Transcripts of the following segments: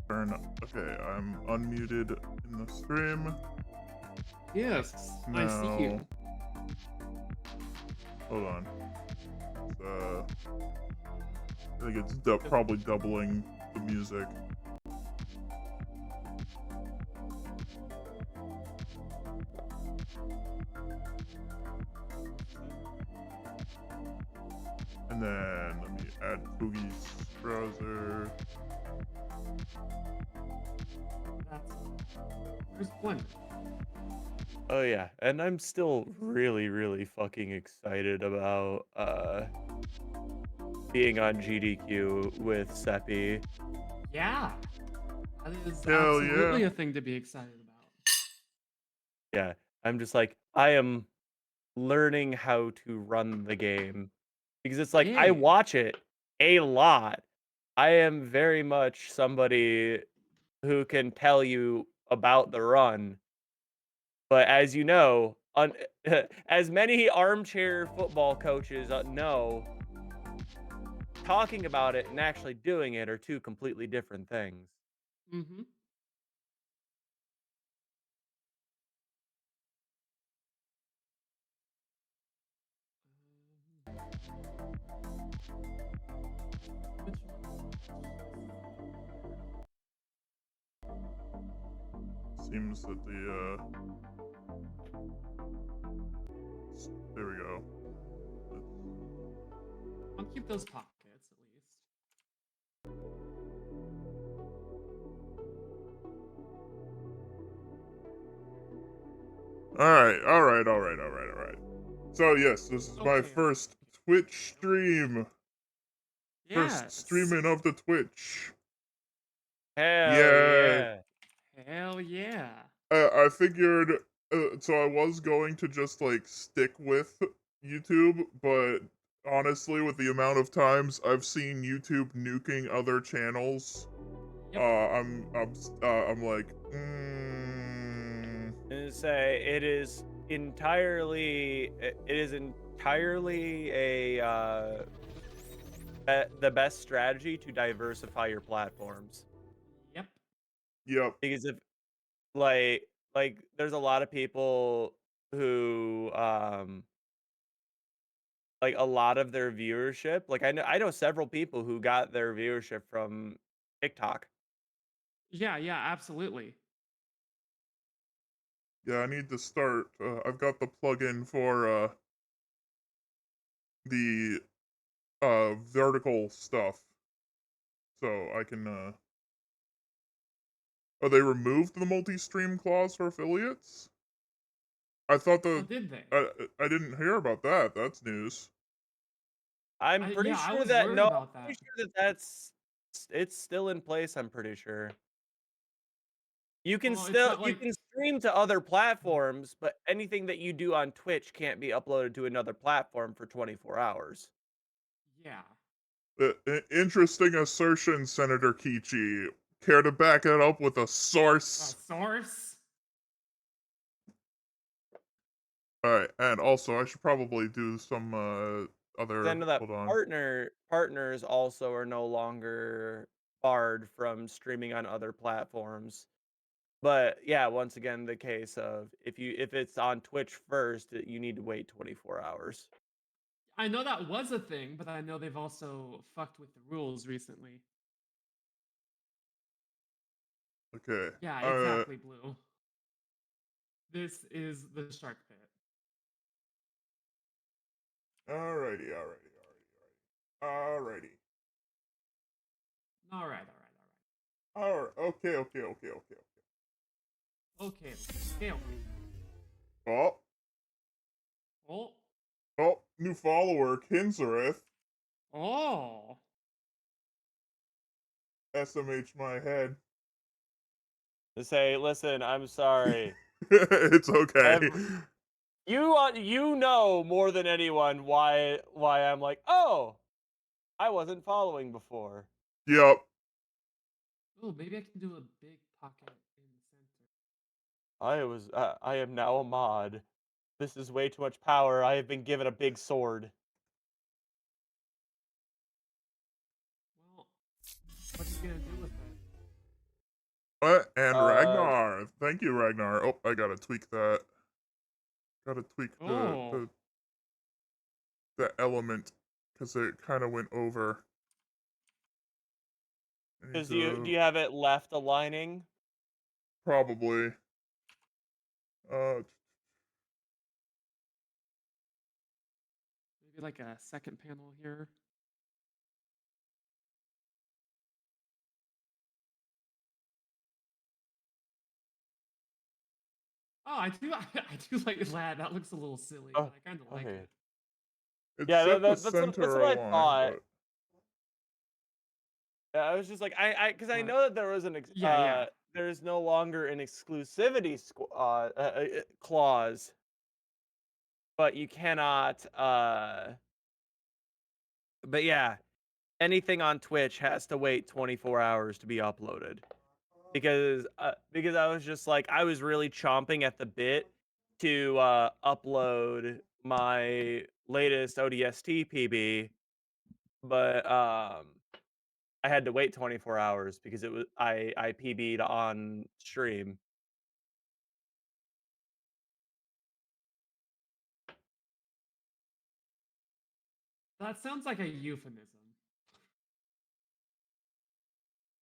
Turn. Okay, I'm unmuted in the stream. Yes, I see Now, you. hold on. I think it's Yep. probably doubling the music. And then let me add Poogie's browser. That's there's plenty. Oh yeah, and I'm still really, really fucking excited about being on GDQ with Seppi. Yeah, that is Hell yeah. absolutely a thing to be excited about. Yeah, I'm just like I am learning how to run the game because it's like I Yay. watch it a lot. I am very much somebody who can tell you about the run, but as you know, as many armchair football coaches know, talking about it and actually doing it are two completely different things. Mm-hmm. Which Seems that there we go. I'll keep those pockets at least. Alright. So yes, this is my Okay. first Twitch stream. First Yes. streaming of the Twitch. Hell Yay. yeah. Hell yeah. I figured, so I was going to just like stick with YouTube, but honestly, with the amount of times I've seen YouTube nuking other channels, Yep. I'm like, And say it is entirely a the best strategy to diversify your platforms Yep. yep, because if like there's a lot of people who like a lot of their viewership, like I know several people who got their viewership from TikTok. Yeah, yeah, absolutely. yeah, I need to start. I've got the plugin for the vertical stuff, so I can Oh, they removed the multi-stream clause for affiliates? I thought Oh, the did they? I didn't hear about that. That's news. I'm pretty Yeah, I sure was that worried no, I'm about that. pretty sure that it's still in place, I'm pretty sure. Well, it's not You like can stream to other platforms, but anything that you do on Twitch can't be uploaded to another platform for 24 hours. yeah. Interesting assertion, Senator Kichi. Care to back it up with a A source? source? Alright, and also I should probably do some I other know that hold on. partners also are no longer barred from streaming on other platforms. But yeah, once again, the case of if it's on Twitch first, you need to wait 24 hours. I know that was a thing, but I know they've also fucked with the rules recently. Okay. Yeah, exactly, Blue. This is the shark pit. Alrighty. Alright, okay. Okay, okay, okay. Oh, Oh, new follower, Kinzereth. oh. SMH my head. To say, listen, I'm sorry. It's okay. Every, you know more than anyone why I'm like, oh, I wasn't following before. Yep. Oh, maybe I can do a big pocket in the center. I am now a mod. This is way too much power. I have been given a big sword. Well, what are you gonna do with it? And Uh, Ragnar. Thank you, Ragnar. Oh, I gotta tweak that. Gotta tweak Oh. the element because it kind of went over. I need Because do to you have it left aligning? probably. Maybe like a second panel here. Oh, I do. I do like that. That looks a little silly, Oh, but I kind of like okay. it. It's Yeah, set to that's center what I align, thought. but Yeah, I was just like, because I But know that there was yeah. there's no longer an exclusivity clause, but you cannot, but yeah, anything on Twitch has to wait 24 hours to be uploaded. Because I was just like, I was really chomping at the bit to upload my latest ODST PB, but I had to wait 24 hours because it was I PB'd on stream. That sounds like a euphemism.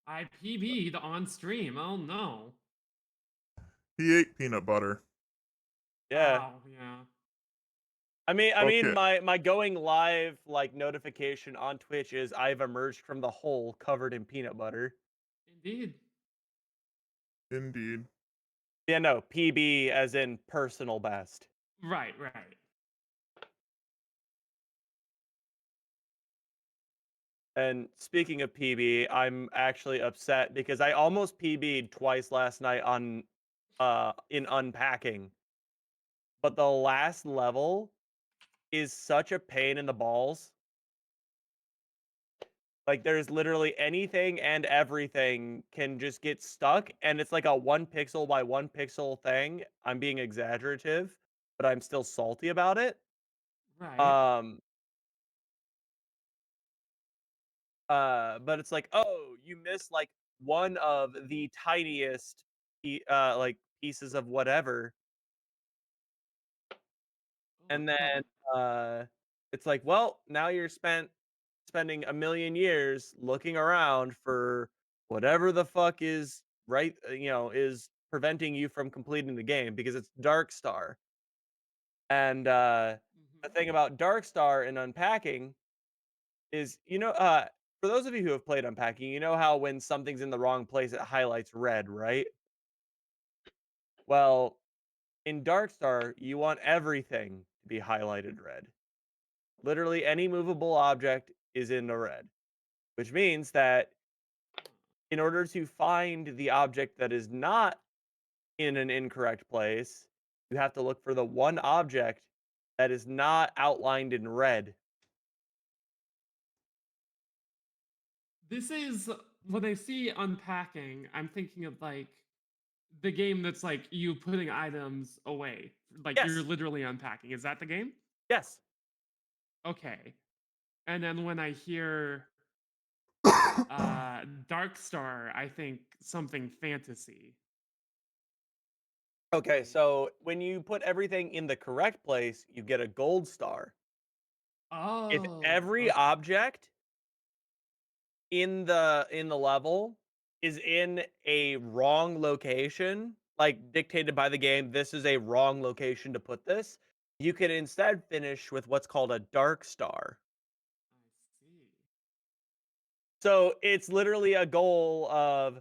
I PB'd on stream. Oh no. he ate peanut butter. Yeah. Wow. Yeah. I mean, Okay. my going live like notification on Twitch is I've emerged from the hole covered in peanut butter. Indeed. Indeed. Yeah, no, PB as in personal best. Right. Right. And speaking of PB, I'm actually upset because I almost PB'd twice last night on in unpacking. But the last level is such a pain in the balls. Like there's literally anything and everything can just get stuck and it's like a 1 pixel by 1 pixel thing. I'm being exaggerative, but I'm still salty about it. Right. Um but it's like, "Oh, you missed like one of the tiniest like pieces of whatever." Oh And then no. uh it's like, "Well, now you're spending a million years looking around for whatever the fuck is right, is preventing you from completing the game because it's Dark Star." And the Hmm. thing about Dark Star and unpacking is, for those of you who have played unpacking, you know how when something's in the wrong place, it highlights red, right? Well, in Dark Star, you want everything to be highlighted red. Literally any movable object is in the red, which means that in order to find the object that is not in an incorrect place, you have to look for the one object that is not outlined in red. This is when I see unpacking, I'm thinking of like the game that's like you putting items away. Like you're Yes. literally unpacking. Is that the game? Yes. Okay. And then when I hear Dark Star, I think something fantasy. Okay, Like, so when you put everything in the correct place, you get a gold star. If oh, every okay. object in the level is in a wrong location, like dictated by the game, this is a wrong location to put this, you can instead finish with what's called a dark star. I see. So it's literally a goal of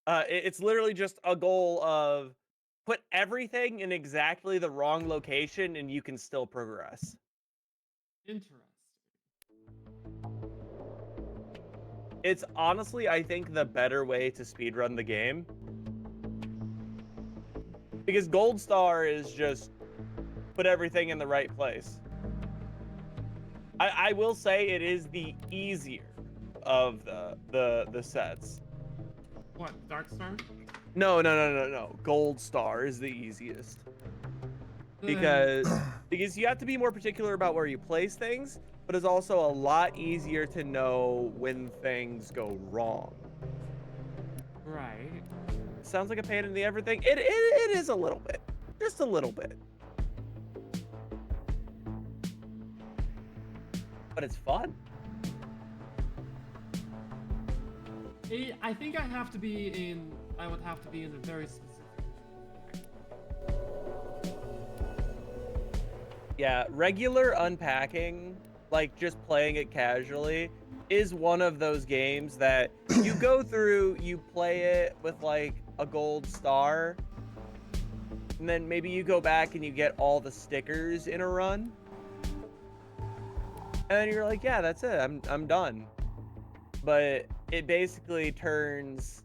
it's literally just a goal of put everything in exactly the wrong location and you can still progress. Interesting. It's honestly, I think, the better way to speedrun the game. Because Gold Star is just put everything in the right place. I will say it is the easier of the sets. What, Dark Star? No. Gold Star is the easiest. Then Because you have to be more particular about where you place things, but it's also a lot easier to know when things go wrong. Right. Sounds like a pain in the everything. It is a little bit, just a little bit, but it's fun. I think I would have to be in a very specific. Yeah, regular unpacking, like just playing it casually, is one of those games that you go through, you play it with like a gold star, and then maybe you go back and you get all the stickers in a run. And then you're like, yeah, that's it. I'm done. But it basically turns,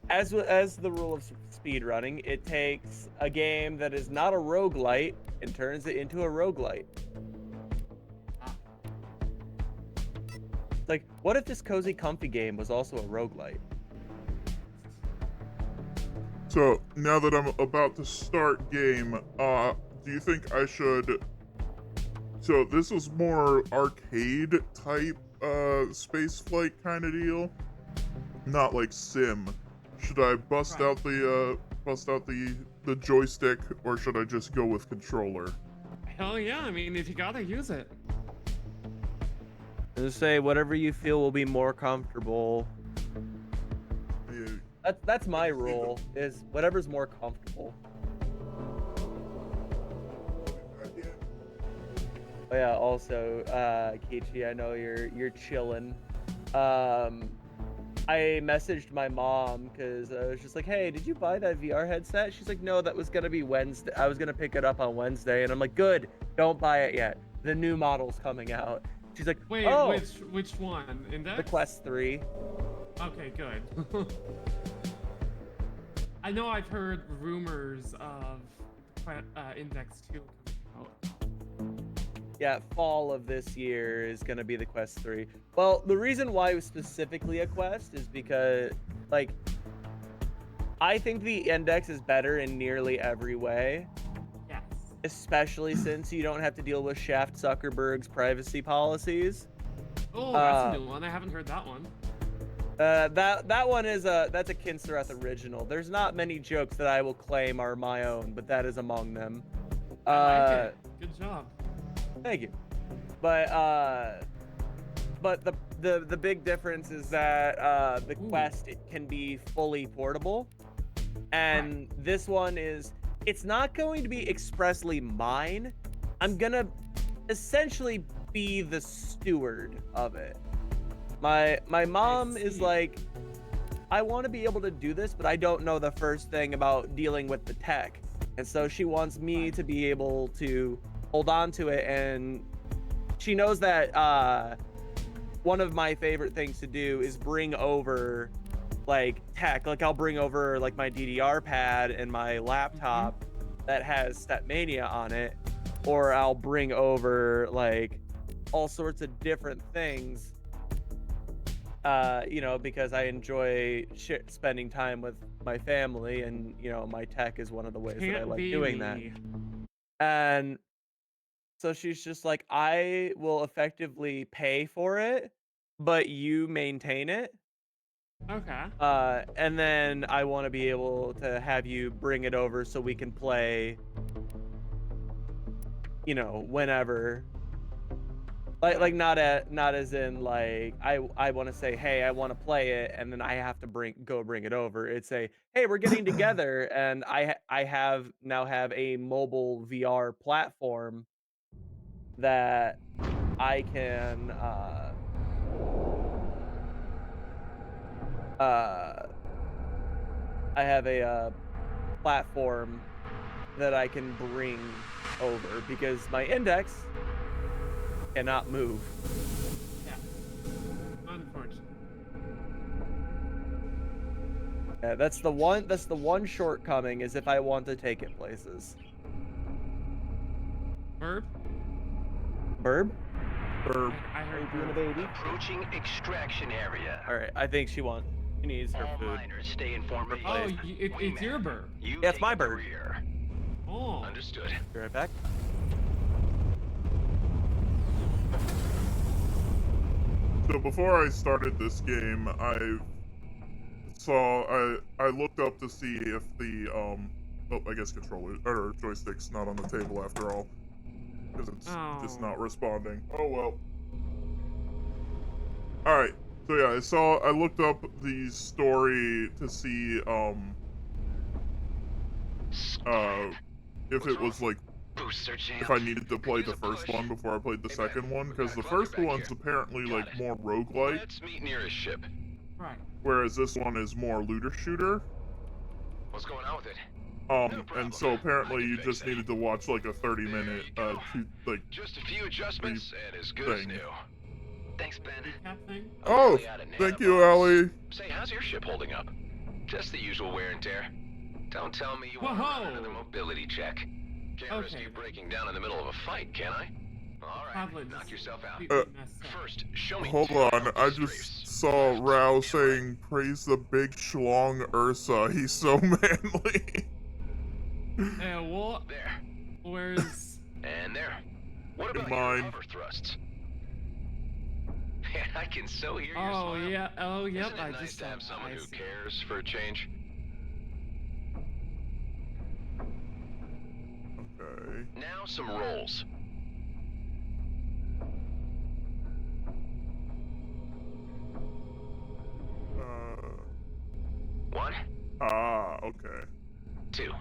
as the rule of speed running, it takes a game that is not a roguelite and turns it into a roguelite. Ah. Like, what if this cozy comfy game was also a roguelite? So now that I'm about to start game, do you think I should? So this was more arcade type, space flight kind of deal, not like sim. Should I bust Right. out the joystick, or should I just go with controller? Hell yeah! I mean, if you gotta use it. Just say whatever you feel will be more comfortable. Yeah, That's my rule, is whatever's more comfortable. Oh yeah, also, Kichi, I know you're chilling. I messaged my mom because I was just like, hey, did you buy that VR headset? She's like, no, that was gonna be Wednesday. I was gonna pick it up on Wednesday, and I'm like, good, don't buy it yet. The new model's coming out. She's like, Wait, oh, which one? Index? the Quest 3. Okay, good. I know I've heard rumors of Index 2 coming out. Yeah, fall of this year is gonna be the Quest 3. Well, the reason why it was specifically a Quest is because, like, I think the Index is better in nearly every way, Yes. especially since you don't have to deal with Shaft Zuckerberg's privacy policies. Oh, that's a new one. I haven't heard that one. That one is that's a Kinsereth original. There's not many jokes that I will claim are my own, but that is among them. I like it. Good job. Thank you. But the big difference is that the Quest, it can be fully portable, and this one it's not going to be expressly mine. I'm gonna essentially be the steward of it. My mom is see. like, I want to be able to do this, but I don't know the first thing about dealing with the tech, and so she wants me to be able to hold on to it, and she knows that one of my favorite things to do is bring over like tech. Like, I'll bring over like my DDR pad and my laptop that has Stepmania on it, or I'll bring over like all sorts of different things, you know, because I enjoy spending time with my family, and you know, my tech is one of the ways that I Can't like be doing that. me. And so she's just like, I will effectively pay for it, but you maintain it. Okay. And then I want to be able to have you bring it over so we can play, you know, whenever. Like not as in like I want to say, hey, I want to play it, and then I have to bring it over. It's a, hey, we're getting together, and I now have a mobile VR platform that I can I have a platform that I can bring over because my Index cannot move. Yeah. Unfortunate. Yeah, that's the one shortcoming, is if I want to take it places. Verb? Burb? Or I heard Doing a verb. baby? Approaching extraction area. All right, I think she needs her All food. miners stay in formation. Oh, it's your burp. You Yeah, it's take my the bird. rear. Oh. Understood. Be right back. So before I started this game, saw I looked up to see if the oh, I guess controller or joystick's not on the table after all, because it's just not responding. Oh well. All right. So yeah, I looked up the story to see if it was like Booster jam. if I needed to play Here's the a first push. one before I played the Hey, man, second one, we because got the a club first back one's here. apparently Got like it. more roguelike, Let's meet near a ship. Right. whereas this one is more looter shooter. What's going on with it? And so apparently you just Fix it. needed to watch like a 30-minute There you go. just a few adjustments and as good as thing. new. Thanks, Ben. Recap thing. I'm Oh, barely out of thank you, nanobots. Ellie. Say, how's your ship holding up? Just the usual wear and tear. Don't tell me you want to Whoa. run another mobility check. Can't risk Okay, you then. breaking down in the middle of a fight, can I? All right, Probably knock just yourself out. completely messed up. First, show me Hold two on, healthy I strafes. just saw Rao saying, "Praise the big schlong Ursa. He's so manly." What? There. Where's... And there. What In about mine. your hover thrusts? I can so hear your Oh, smile. yeah. Oh, yep. Isn't it I nice just to have someone I who see. cares for a change? Okay. Now some rolls. One, Okay. two.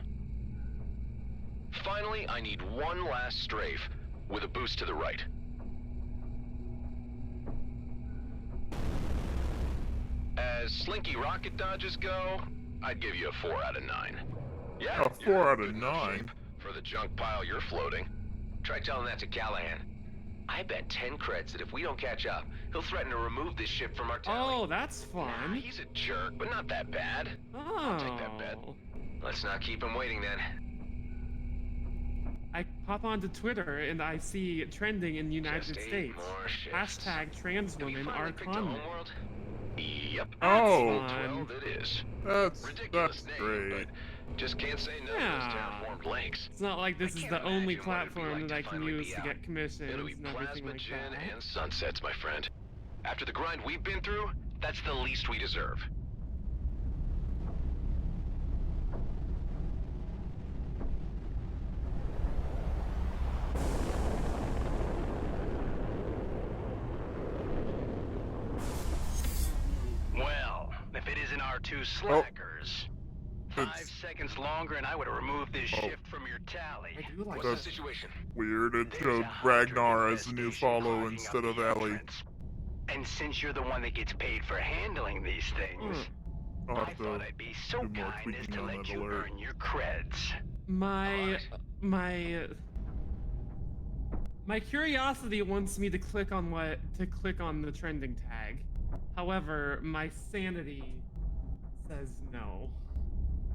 Finally, I need one last strafe with a boost to the right. As slinky rocket dodges go, I'd give you a 4 out of 9. Yeah, A you're 4 in out of good enough 9? shape for the junk pile you're floating. Try telling that to Callahan. I bet 10 creds that if we don't catch up, he'll threaten to remove this ship from our tally. Oh, that's Nah, fun. he's a jerk, but not that bad. Oh. take that bet. Let's not keep him waiting then. I pop onto Twitter and I see trending in the United Just 8 States. more shifts. Hashtag trans Have you women finally are picked a con. homeworld? Yep. Oh. Fun. 12 it is. That's Ridiculous name, great. but just can't say no to Yeah. those terraformed links. It's not like this I is can't the only imagine what it'd be platform like that to I can finally use be to out. get commissions It'll be and everything plasma like gin that. and sunsets, my friend. After the grind we've been through, that's the least we deserve. Well, if it isn't our two slackers. 5 It's seconds longer and I would have removed this Oh. shift from your tally. I do like What's the that. situation? weird. It There's showed a Hydra Ragnar as the new infestation follow clogging instead up of the Ellie. entrance. And since you're the one that gets paid for handling these things, I'll I have thought to I'd be so do more kind as tweaking to on let that you alert. earn your creds. My Alright. my curiosity wants me to click on the trending tag. However, my sanity says no.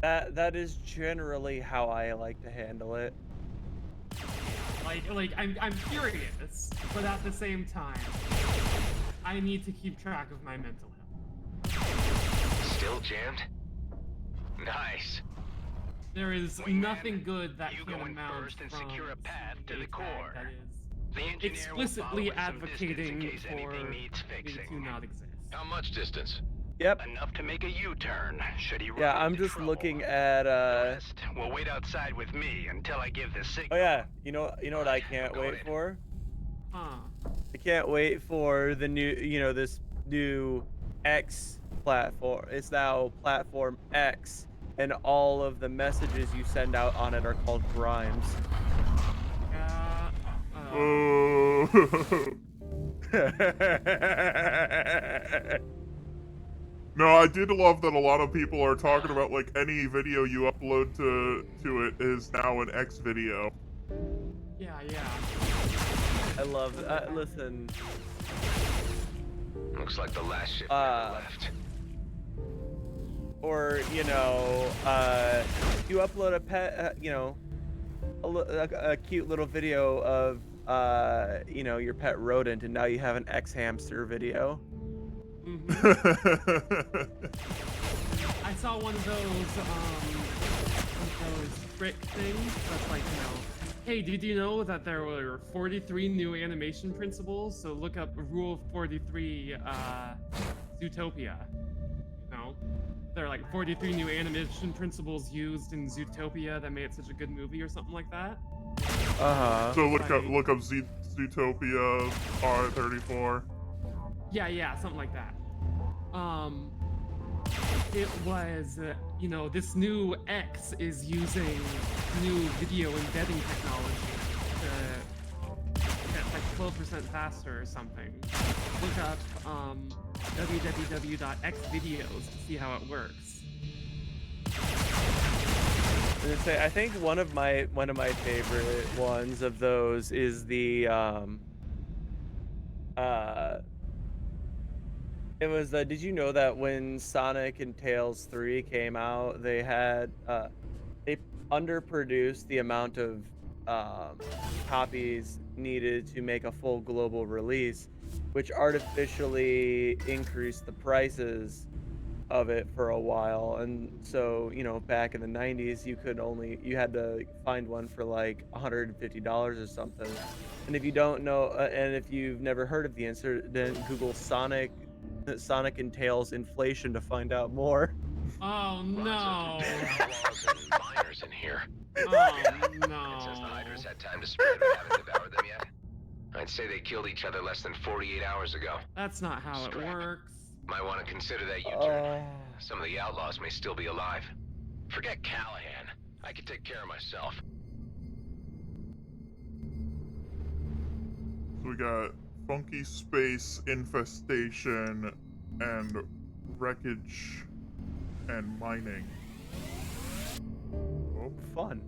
That is generally how I like to handle it. Like I'm curious, but at the same time, I need to keep track of my mental health. Still jammed? Nice. There is Wingman, nothing good that you can go in amount first and from secure a path to the tag core. that is The engineer will explicitly follow at some distance in advocating case for anything needs me to fixing. not exist. How much distance? Yep. Enough to make a U-turn, should he run Yeah, I'm into just trouble. looking at The rest will wait outside with me until I give the signal. Oh yeah, you know what I can't Go wait ahead. for? Huh. I can't wait for the new, this new X platform. It's now platform X, and all of the messages you send out on it are called crimes. Oh. No, I did love that a lot of people are talking about like any video you upload to it is now an X video. Yeah. I love that. Listen, Looks like the last ship Uh, never left. or you upload a pet, a cute little video of your pet rodent, and now you have an X hamster video. I saw one of those trick things that's like, hey, did you know that there were 43 new animation principles? So look up Rule 43 Zootopia. there are like 43 new animation principles used in Zootopia that made it such a good movie or something like that. So look up Like- Zootopia R34. Yeah, something like that. It was, you know, this new X is using new video embedding technology to get like 12% faster or something. Look up www.xvideos to see how it works. I was gonna say, I think one of my favorite ones of those is the it was the, did you know that when Sonic and Tails 3 came out, they had they underproduced the amount of copies needed to make a full global release, which artificially increased the prices of it for a while. And so, you know, back in the 90s, you had to find one for like $150 or something. And if you don't know, and if you've never heard of the incident, Google Sonic and Tails inflation to find out more. Oh no! Outlaws and miners in here. Oh And since the no! Hydras had time to spread and haven't devoured them yet, I'd say they killed each other less than 48 hours ago. That's not how it Scrap. works. Might want to consider that U-turn. Some of the outlaws may still be alive. Forget Callahan. I can take care of myself. So we got funky space infestation and wreckage and mining. Oh, Fun.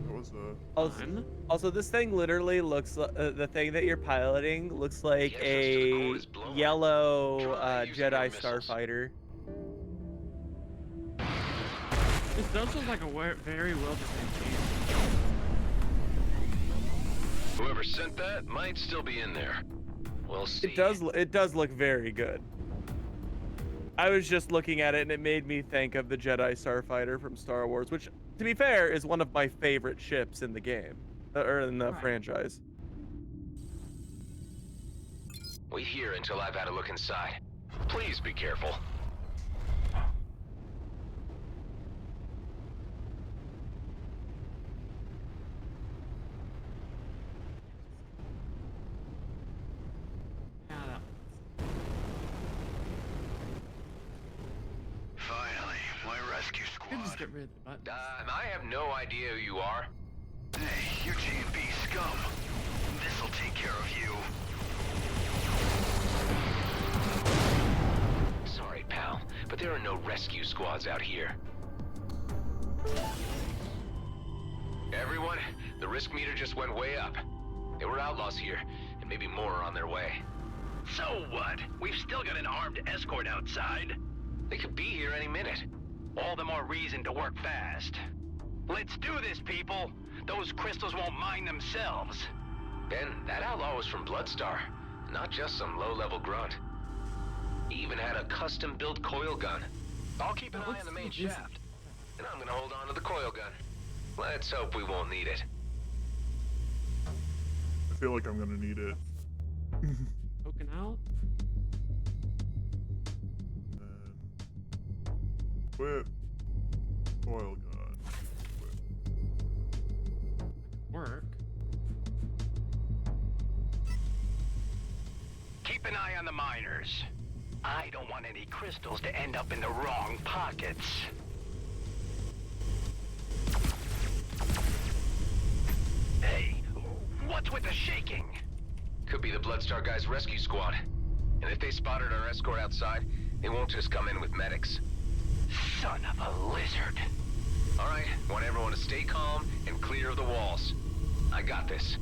that was a. Fun. Also, this thing literally looks like the thing that you're piloting looks like The entrance to the core a is blown. yellow Try using your Jedi missiles. starfighter. This does look like a very well designed game. Whoever sent that might still be in there. We'll see. It does look very good. I was just looking at it and it made me think of the Jedi starfighter from Star Wars, which, to be fair, is one of my favorite ships in the game or in the Right. franchise. Wait here until I've had a look inside. Please be careful. Yeah, that Finally, my rescue could just squad. get rid of the buttons. I have no idea who you are. Hey, you're G&B scum. This'll take care of you. Sorry, pal, but there are no rescue squads out here. Everyone, the risk meter just went way up. There were outlaws here, and maybe more are on their way. So what? We've still got an armed escort outside. They could be here any minute. All the more reason to work fast. Let's do this, people. Those crystals won't mind themselves. Ben, that outlaw was from Bloodstar, not just some low-level grunt. He even had a custom-built coil gun. I'll keep an eye on the main shaft, and I'm gonna hold on to the coil gun. Let's hope we won't need it. I feel like I'm gonna need it. Poking out. And quit. Coil gun. Quit. Work. Keep an eye on the miners. I don't want any crystals to end up in the wrong pockets. Hey, what's with the shaking? Could be the Bloodstar guys' rescue squad. And if they spotted our escort outside, they won't just come in with medics. Son of a lizard. All right, want everyone to stay calm and clear of the walls. I got this.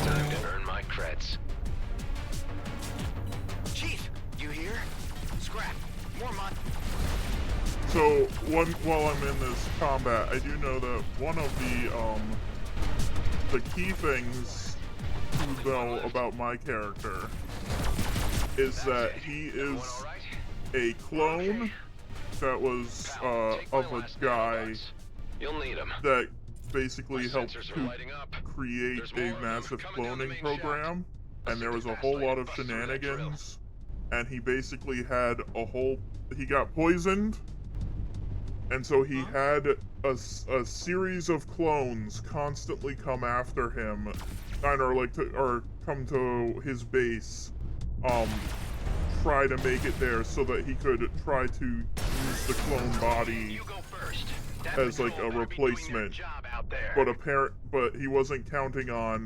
Time to earn my creds. Chief, you hear? Scrap. More mon- So while I'm in this combat, I do know that one of the key things to know about my character is that he Everyone is all right? a clone that was Pal, take my of a last guy nanobots. You'll need them. that basically My helped sensors are to lighting up. create There's a more of them massive coming down the cloning main shaft. program, Let's and there get was the a fast whole lane lot and of bust through that drill. shenanigans, and he basically had a whole. He got poisoned, and so he Huh? had a series of clones constantly come after him, or come to his base, try to make it there so that he could try to use the clone body You go first. That as like patrol a better be doing their replacement. job out there. But he wasn't counting on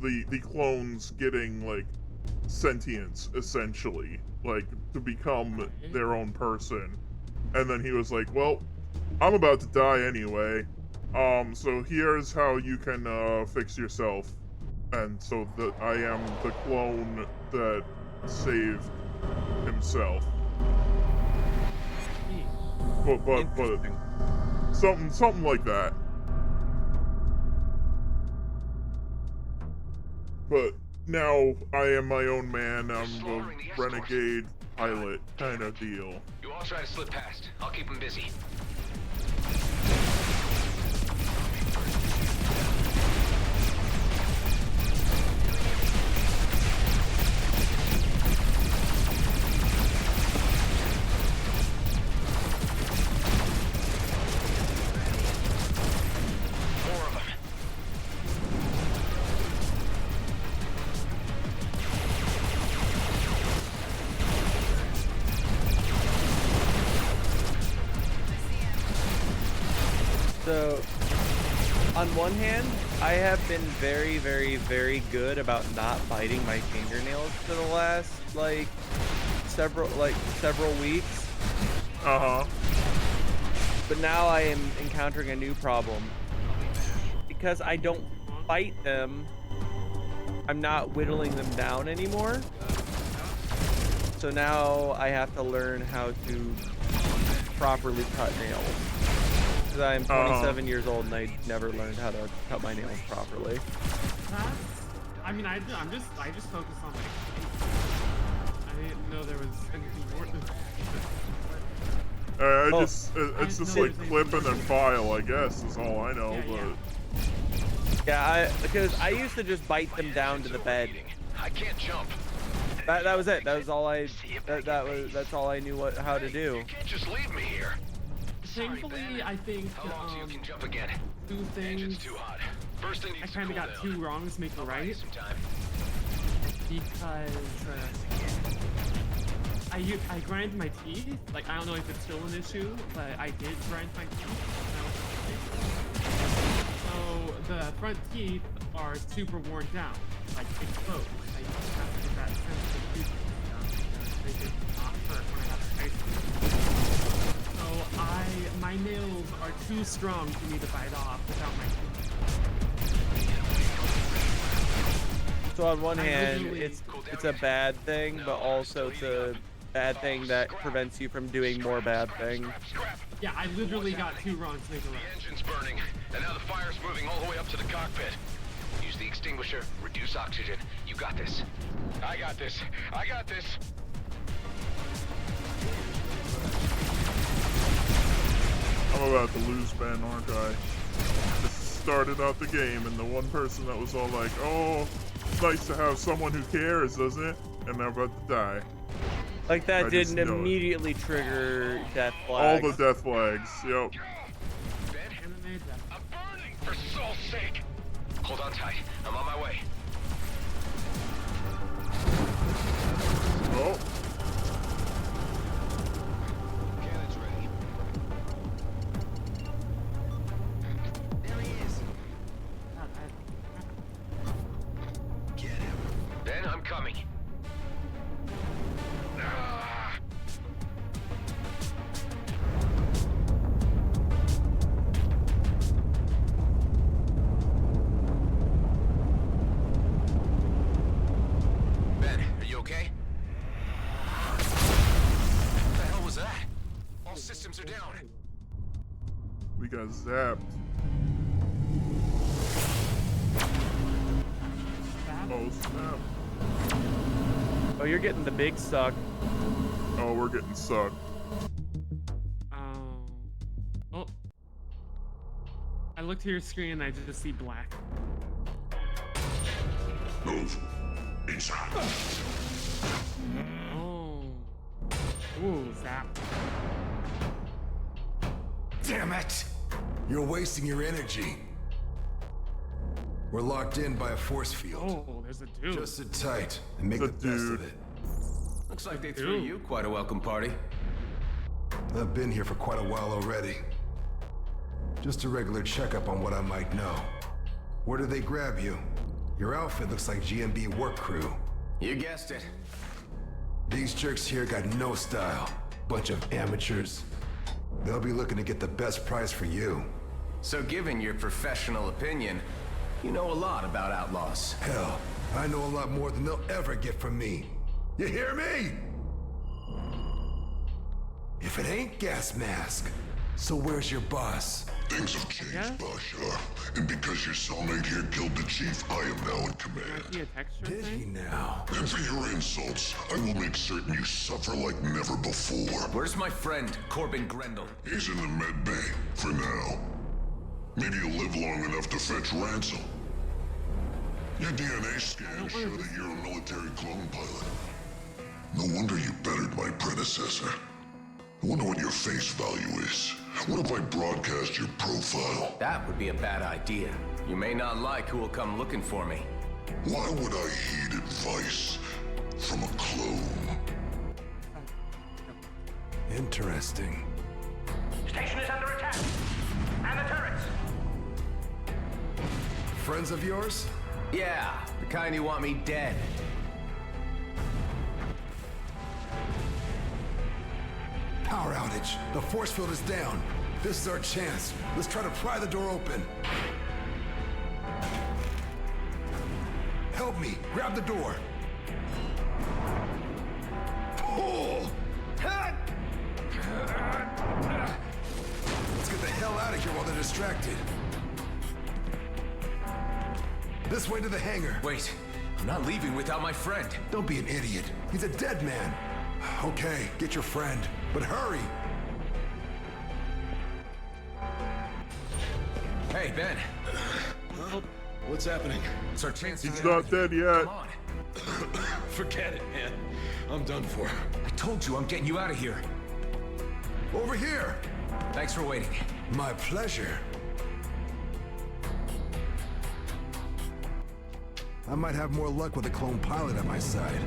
the clones getting like sentience, essentially, like to become Right. their own person. And then he was like, well, I'm about to die anyway, so here's how you can fix yourself. And so that I am the clone that saved himself. Neat. But Interesting. something like that. But now I am my own man. I'm a renegade pilot kind of deal. You all try to slip past. I'll keep them busy. More of them. So, on one hand, I have been very, very, very good about not biting my fingernails for the last several weeks. Uh huh. But now I am encountering a new problem. Because I don't bite them, I'm not whittling them down anymore. So now I have to learn how to properly cut nails. Because I'm 27 years old and I never learned how to cut my nails properly. I mean, I just focus on like. I didn't know there was anything more to It's just I like know clip and there's then file, I guess, is all I know. Yeah, But Yeah, because I used to just bite them down to the bed. I can't jump. That was it. That was all I. That's all I knew how to do. You can't just leave me here. Thankfully, I think How long till you can jump again? two Engine's things too hot. First thing I needs to kind cool of got down. two wrongs make a I'll buy you right some time. because I grind my teeth. Like I don't know if it's still an issue, but I did grind my teeth. So the front teeth are super worn down, like exposed. I just have to get that sensitive tooth done because they did not hurt when I had a ice cream. So my nails are too strong for me to bite off without my teeth. So on one I hand, literally- it's a bad thing, but also it's a bad thing that prevents you from doing more bad things. Scrap. Yeah, I literally got two wrongs make a The right. engine's burning, and now the fire's moving all the way up to the cockpit. Use the extinguisher, reduce oxygen. You got this. I got this. I got this. I'm about to lose Ben, aren't I? Just started out the game, and the one person that was all like, "Oh, it's nice to have someone who cares, doesn't it?" And they're about to die. Like that I just didn't know it. immediately trigger death All flags. the death flags. Yep. Ben, Anime death. I'm burning for soul's sake. Hold on tight. I'm on my way. Oh, Cannon's ready. There he is. God, Get him. Ben, I'm coming. Ah. Ben, are you okay? What the hell was that? All systems are down. we got zapped. Oh snap! Oh, you're getting the big suck. Oh, we're getting sucked. Oh. look to your screen and I just see black. Move. Inside. Oh. Ooh, zap. Damn it! You're wasting your energy. We're locked in by a force field. Oh, there's a dude. Just sit tight and make The the best of dude. it. Looks like they threw Dude. you quite a welcome party. I've been here for quite a while already. Just a regular checkup on what I might know. Where did they grab you? Your outfit looks like GMB work crew. You guessed it. These jerks here got no style. Bunch of amateurs. They'll be looking to get the best price for you. So given your professional opinion, you know a lot about outlaws. Hell, I know a lot more than they'll ever get from me. You hear me? If it ain't Gas Mask, so where's your boss? Things have changed, Yeah? Basha. And because your cellmate here killed the chief, I am now in Might command. be a texture Did he thing. now? And for your insults, I will make certain you suffer like never before. Where's my friend, Corbin Grendel? He's in the med bay, for now. Maybe you'll live long enough to fetch ransom. Your DNA scans show that you're a military clone pilot. No wonder you bettered my predecessor. I wonder what your face value is. What if I broadcast your profile? That would be a bad idea. You may not like who will come looking for me. Why would I heed advice from a clone? Interesting. Station is under attack. And the turrets. Friends of yours? Yeah, the kind you want me dead. Power outage. The force field is down. This is our chance. Let's try to pry the door open. Help me. Grab the door. Pull! Let's get the hell out of here while they're distracted. This way to the hangar. Wait, I'm not leaving without my friend. Don't be an idiot. He's a dead man. Okay, get your friend, but hurry. Hey, Ben. What's happening? It's our chance to He's get out not of here. dead yet. Come on. Forget it, man. I'm done for. I told you I'm getting you out of here. Over here. Thanks for waiting. My pleasure. I might have more luck with a clone pilot at my side.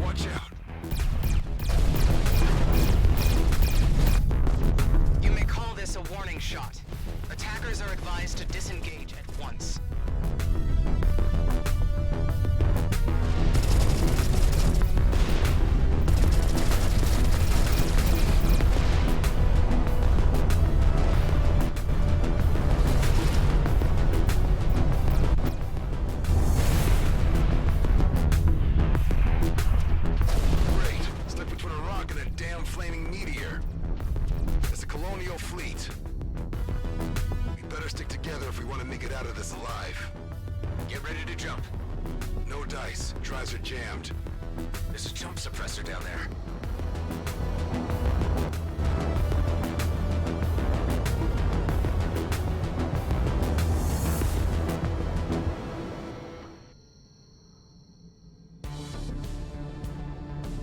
Watch out. You may call this a warning shot. Attackers are advised to disengage at once. Great. Stuck between a rock and a damn flaming meteor. It's a colonial fleet. We better stick together if we want to make it out of this alive. Get ready to jump. No dice. Drives are jammed. There's a jump suppressor down there.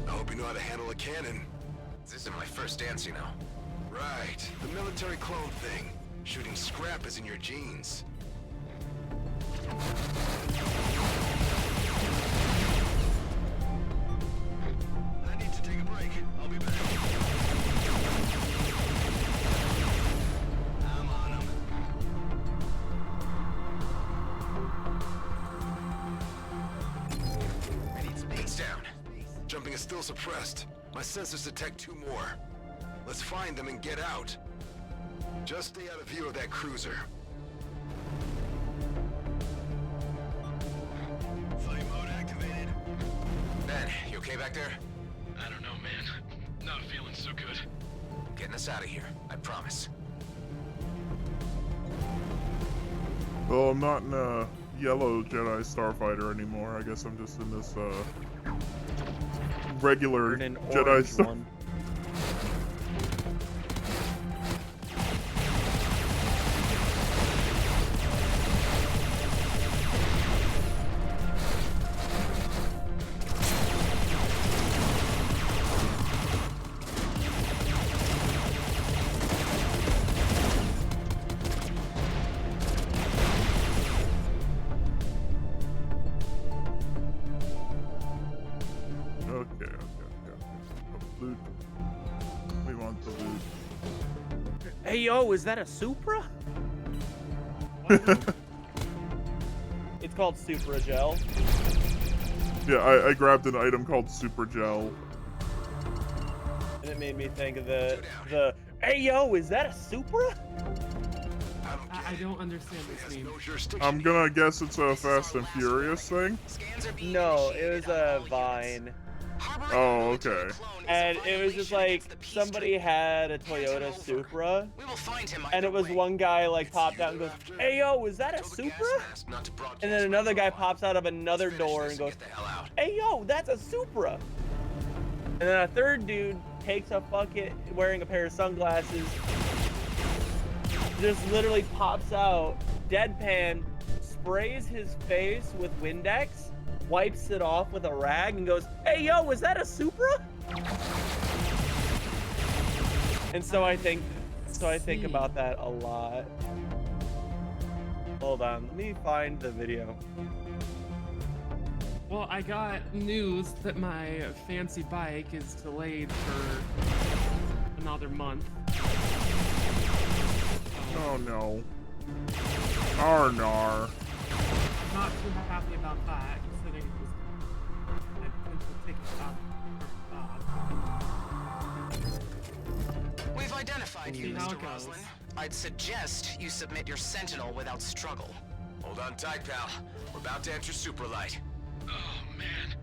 I hope you know how to handle a cannon. This isn't my first dance, you know. Right. The military clone thing. Shooting scrap is in your genes. I need to take a break. I'll be back. I'm on him. I need space down. Jumping is still suppressed. My sensors detect two more. Let's find them and get out. Just stay out of view of that cruiser. Flight mode activated. Ben, you okay back there? I don't know, man. Not feeling so good. I'm getting us out of here. I promise. Well, I'm not in a yellow Jedi Starfighter anymore. I guess I'm just in this regular An Jedi orange Star. one. Okay. Loot. We want the loot. Hey yo, is that a Supra? It's called Supra Gel. Yeah, I grabbed an item called Super Gel. And it made me think of the hey yo, is that a Supra? I don't understand this meme. I'm gonna guess it's a Fast and Furious thing. No, it was a Vine. Oh, okay. And it was just like somebody had a Toyota Supra, and it was one guy like popped out and goes, "Hey yo, is that a Supra?" And then another guy pops out of another door and goes, "Hey yo, that's a Supra." And then a third dude takes a bucket wearing a pair of sunglasses, just literally pops out, deadpan, sprays his face with Windex, wipes it off with a rag, and goes, "Hey yo, is that a Supra?" And so I think about that a lot. Hold on, let me find the video. Well, I got news that my fancy bike is delayed for another month. Oh no. Arnar. Not too happy about that, considering it was my potential ticket stop. We've identified you, See how Mr. it goes. Roslin. I'd suggest you submit your Sentinel without struggle. Hold on tight, pal. We're about to enter Superlight. Oh, man.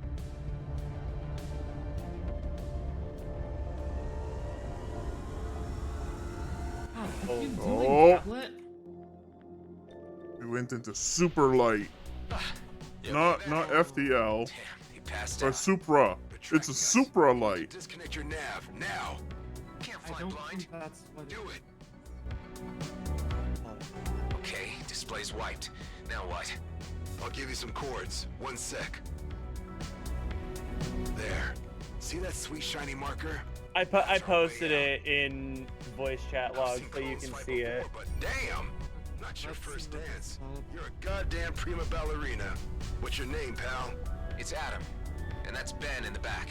Oh, what are you Oh. doing, tablet? We went into Super Light. Not FDL. Damn, he passed Or out. Supra. It's a Supra Light. Disconnect your nav, now. Can't I fly don't blind. think that's what Do it. Okay, display's wiped. Now what? I'll give you some chords. 1 sec. There. See that sweet shiny marker? I posted it in voice chat logs so you can see it. But damn! Not your Let's first see what dance. it's called. You're a goddamn prima ballerina. What's your name, pal? It's Adam. And that's Ben in the back.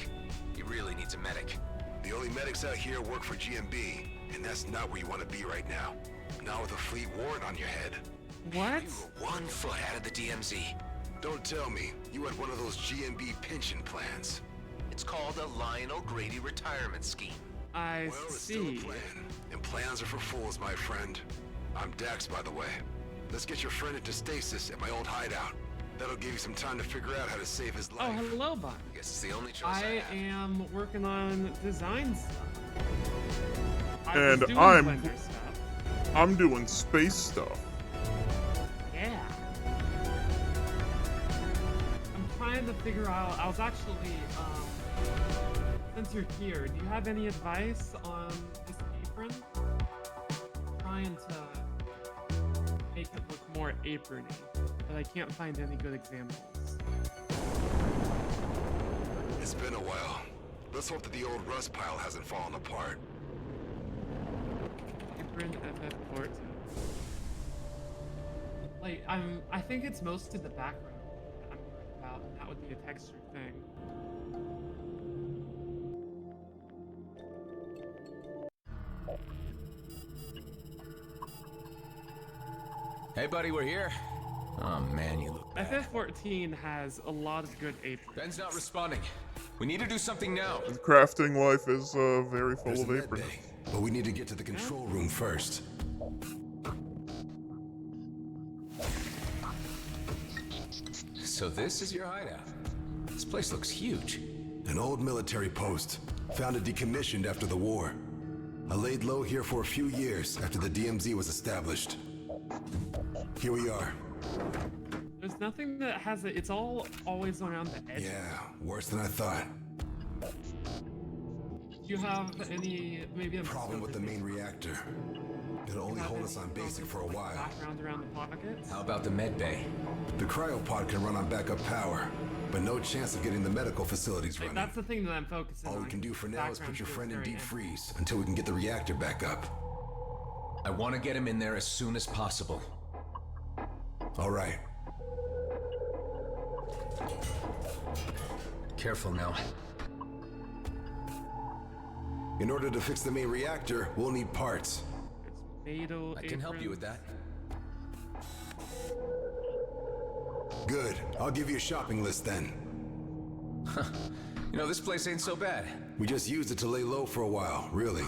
He really needs a medic. The only medics out here work for GMB, and that's not where you want to be right now. Not with a fleet warrant on your head. What? You were 1 foot out of the DMZ. Don't tell me you had one of those GMB pension plans. It's called a Lionel Grady retirement scheme. I Well, it's still a see. plan, and plans are for fools, my friend. I'm Dax, by the way. Let's get your friend into stasis at my old hideout. That'll give you some time to figure out how to save his Oh, life. hello, bud. I guess it's the only choice I have. am working on design stuff. I And was doing I'm- Blender stuff. I'm doing space stuff. Yeah. I'm trying to figure out. I was actually, since you're here, do you have any advice on this apron? I'm trying to make it look more aprony, but I can't find any good examples. It's been a while. Let's hope that the old rust pile hasn't fallen apart. Apron FF14. Like, I think it's most of the background that I'm worried about, and that would be a texture thing. Hey, buddy, we're here. Oh, man, you look bad. FF14 has a lot of good aprons. Ben's not responding. We need to do something now. Crafting life is very full There's of a med aprons. bay, but we need to get to the control room first. So this is your hideout. This place looks huge. An old military post, founded decommissioned after the war. I laid low here for a few years after the DMZ was established. Here we are, There's nothing that has it. It's all always around the edge. Yeah, worse than I thought. Do you have any maybe a Problem with the main reactor. It'll only hold us on basic for a while. background around the pockets? How about the med bay? The cryopod can run on backup power, but no chance of getting the medical facilities running. That's the thing that I'm focusing on. All we can do for now is put your friend in deep free. freeze until we can get the reactor back up. I want to get him in there as soon as possible. All right. Careful now. In order to fix the main reactor, we'll need parts. Tomato I can help you with that. Good. I'll give you a shopping list then. You know, this place ain't so bad. We just used it to lay low for a while, really.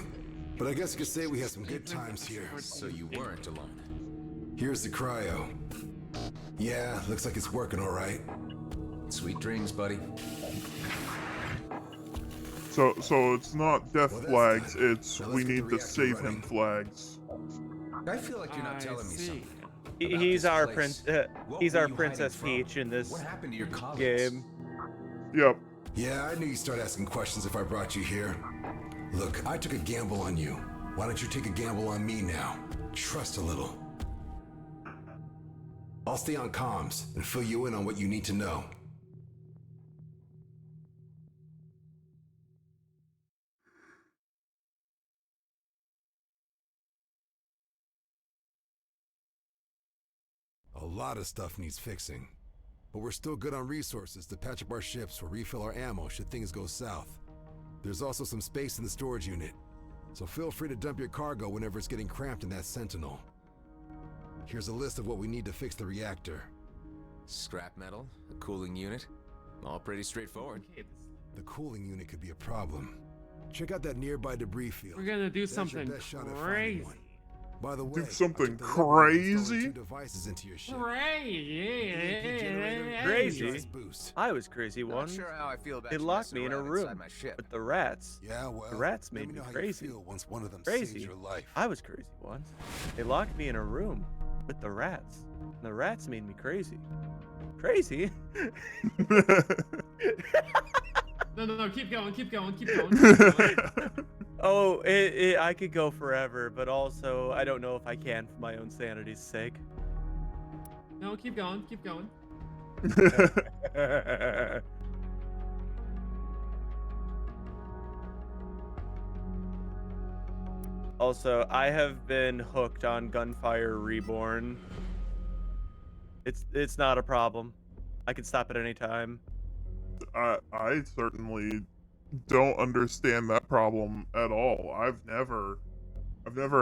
But I guess you could say we had some good times here. So you weren't alone. Here's the cryo. Yeah, looks like it's working all right. Sweet dreams, buddy. So it's not death Well, that's flags, done. it's Now we let's get need the to reactor save running. him flags. I feel like you're not I telling me see. something. About He's this our place. What he's were our you Princess hiding from? Peach in this What happened to your colleagues? game. Yep. Yeah, I knew you'd start asking questions if I brought you here. Look, I took a gamble on you. Why don't you take a gamble on me now? Trust a little. I'll stay on comms and fill you in on what you need to know. A lot of stuff needs fixing. But we're still good on resources to patch up our ships or refill our ammo should things go south. There's also some space in the storage unit, so feel free to dump your cargo whenever it's getting cramped in that Sentinel. Here's a list of what we need to fix the reactor. Scrap metal, a cooling unit. All pretty straightforward. Okay, The cooling unit could be a problem. Check out that nearby debris field. we're gonna do That's your something best shot at finding crazy. one. By the way, I something took the liberty of installing crazy? 2 devices into your ship. EMP Crazy. generator, Crazy? size boost. I was crazy Not once. sure how I feel about They you locked messing me in a around room inside my ship. with the rats. Yeah, well, The rats let made me me know how crazy. you feel once one of them Crazy. saves your life. I was crazy once. They locked me in a room with the rats. And the rats made me crazy. Crazy? No, keep going, keep going, keep going. Keep going. Oh, I could go forever, but also I don't know if I can for my own sanity's sake. No, keep going, keep going. Also, I have been hooked on Gunfire Reborn. It's not a problem. I can stop at any time. I certainly don't understand that problem at all. I've never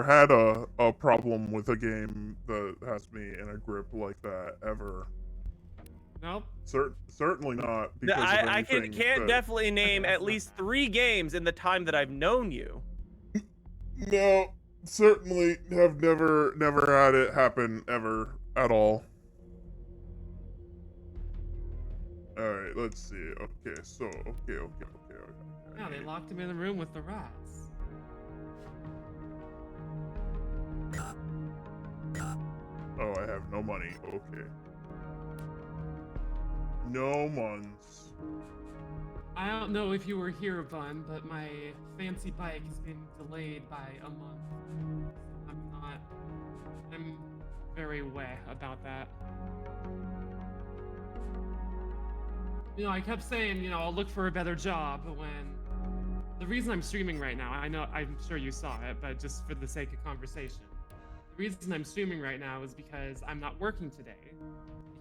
had a problem with a game that has me in a grip like that ever. Nope. Certainly not because of I anything can't that- definitely name at least 3 games in the time that I've known you. No, certainly have never had it happen ever at all. Alright, let's see. Okay, so okay. Yeah, they locked him in the room with the rats. Oh, I have no money. Okay. No months. I don't know if you were here, Bun, but my fancy bike has been delayed by a month. I'm very weh about that. You know, I kept saying, you know, I'll look for a better job when the reason I'm streaming right now, I'm sure you saw it, but just for the sake of conversation. The reason I'm streaming right now is because I'm not working today.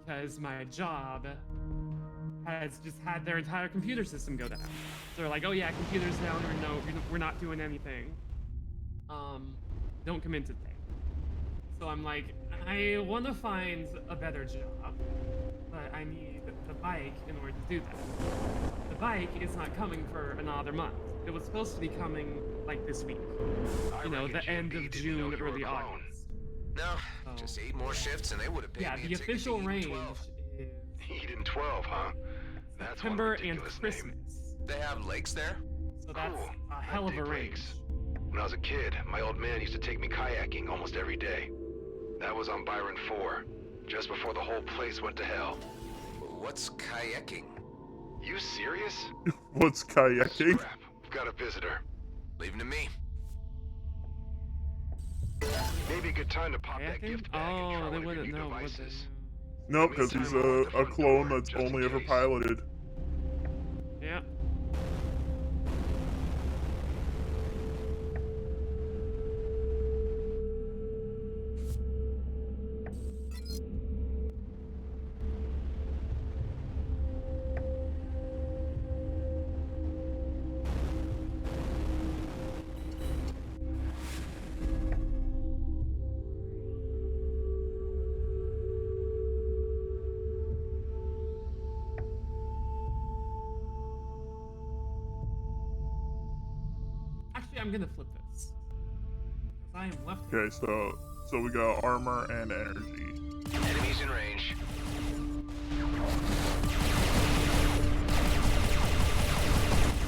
Because my job has just had their entire computer system go down. So they're like, oh yeah, computer's down, or no, we're not doing anything. Don't come in today. So I'm like, I want to find a better job, but I need the bike in order to do that. The bike is not coming for another month. It was supposed to be coming like this week. You know, the end of June, early August. No, Oh. just 8 more shifts and they would have paid Yeah, me the a ticket to official Eden range 12. is Eden 12, huh? That's one September and ridiculous name. Christmas. They have lakes there? So that's Cool. a I hell of dig a range. lakes. When I was a kid, my old man used to take me kayaking almost every day. That was on Byron 4. just before the whole place went to hell. What's kayaking? You serious? What's kayaking? Scrap. We've got a visitor. Leave him to me. Maybe a good time to pop that Kayaking? gift bag and Oh, try they one of your wouldn't new know. Would devices. No, because he's a clone that's Just in only ever case. piloted. they? Yeah. Actually, I'm gonna flip this. Because I am left. Okay, so we got armor and energy. Enemies in range.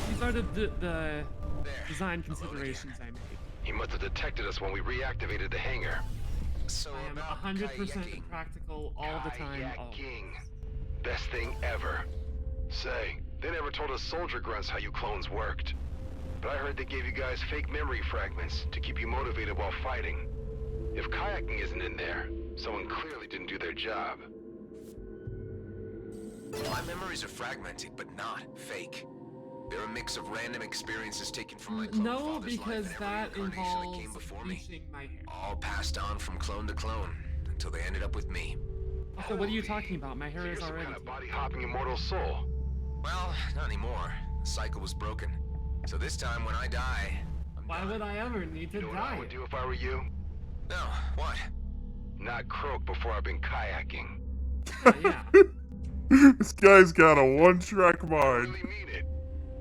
These are the design considerations I made. He must have detected us when we reactivated the hangar. So I am about 100% kayaking. practical all the time. always. Kayaking. Best thing ever. Say, they never told us soldier grunts how you clones worked. But I heard they gave you guys fake memory fragments to keep you motivated while fighting. If kayaking isn't in there, someone clearly didn't do their job. My memories are fragmented, but not fake. They're a mix of random experiences taken from my clone No, father's because life and that every incarnation that came involves before me. bleaching my hair. All passed on from clone to clone until they ended up with me. Also, what are you talking about? My hair So is you're some already. kind of body-hopping immortal soul. Well, not anymore. The cycle was broken. So this time when I die, I'm Why done. would I ever need to You know what I die? would do if I were you? No, what? Not croak before I've been kayaking. Yeah. This guy's got a one-track I mind. really mean it.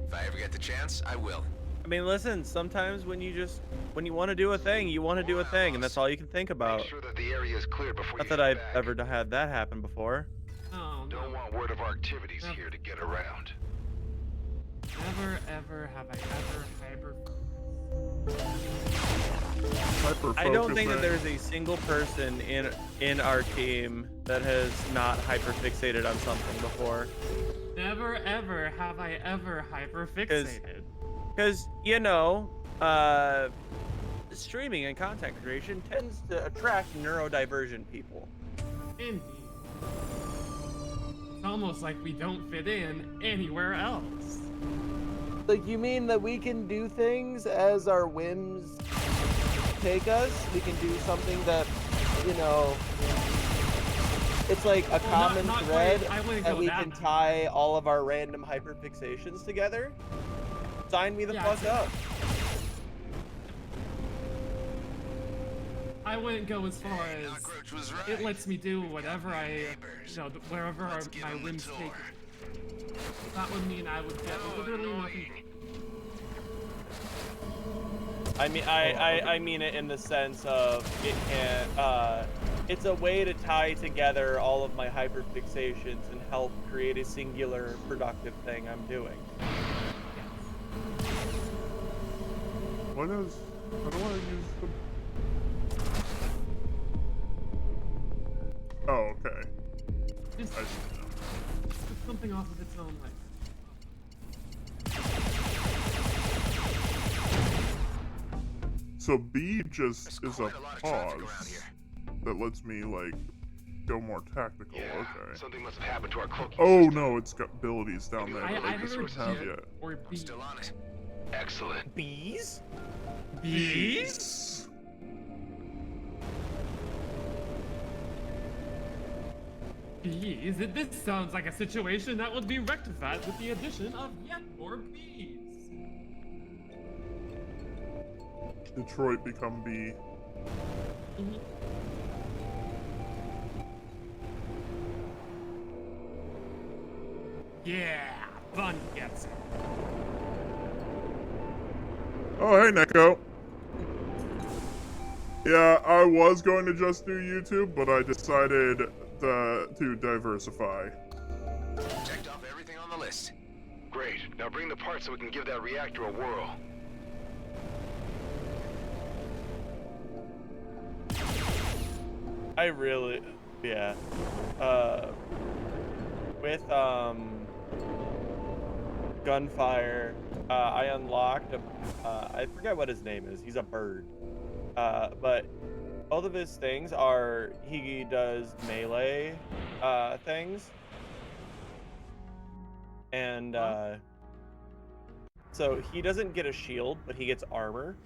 If I ever get the chance, I will. I mean, listen, sometimes when you want to do a thing, you want to do a thing, and that's all you can think about. Make sure that the area is cleared before Not you that head I've back. ever had that happen before. Oh, Don't no. want word of our activities here to get around. Never ever have I ever hyper. I don't think that there's a single person in our team that has not hyperfixated on something before. Never ever have I ever hyperfixated. Because, streaming and content creation tends to attract neurodivergent people. Indeed. It's almost like we don't fit in anywhere else. Like, you mean that we can do things as our whims take us? We can do something that, it's like a Well, common not thread quite. I wouldn't that go we that can far. tie all of our random hyperfixations together? Sign me the Yeah, fuck it's- up. I wouldn't go as far Hey, as Cockroach was it right. lets me do We've got whatever new I, neighbors. wherever Let's give my 'em a whims take tour. me. That would mean I would get literally nothing. I mean, I mean it in the sense of it can, it's a way to tie together all of my hyperfixations and help create a singular productive thing I'm doing. How do I use the... Oh, okay. Just I see now. put something off of its own legs. So B just There's is a quite a lot of traffic around pause here. that lets me, like, go more tactical. Yeah, Okay. something must have happened to our cloaking Oh system. no, it's got abilities down there I that I just heard don't have Jet yet. or I'm B. still on it. Excellent. Bees? Bees? Bees? This sounds like a situation that would be rectified with the addition of yet more bees. Detroit become B. Yeah, fun gets it. Oh, hey, Neko. Yeah, I was going to just do YouTube, but I decided to diversify. Checked off everything on the list. Great. Now bring the parts so we can give that reactor a whirl. I really... Yeah. With gunfire, I unlocked I forget what his name is. He's a bird. But both of his things are he does melee things. And so he doesn't get a shield, but he gets armor.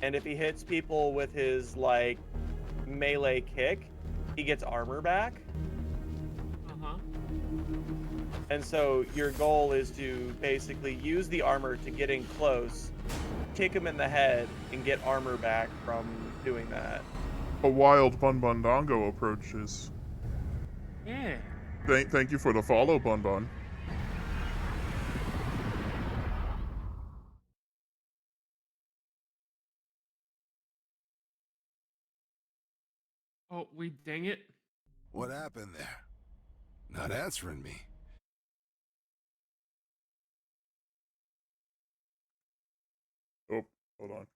And if he hits people with his like melee kick, he gets armor back. And so your goal is to basically use the armor to get in close, kick him in the head, and get armor back from doing that. A wild Bun Bun Dongo approaches. Yeah. Thank you for the follow, Bun Bun. Oh, we dang it. What happened there? Not answering me. Oh, hold on.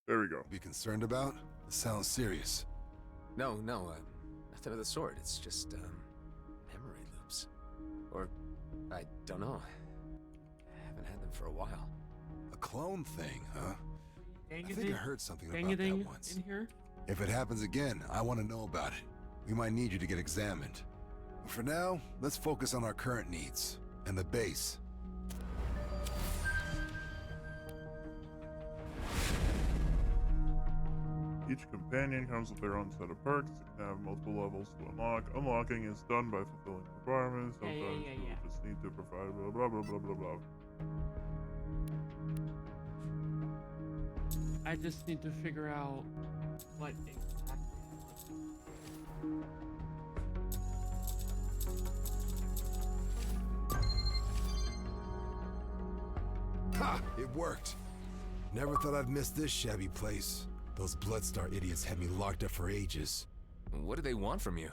There we go. Be concerned about? It sounds serious. No, nothing of the sort. It's just, memory loops. Or, I don't know. I haven't had them for a while. A clone thing, huh? I think I heard something about Dang-a-ding that once. in here. If it happens again, I want to know about it. We might need you to get examined. But for now, let's focus on our current needs and the base. Each companion comes with their own set of perks. You can have multiple levels to unlock. Unlocking is done by fulfilling requirements. Sometimes you just need to provide blah blah blah blah blah blah. I just need to figure out what exactly. Ha! It worked. Never thought I'd miss this shabby place. Those Bloodstar idiots had me locked up for ages. What do they want from you?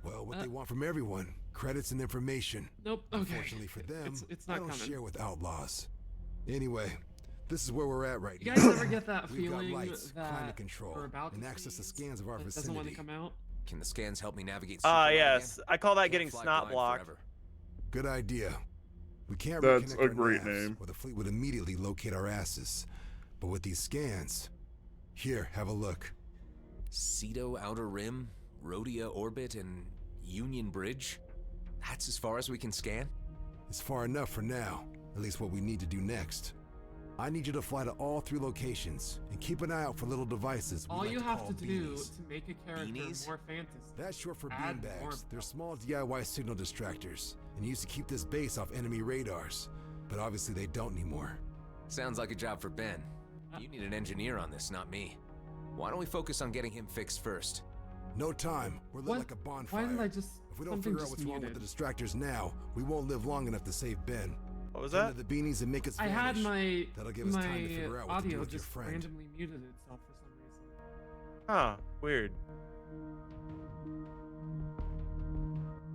Well, what they want from everyone. Credits and information. Nope, okay. Unfortunately for them, it's not I don't coming. share with outlaws. Anyway, this is where we're at right You now. guys ever get that We've feeling got lights, that climate control, we're about and to access to freeze, scans of our that vicinity. doesn't want to come out? Can the scans help me navigate? Yes. I call that Can't getting fly snot blind blocked. forever. Good idea. We can't That's reconnect a our great navs, name. or the fleet would immediately locate our asses. But with these scans, here, have a look. Cedo Outer Rim, Rhodia Orbit, and Union Bridge? That's as far as we can scan? It's far enough for now, at least what we need to do next. I need you to fly to all 3 locations and keep an eye out for little devices. we All like you to have call to do beanies. to make a character Beanies? more fantasy. That's short for Add more- beanbags. They're small DIY signal distractors and used to keep this base off enemy radars. But obviously they don't anymore. Sounds like a job for Ben. You need an engineer on this, not me. Why don't we focus on getting him fixed first? No time. We're lit What? like a bonfire. Why did I just... If we don't something figure out just what's wrong with muted. the distractors now, we won't live long enough to save Ben. What was Turn that? to the beanies and make us I had vanish. my That'll give us time to figure out what to do audio with your just friend. randomly muted itself for some reason. Huh. Weird.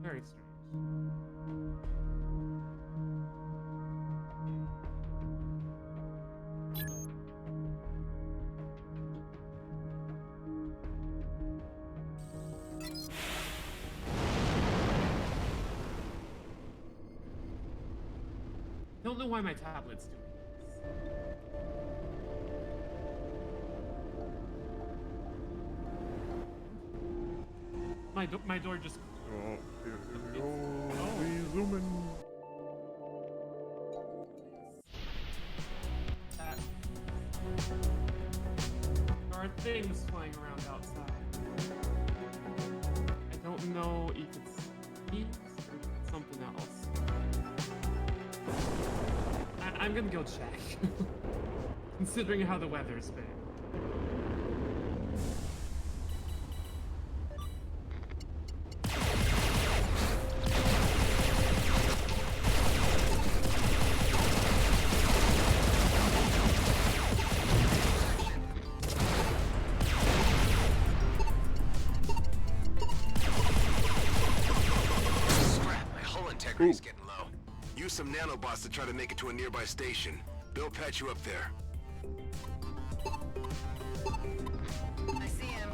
Very strange. Don't know why my tablet's doing this. My door just... Oh, here we go. We zooming. That... There are things flying around outside. I don't know if it's bees or if it's something else. I'm gonna go check. Considering how the weather's been. Scrap, my hull integrity's Ooh. getting low. Use some nanobots to try to make it to a nearby station. They'll patch you up there. I see him.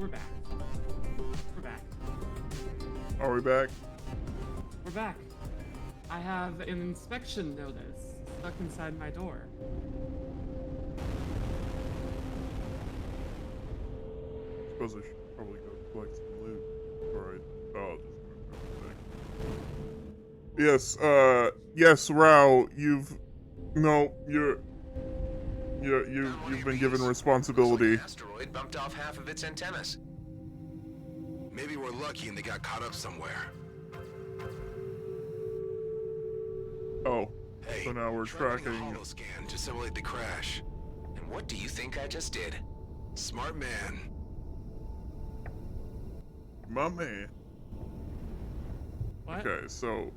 we're back. We're back. Are we back? We're back. I have an inspection notice stuck inside my door. Suppose I should probably go collect some loot. Alright. Oh, just yes, Rao, you've been given responsibility. Asteroid bumped off half of its antennas. Maybe we're lucky and they got caught up somewhere. Oh. Hey, So now we're try running tracking. a holoscan to simulate the crash. And what do you think I just did? Smart man. My man. What? Okay, so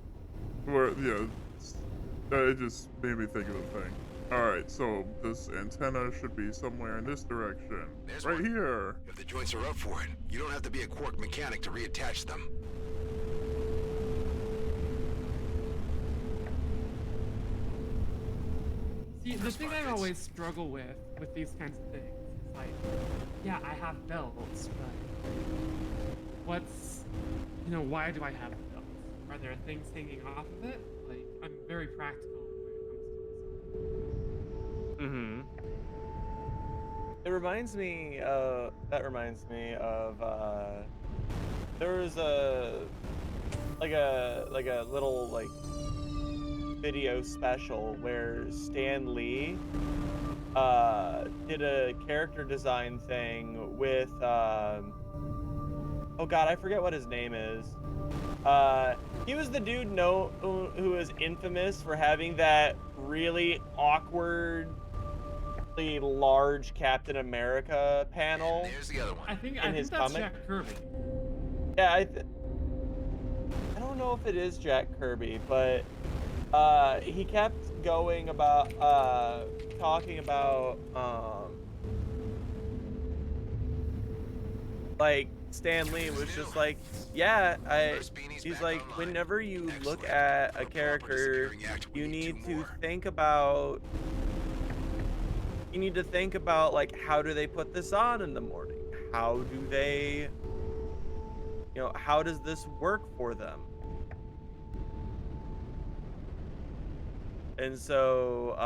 it just made me think of a thing. Alright, so this antenna should be somewhere in this direction. There's Right one. here. If the joints are up for it, you don't have to be a Quark mechanic to reattach them. See, the thing I always struggle with these kinds of things is like, yeah, I have belts, but what's, why do I have belts? Are there things hanging off of it? Like, I'm very practical when it comes to this. It reminds me of there was a little video special where Stan Lee did a character design thing with oh god, I forget what his name is. He was the dude who is infamous for having that really awkward large Captain America panel. There's the other one. I think his that's comic? Jack Kirby. Yeah, I don't know if it is Jack Kirby, but he kept going about talking about like Stan Lee was just like, yeah, he's like, whenever you look at a character, you need to think about like, how do they put this on in the morning? How do they, how does this work for them? And so,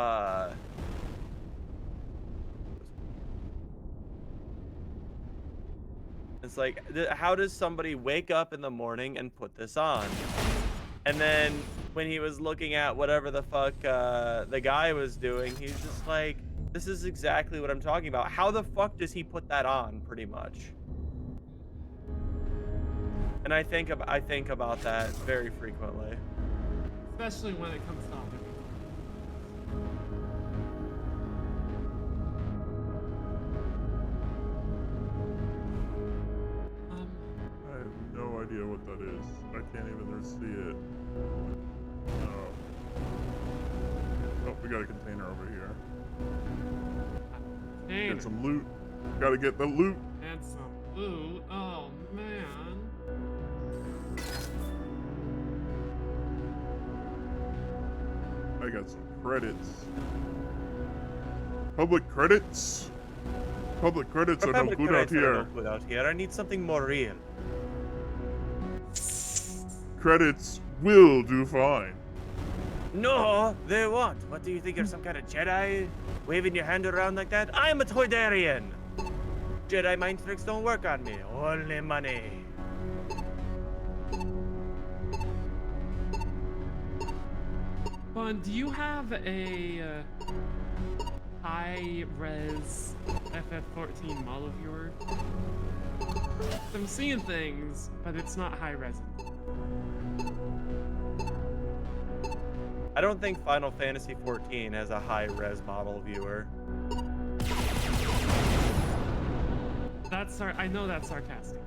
it's like, how does somebody wake up in the morning and put this on? And then when he was looking at whatever the fuck the guy was doing, he's just like, this is exactly what I'm talking about. How the fuck does he put that on, pretty much? And I think about that very frequently. Especially when it comes to I have no idea what that is. I can't even see it. Oh, we got a container over here. Get some loot. Gotta get the loot. And some loot. Oh man. I got some credits. Public credits? Public credits are no good out here. Good out here. I need something more real. Credits will do fine. No, they won't. What do you think? You're some kind of Jedi? Waving your hand around like that? I'm a Toydarian. Jedi mind tricks don't work on me. Only money. Bond, do you have a high-res FF14 model viewer? I'm seeing things, but it's not high-res. I don't think Final Fantasy XIV has a high-res model viewer. I know that's sarcastic.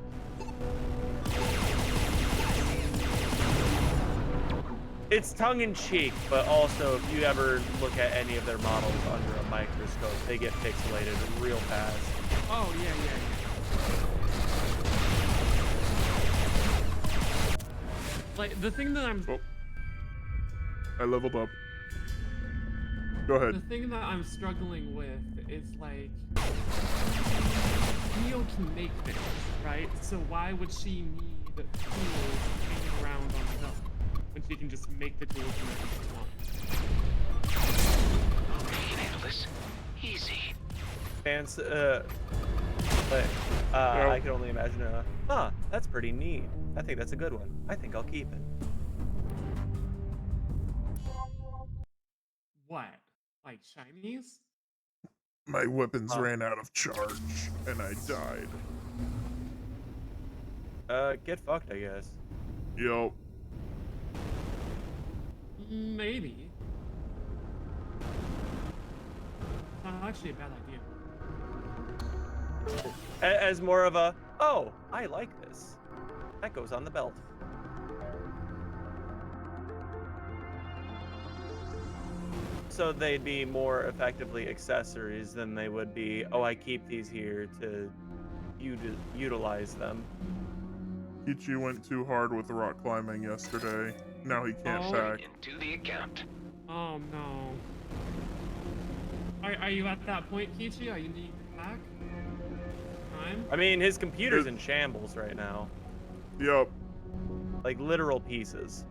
It's tongue-in-cheek, but also if you ever look at any of their models under a microscope, they get pixelated real fast. Oh, yeah. Like, the thing that I'm... Oh. I leveled up. Go ahead. The thing that I'm struggling with is, like... Neo can make things, right? So why would she need tools hanging around on the hill when she can just make the tools whenever she wants? I can handle this. Easy. Fans, but I can only imagine. That's pretty neat. I think that's a good one. I think I'll keep it. What? Like shinies? My weapons ran out of charge, and I died. Get fucked, I guess. Yup. Maybe. Not actually a bad idea. As more of a, oh, I like this. That goes on the belt. So they'd be more effectively accessories than they would be, oh, I keep these here to utilize them. Kichi went too hard with rock climbing yesterday. Now he can't back. Into the account. Oh no. Are you at that point, Kichi? Are you needing to hack? Time? I mean, his computer's in shambles right now. Yup. Like literal pieces.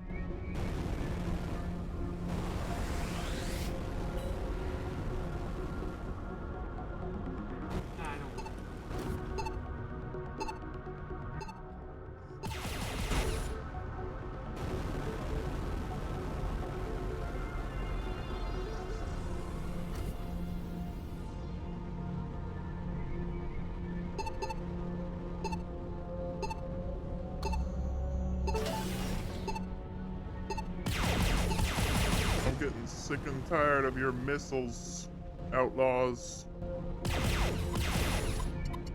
I don't know. I'm getting sick and tired of your missiles, outlaws.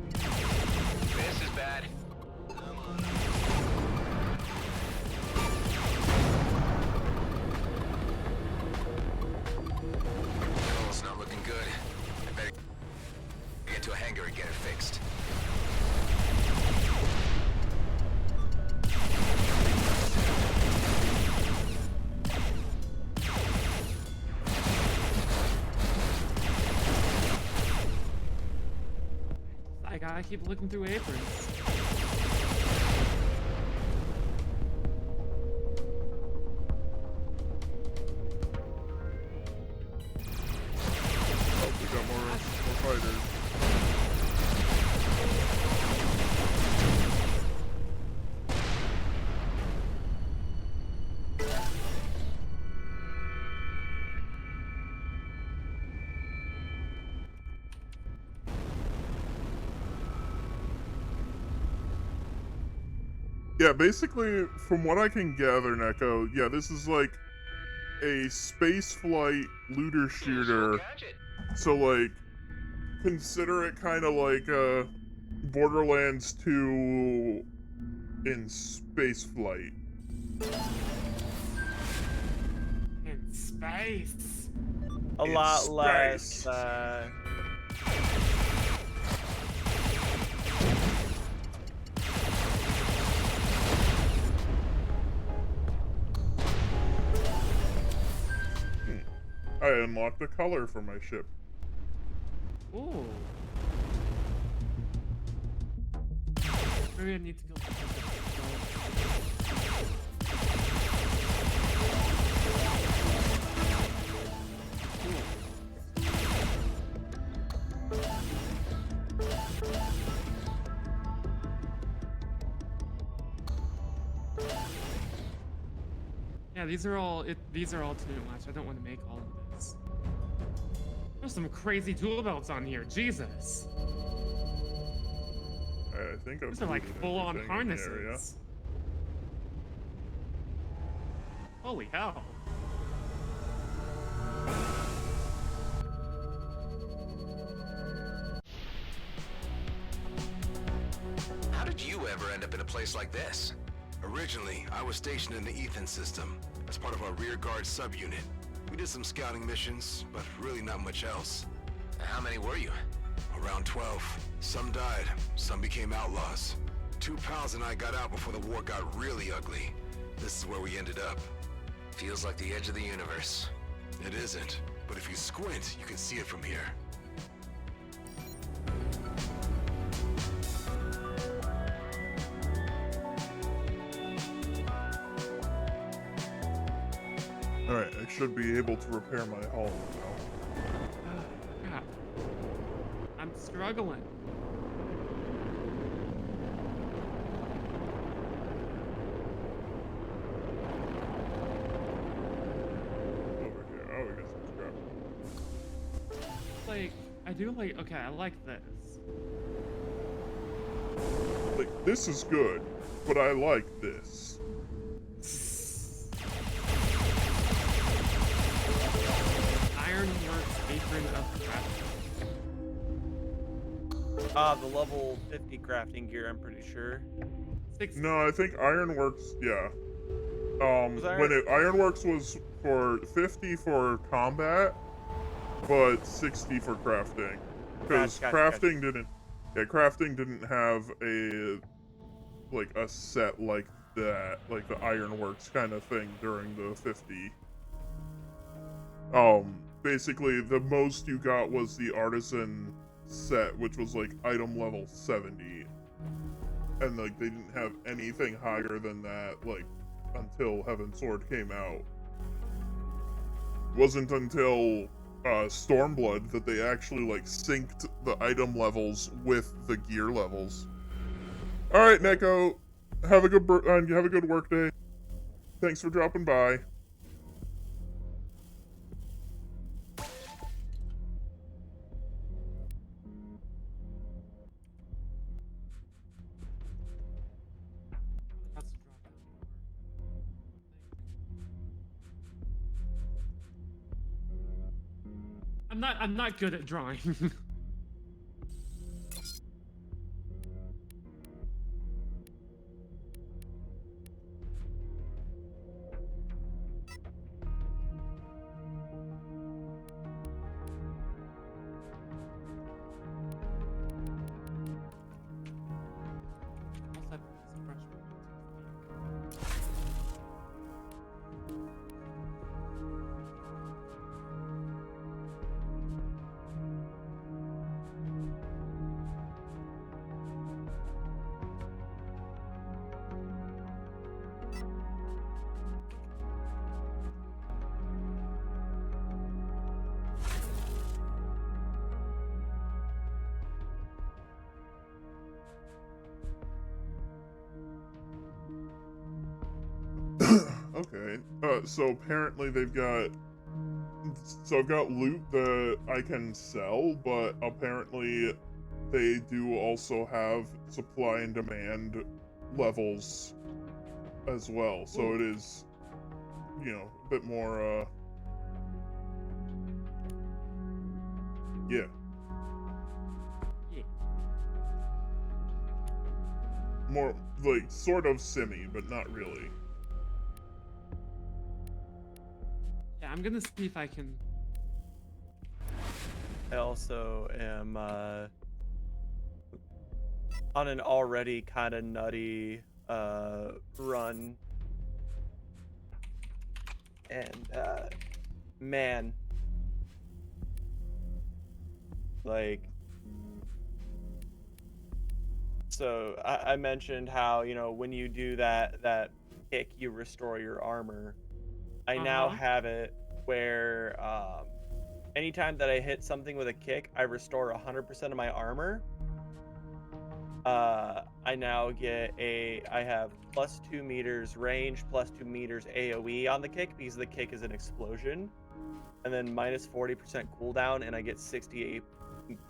This is bad. Oh, it's not looking good. I better get to a hangar and get it fixed. I gotta keep looking through aprons. Oh, we got more fighters. Yeah, basically, from what I can gather, Neko, yeah, this is like a space flight looter shooter. So, like, consider it kind of like Borderlands 2 in space flight. In space. A In lot space. less. I unlocked a color for my ship. Ooh. Maybe I need to go. Yeah, these are all too much. I don't want to make all of this. There's some crazy tool belts on here. Jesus. I think I've These are like looted full-on everything in the area. harnesses. Holy hell. How did you ever end up in a place like this? Originally, I was stationed in the Ethan system as part of our rear guard subunit. We did some scouting missions, but really not much else. How many were you? Around 12. Some died, some became outlaws. 2 pals and I got out before the war got really ugly. This is where we ended up. Feels like the edge of the universe. It isn't, but if you squint, you can see it from here. Alright, I should be able to repair my hull now. God. I'm struggling. Over here. Oh, we got some scrap. Like, I do like, okay, I like this. Like, this is good, but I like this. Ironworks Apron of Crafting. The level 50 crafting gear, I'm pretty sure. No, I think Ironworks, yeah. Was Ironworks was for 50 for combat, but 60 for crafting. Because Gotcha. crafting didn't have a set like that, like the Ironworks kind of thing during the 50. Basically the most you got was the artisan set, which was like item level 70. And like they didn't have anything higher than that, like, until Heaven's Sword came out. It wasn't until Stormblood that they actually like synced the item levels with the gear levels. All right, Neko, have a good work day. Thanks for dropping by. I'm not good at drawing. Okay, so apparently they've got... So I've got loot that I can sell, but apparently they do also have supply and demand levels as well. So it is, you know, a bit more, yeah. More, like, sort of semi, but not really. Yeah, I'm gonna see if I can. I also am on an already kind of nutty run, and man, like, so I mentioned how, you know, when you do that kick, you restore your armor. I now have it where anytime that I hit something with a kick, I restore 100% of my armor. I now get I have plus 2 meters range, plus 2 meters AoE on the kick because the kick is an explosion. And then minus 40% cooldown, and I get 68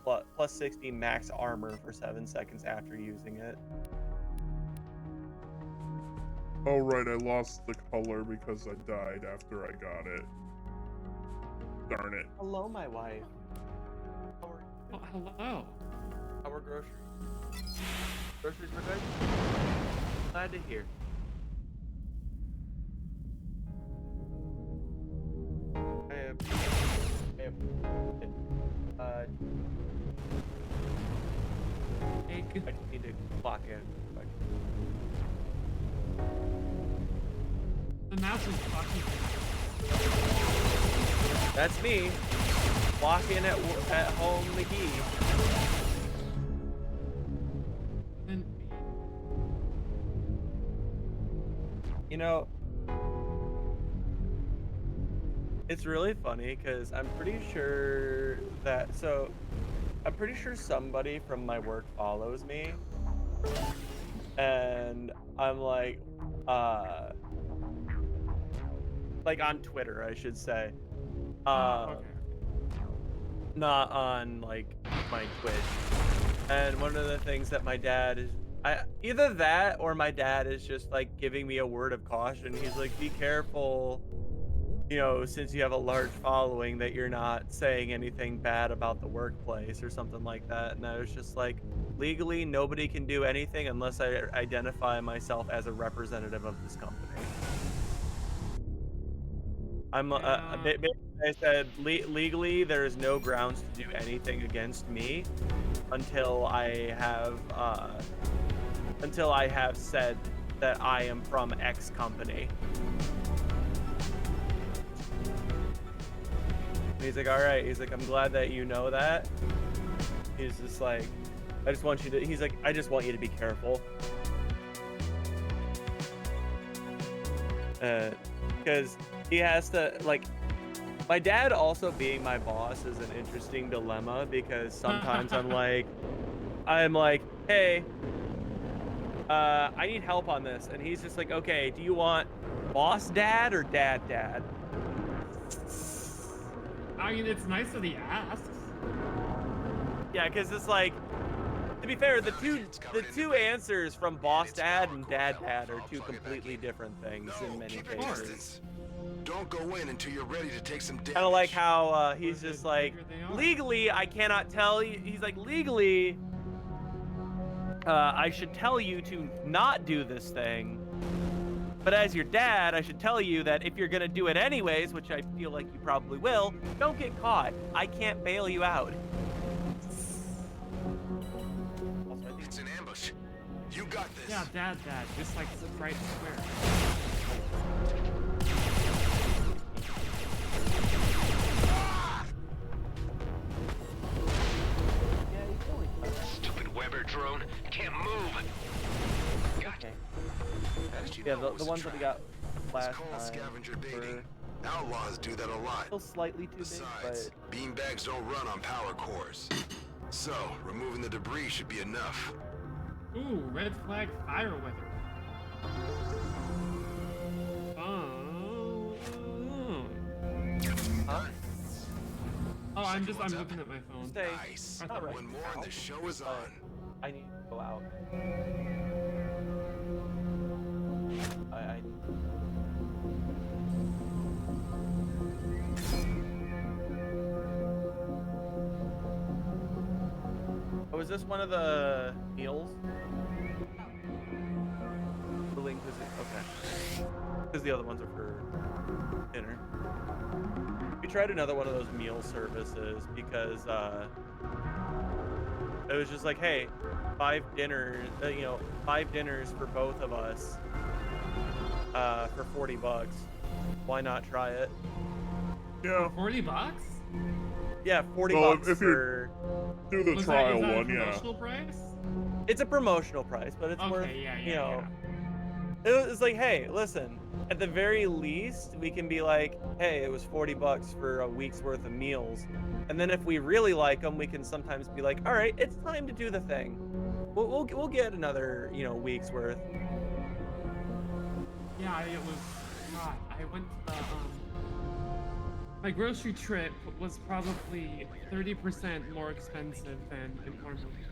plus 60 max armor for 7 seconds after using it. Oh right, I lost the color because I died after I got it. Darn it. Hello, my wife. Oh, hello. How are groceries? Groceries were good? Glad to hear. I have Egg. I just need to clock in. The mouse is talking. That's me. Clock in at home, McGee. And You know, It's really funny because I'm pretty sure that I'm pretty sure somebody from my work follows me, and I'm like on Twitter, I should say. Okay. Not on like my Twitch. And one of the things that my dad is, either that or my dad is just like giving me a word of caution. He's like, be careful, you know, since you have a large following, that you're not saying anything bad about the workplace or something like that. And I was just like, legally, nobody can do anything unless I identify myself as a representative of this company. I said legally there is no grounds to do anything against me until I have said that I am from X company. And he's like, all right. He's like, I'm glad that you know that. He's just like, he's like, I just want you to be careful. Because he has to, like, my dad also being my boss is an interesting dilemma, because sometimes I'm like, hey, I need help on this. And he's just like, okay, do you want boss dad or dad? I mean, it's nice that he asks. Yeah, because it's like, to be fair, the two answers from boss dad and dad are two completely different things in many cases. Don't go in until you're ready to take some damage. Kind of like how he's just like, legally, I cannot tell you. He's like, legally, I should tell you to not do this thing. But as your dad, I should tell you that if you're gonna do it anyways, which I feel like you probably will, don't get caught. I can't bail you out. It's an ambush. You got this. Yeah, dad, just like right square. Stupid Weber drone can't move. Okay. Yeah, the ones that we got last time scavenger were baiting. Outlaws do that a lot. still slightly too Besides, big, beanbags don't run on power cores. So, removing the debris should be enough. Ooh, red flag fire weather. Oh, I'm looking at my phone. Nice. Not right One more now, and the show is but on. I need to go out. I Oh, is this one of the meals? The link is okay. Because the other ones are for dinner. We tried another one of those meal services because it was just like, hey, 5 dinners for both of us for $40. Why not try it? Yeah. $40? Yeah, $40 Well, if for. Do the Was trial that a one, yeah. promotional price? It's a promotional price, but it's Okay, worth, yeah, you know. It's like, hey, listen, at the very least, we can be like, hey, it was $40 for a week's worth of meals. And then if we really like them, we can sometimes be like, all right, it's time to do the thing. We'll get another, week's worth. Yeah, it was. God, I went to the my grocery trip was probably 30% more expensive than it normally is.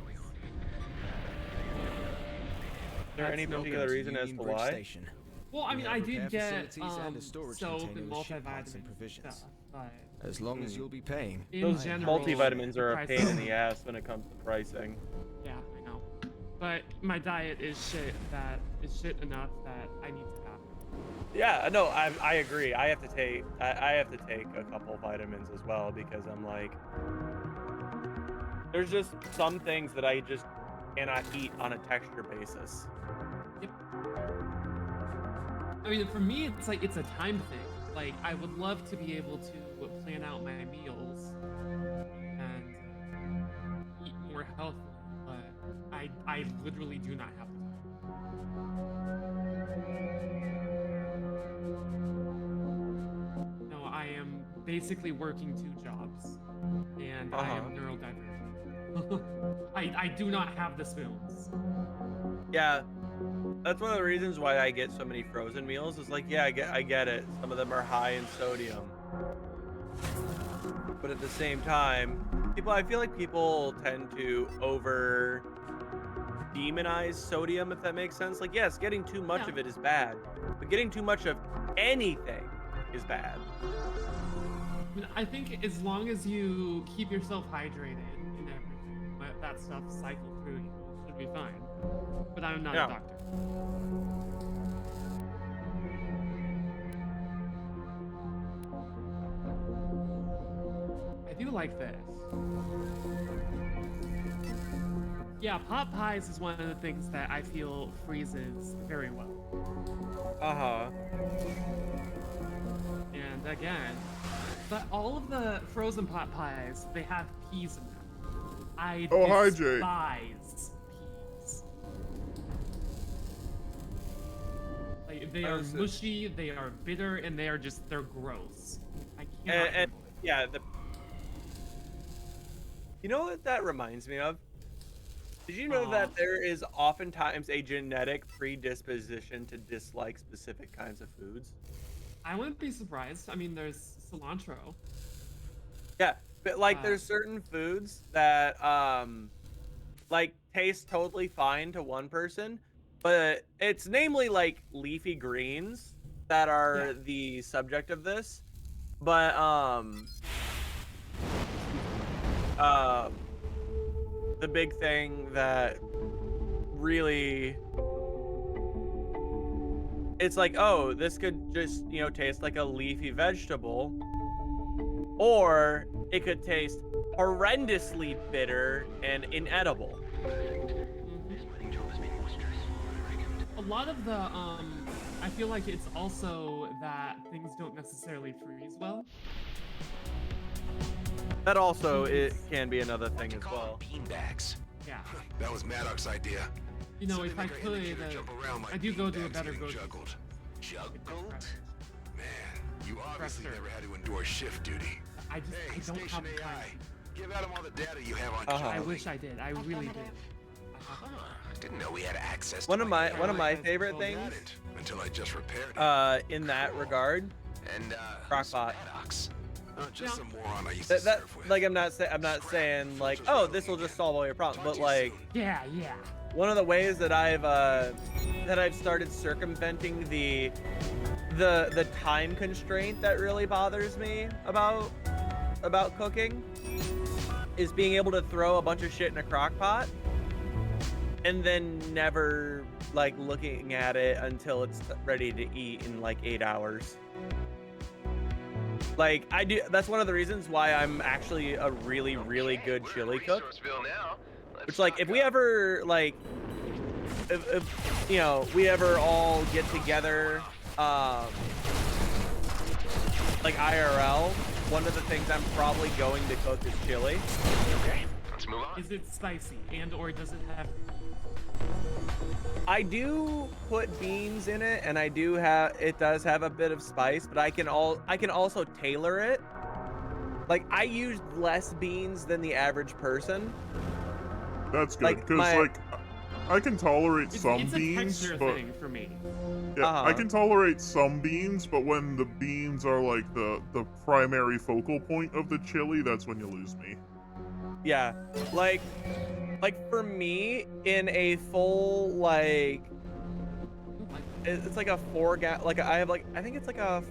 Is there any particular reason as to why? Well, I mean, I did get soap and multivitamins multivitamins and stuff, but as long as you'll be paying. in Those general, multivitamins are the a pain price- in the ass when it comes to pricing. Yeah, I know. But my diet is shit enough that I need to have it. Yeah, no, I agree. I have to take a couple vitamins as well, because I'm like, there's just some things that I just cannot eat on a texture basis. Yep. I mean, for me, it's a time thing. Like, I would love to be able to plan out my meals and eat more healthily, but I literally do not have the time. No, I am basically working 2 jobs, and I am neurodivergent. I do not have the spoons. Yeah, that's one of the reasons why I get so many frozen meals. Is like, yeah, I get it. Some of them are high in sodium, but at the same time, I feel like people tend to over demonize sodium, if that makes sense. Like, yes, getting too much of it is bad, but getting too much of anything is bad. I think as long as you keep yourself hydrated and everything, let that stuff cycle through you, it should be fine. But I'm not a doctor. I do like this. Yeah, pot pies is one of the things that I feel freezes very well. And again, but all of the frozen pot pies, they have peas in them. I hi, Jay. despise peas. Like, they are mushy, they are bitter, and they're gross. I cannot. And yeah, you know what that reminds me of? Did you know that there is oftentimes a genetic predisposition to dislike specific kinds of foods? I wouldn't be surprised. I mean, there's cilantro. Yeah, but like there's certain foods that like taste totally fine to one person, but it's namely like leafy greens that are the subject of this. But the big thing that really, it's like, oh, this could just, you know, taste like a leafy vegetable, or it could taste horrendously bitter and inedible. A lot of the I feel like it's also that things don't necessarily freeze well. That also, it can be another thing as well. Beanbags. Yeah. That was Maddox's idea. You know, if I could, I do go to a better grocery. Juggled? Man, you obviously never had to endure shift duty. I don't have the time. Give Adam all the data you have on I wish I did. I really did. Didn't know we had access to One of my favorite things until I just repaired it. In that regard, and Crockpot. Just some moron I used to surf with. Like, I'm not saying like, oh, this will just solve all your problems, but like, yeah. One of the ways that I've started circumventing the time constraint that really bothers me about cooking is being able to throw a bunch of shit in a crock pot and then never like looking at it until it's ready to eat in like 8 hours. Like, that's one of the reasons why I'm actually a really, really good chili cook. Which, like, if we ever, like, if you know, we ever all get together, like IRL, one of the things I'm probably going to cook is chili. Okay, let's move on. Is it spicy, or does it have... I do put beans in it, and it does have a bit of spice, but I can also tailor it. Like, I use less beans than the average person. That's good, because like I can tolerate some it's beans, a texture but thing for me. Yeah, I can tolerate some beans, but when the beans are like the primary focal point of the chili, that's when you lose me. Yeah, like for me, in a full like, it's like a 4 gallon, like I think it's like a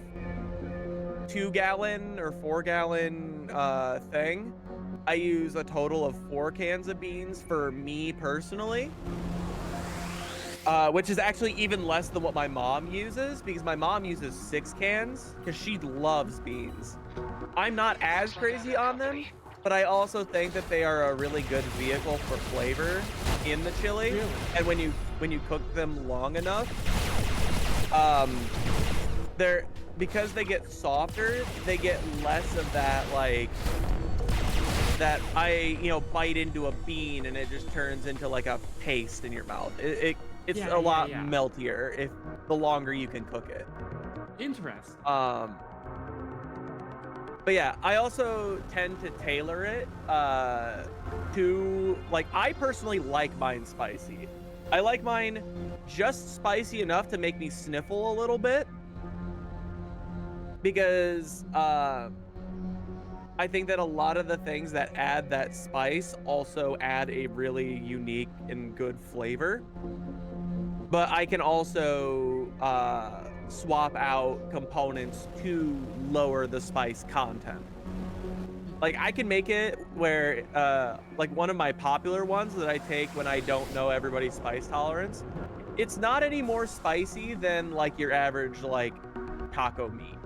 2 gallon or 4 gallon thing. I use a total of 4 cans of beans for me personally, which is actually even less than what my mom uses, because my mom uses 6 cans because she loves beans. I'm not as crazy on them, but I also think that they are a really good vehicle for flavor in the chili. Really? And when you cook them long enough, because they get softer, they get less of that like that bite into a bean and it just turns into like a paste in your mouth. It's a lot meltier if the longer you can cook it. Interesting. But yeah, I also tend to tailor it to, like, I personally like mine spicy. I like mine just spicy enough to make me sniffle a little bit, because I think that a lot of the things that add that spice also add a really unique and good flavor. But I can also swap out components to lower the spice content. Like, I can make it where, like, one of my popular ones that I take when I don't know everybody's spice tolerance, it's not any more spicy than, like, your average, like, taco meat.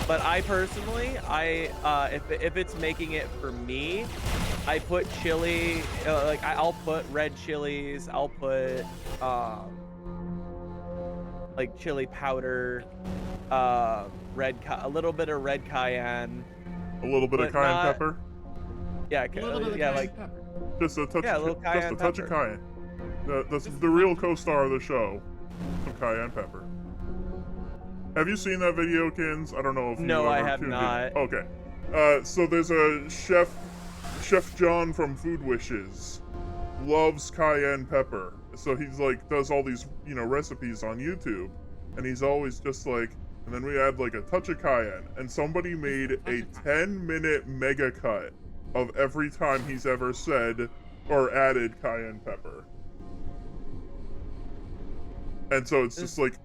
But I personally, if it's making it for me, I put chili, I'll put red chilies, I'll put like chili powder, a little bit of red cayenne, a little bit of cayenne pepper. Yeah, like pepper. Just a touch, yeah, a little just a touch of cayenne. That's the real co-star of the show, some cayenne pepper. Have you seen that video, Kins? I don't know if no, you I ever have tuned in. not. Okay, so there's a Chef John from Food Wishes, loves cayenne pepper. So he's like does all these recipes on YouTube, and he's always just like, and then we add like a touch of cayenne, and somebody made a 10-minute mega cut of every time he's ever said or added cayenne pepper. And so it's just like,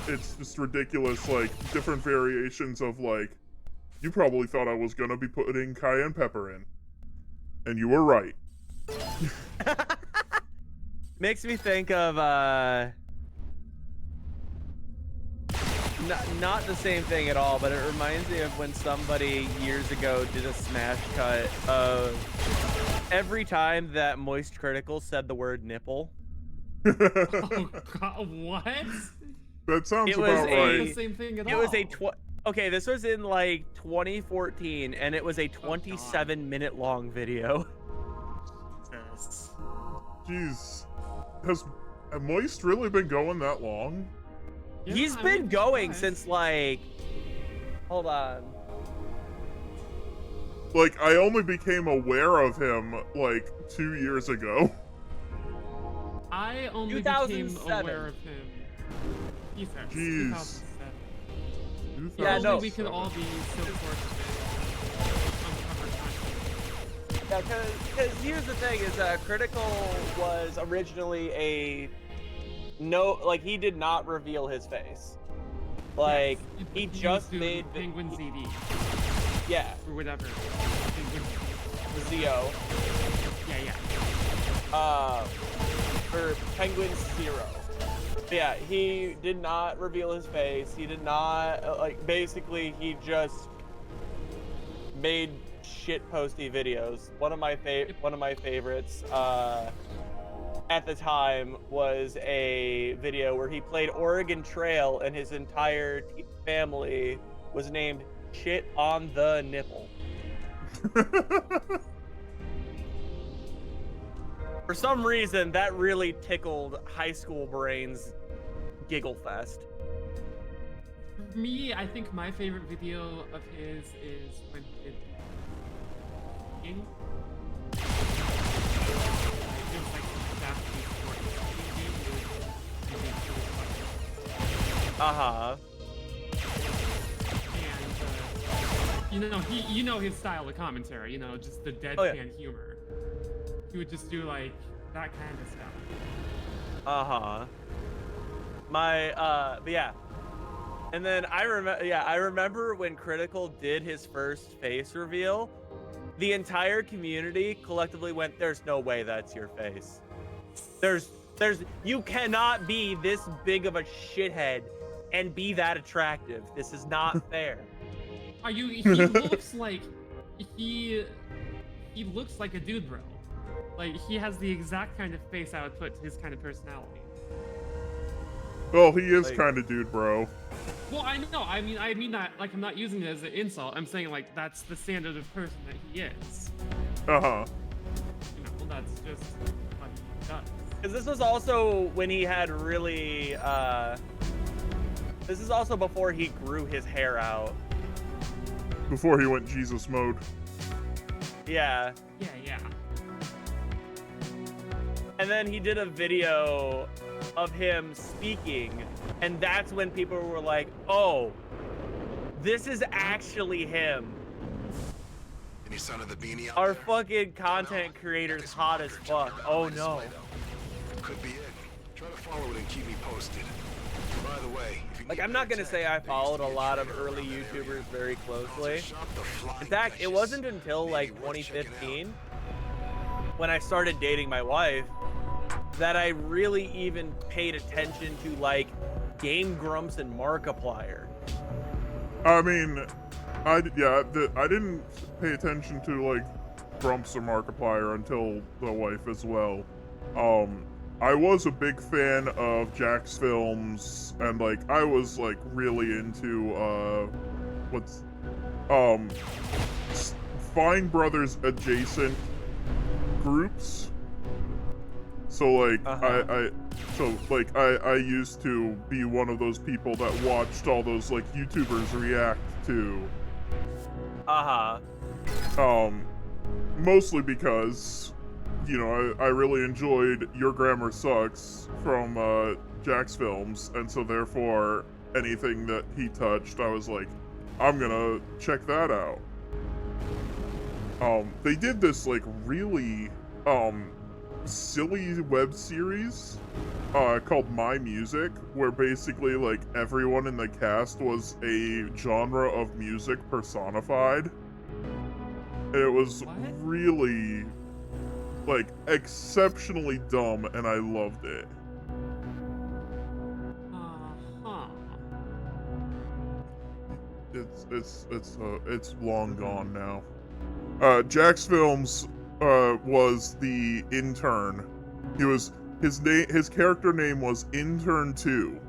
it's just ridiculous, like, different variations of, like, you probably thought I was gonna be putting cayenne pepper in. And you were right. Makes me think of, not the same thing at all, but it reminds me of when somebody years ago did a smash cut of every time that Moist Critical said the word nipple. Oh God, what? That sounds it about right. The same thing at it all. was okay, this was in like 2014, and it was a 27-minute long video. Jeez. Has Moist really been going that long? Yeah, He's I been mean, going guys. since like, hold on. Like, I only became aware of him, like, 2 years ago. I only became 2007. aware of him. He said Jeez. 2007. Yeah, no. We could all be so fortunate. Uncovered content. Yeah, because here's the thing: is Critical was originally he did not reveal his face. Like he just made Penguin ZD. Yeah. Or whatever. Zio. Yeah. Or Penguin Zero. Yeah, he did not reveal his face. He did not basically he just made shit posty videos. One of my favorites at the time was a video where he played Oregon Trail and his entire family was named Shit on the Nipple. For some reason, that really tickled high school brains giggle fest. For me, I think my favorite video of his is when he did King. It was like some Japanese sport. Uh-huh. And you know his style of commentary, just the deadpan humor. He would just do like that kind of stuff. Uh-huh. But yeah. And then I remember when Critical did his first face reveal, the entire community collectively went, "There's no way that's your face. You cannot be this big of a shithead and be that attractive. This is not fair." He looks like he looks like a dude bro. Like he has the exact kind of face I would put to his kind of personality. Well, he is kind of dude, bro. Well, I know. I mean that like I'm not using it as an insult. I'm saying like that's the standard of person that he is. Uh-huh. That's just what he does. Because this was also when he had really This is also before he grew his hair out. Before he went Jesus mode. Yeah. Yeah. And then he did a video of him speaking, and that's when people were like, oh, this is actually him. Any son of the beanie out Our there? fucking content creator's hot as fuck. Oh no. Could be it. Try to follow it and keep me posted. By the way, if you Like, need I'm not gonna tech, say I there used followed to a be lot of trailer early around that YouTubers area. very closely. Shop the Flying In fact, it Duchess. wasn't until Maybe like worth checking out. 2015 when I started dating my wife that I really even paid attention to like Game Grumps and Markiplier. I mean, I didn't pay attention to like Grumps or Markiplier until the wife as well. I was a big fan of Jack's films, and like I was like really into Fine Brothers adjacent groups. So like I used to be one of those people that watched all those like YouTubers react to. Mostly because, you know, I really enjoyed Your Grammar Sucks from Jack's films, and so therefore anything that he touched, I was like, I'm gonna check that out. They did this like really silly web series called My Music, where basically like everyone in the cast was a genre of music personified. It was really like exceptionally dumb, and I loved it. It's long gone now. Jack's Films was the intern. His character name was Intern 2.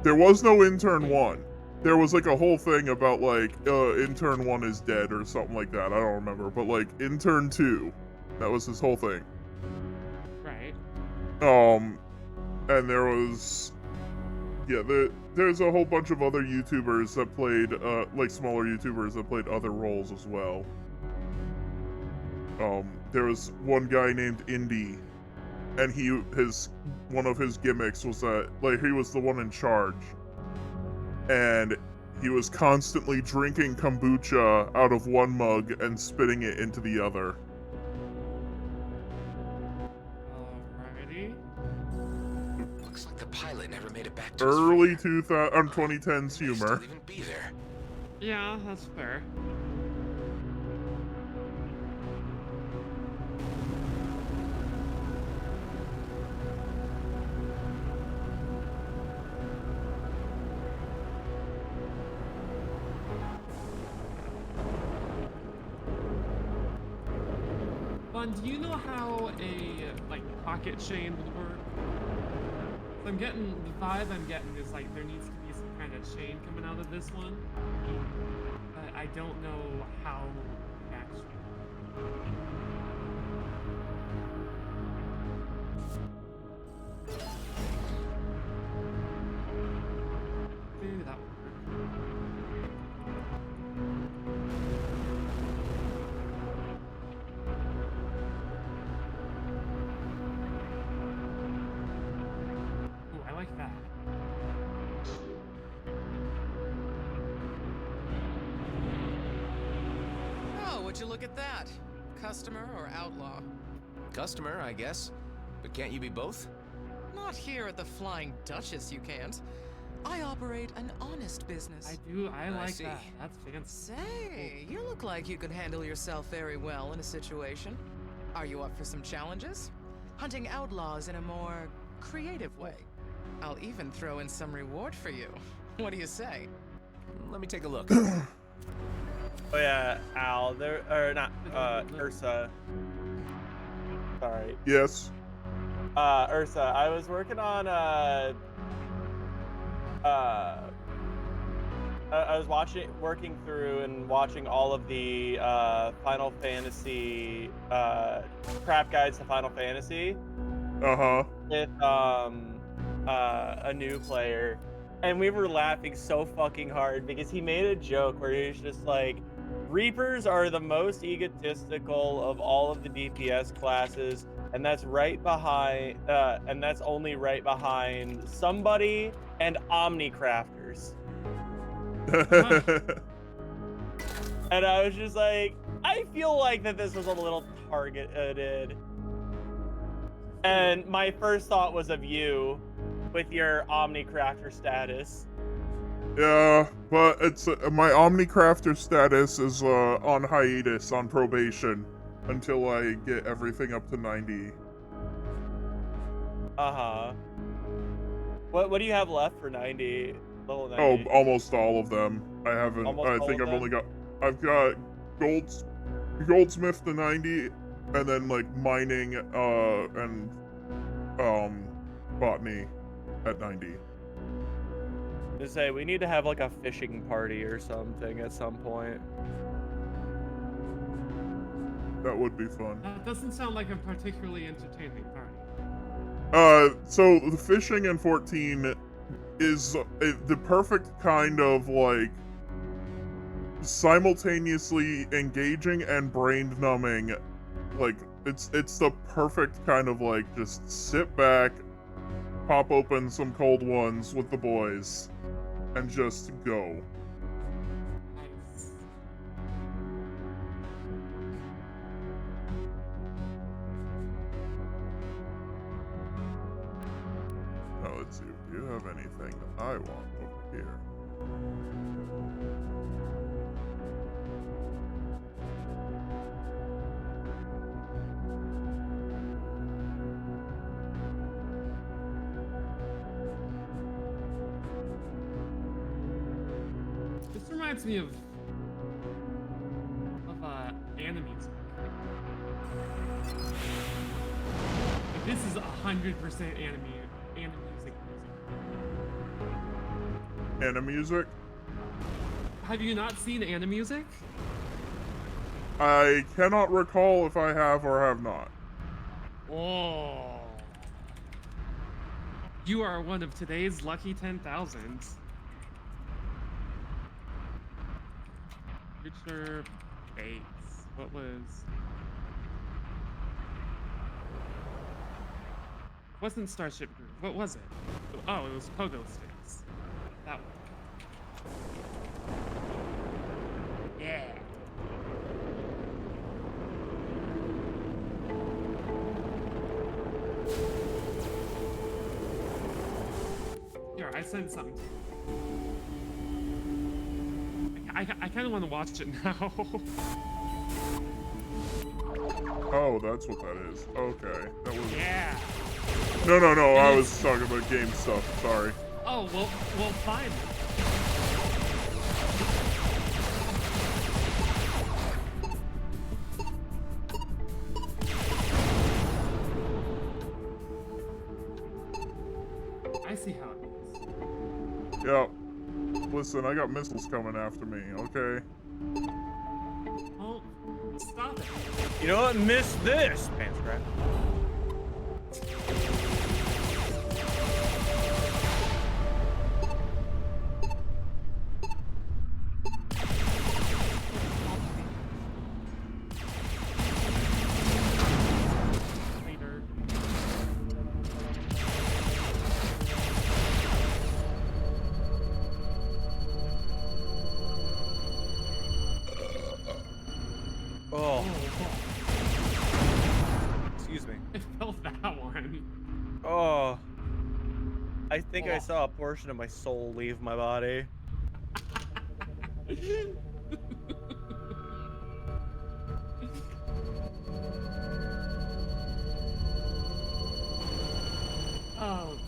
There was no Intern 1. There was like a whole thing about like Intern 1 is dead or something like that. I don't remember, but like Intern 2, that was his whole thing. Right. And there was, yeah, there's a whole bunch of other YouTubers that played like smaller YouTubers that played other roles as well. There was one guy named Indy, and one of his gimmicks was that like he was the one in charge. And he was constantly drinking kombucha out of one mug and spitting it into the other. Alrighty. Looks like the pilot never made it back to Early 2010s humor. Still even be there. Yeah, that's fair. Do you know how a like pocket chain would work? So I'm getting the vibe I'm getting is like there needs to be some kind of chain coming out of this one, but I don't know how actually. Maybe that would work. Ooh, I like that. Oh, would you look at that? Customer or outlaw? Customer, I guess. But can't you be both? Not here at the Flying Duchess, you can't. I operate an honest business. I like see. that. That's fancy. Say, you look like you could handle yourself very well in a situation. Are you up for some challenges? Hunting outlaws in a more creative way. I'll even throw in some reward for you. What do you say? Let me take a look. Oh yeah, Al, Ursa. Sorry. Yes. Ursa, I was working on I was working through and watching all of the Final Fantasy crap guides to Final Fantasy. Uh-huh. With a new player, and we were laughing so fucking hard because he made a joke where he was just like, Reapers are the most egotistical of all of the DPS classes, and that's right behind, and that's only right behind somebody and Omnicrafters. And I was just like, I feel like that this was a little targeted. And my first thought was of you with your Omnicrafter status. Yeah, but it's my Omnicrafter status is on hiatus, on probation, until I get everything up to 90. Uh-huh. What do you have left for 90? Level 90? Oh, almost all of them. I haven't. Almost I all think of I've them? only got. I've got Goldsmith to 90, and then like mining and botany at 90. To say we need to have like a fishing party or something at some point. That would be fun. That doesn't sound like a particularly entertaining party. So the fishing in 14 is the perfect kind of like simultaneously engaging and brain numbing. Like it's the perfect kind of like just sit back, pop open some cold ones with the boys, and just go. Nice. Now let's see. Do you have anything that I want over here? This reminds me of anime music. Like, this is 100% anime music. Anime music? Have you not seen anime music? I cannot recall if I have or have not. Oh. You are one of today's lucky 10,000s. Future base. What was... Wasn't Starship Group. What was it? Oh, it was Pogo Sticks. That one. Yeah. Here, I sent something to you. I kind of want to watch it now. Oh, that's what that is. Okay, that was. Yeah. No. I was talking about game stuff. Sorry. Oh well, fine. I see how it is. Yeah. Listen, I got missiles coming after me. Okay. Oh, stop it. You know what? Miss this, pants crack. Later. Oh. Excuse me. I felt that one. Oh. I think I saw a portion of my soul leave my body. Oh.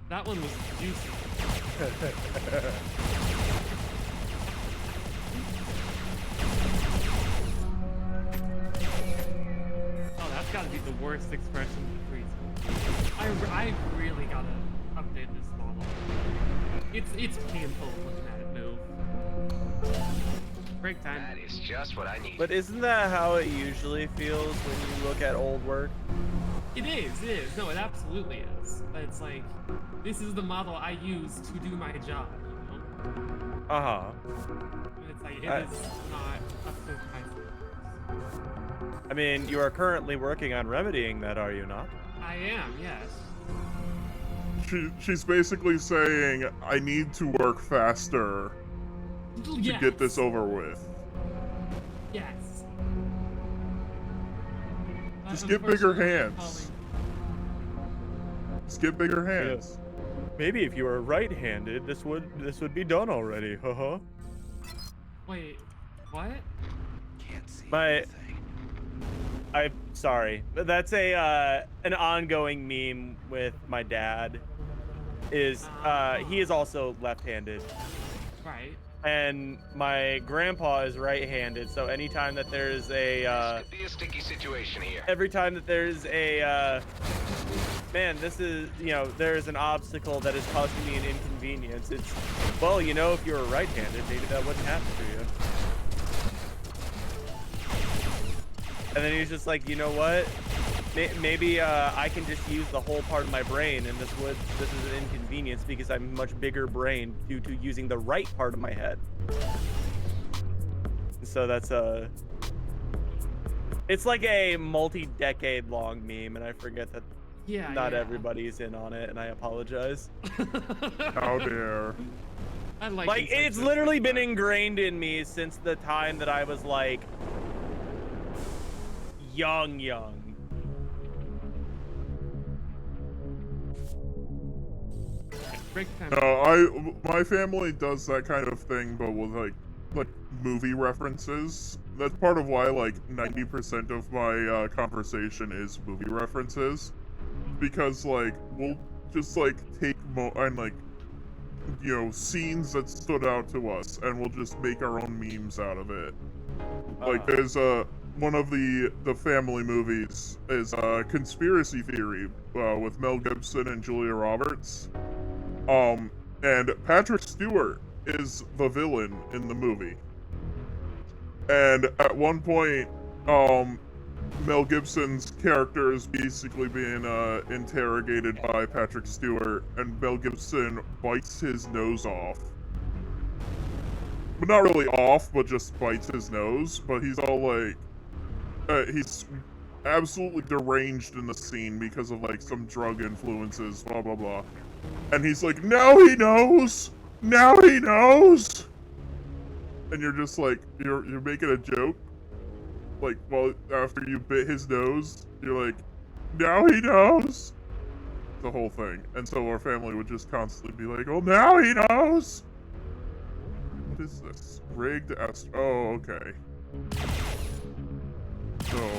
That one was juicy. Oh, that's gotta be the worst expression to freeze. I really gotta update this model. It's painful looking at it move. Break time. That is just what I need. But isn't that how it usually feels when you look at old work? It is. No, it absolutely is. But it's like, this is the model I use to do my job, you know? Uh-huh. And it's like, it is not up to my standards. I mean, you are currently working on remedying that, are you not? I am, yes. She's basically saying, I need to work faster to get this over with. Yes. Just get bigger Unfortunately, hands. Just get bigger hands. Maybe if you were right-handed, this would be done already. Haha. Wait, what? Can't see I'm sorry, but that's an ongoing meme with my dad. He is also left-handed. Right. And my grandpa is right-handed, so anytime that there's This could be a sticky situation here. every time that there's there's an obstacle that is causing me an inconvenience, it's, well, you know, if you were right-handed, maybe that wouldn't happen to you. And then he's just like, you know what? Maybe I can just use the whole part of my brain, and this is an inconvenience because I'm much bigger brain due to using the right part of my head. So that's it's like a multi-decade long meme, and I forget that not everybody's in on it, and I apologize. How dare. I like it's literally been ingrained in me since the time that I was like young. Break time. No, my family does that kind of thing, but with like movie references. That's part of why like 90% of my conversation is movie references, because like we'll just like take scenes that stood out to us, and we'll just make our own memes out of it. Like there's one of the family movies is Conspiracy Theory with Mel Gibson and Julia Roberts. And Patrick Stewart is the villain in the movie. And at one point, Mel Gibson's character is basically being interrogated by Patrick Stewart, and Mel Gibson bites his nose off. But not really off, but just bites his nose. But he's all like, he's absolutely deranged in the scene because of like some drug influences, blah blah blah. And he's like, now he knows! Now he knows! And you're just like, you're making a joke? Like, well, after you bit his nose, you're like, now he knows! The whole thing. And so our family would just constantly be like, oh, now he knows! What is this? Rigged oh, okay. So,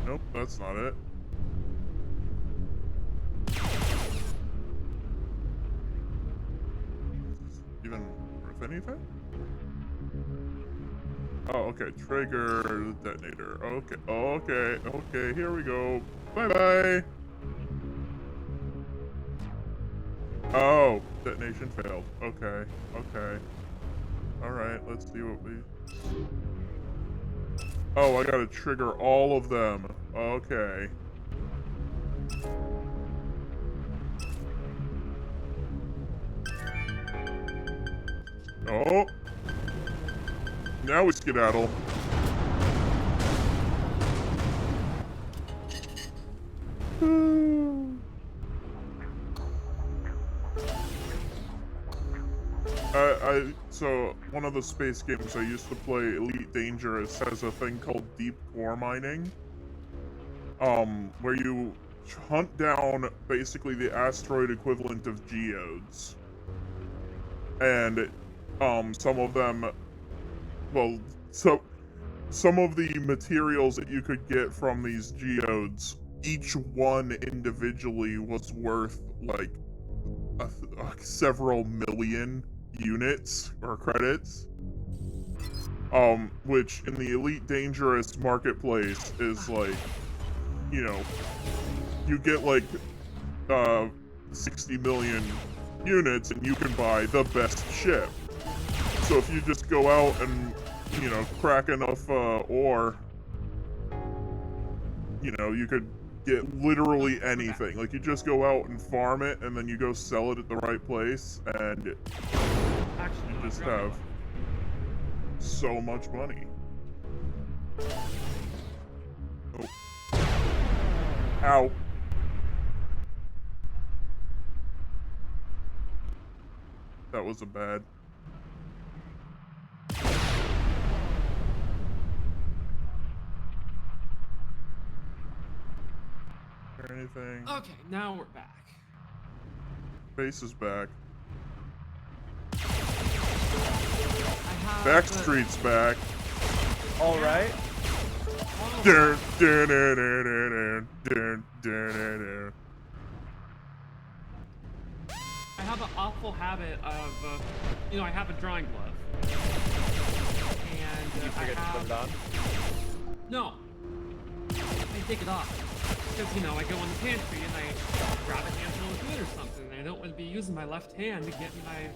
nope, that's not it. Even worth anything? Oh, okay. Trigger detonator. Okay, here we go. Bye-bye! Oh, detonation failed. Okay. Alright, let's see what we... Oh, I gotta trigger all of them. Okay. Oh! Now we skedaddle. So one of the space games I used to play, Elite Dangerous, has a thing called deep core mining, where you hunt down basically the asteroid equivalent of geodes, and some of them, well, so some of the materials that you could get from these geodes, each one individually was worth like several million units or credits, which in the Elite Dangerous marketplace is like, you know, you get like 60 million units and you can buy the best ship. So if you just go out and, you know, crack enough ore, you know, you could get literally anything. Like, you just go out and farm it, and then you go sell it at the right place, and you just have so much money. Oh. Ow. That was a bad. Or anything. Okay, now we're back. Face is back. I have Backstreet's back. All right. Dun, dun, dun, dun, dun, dun, dun, dun, dun. I have an awful habit of, you know, I have a drawing glove. And Did you forget to put it on? No. I take it off. Because, you know, I go in the pantry and I grab a handful of food or something. And I don't want to be using my left hand to get my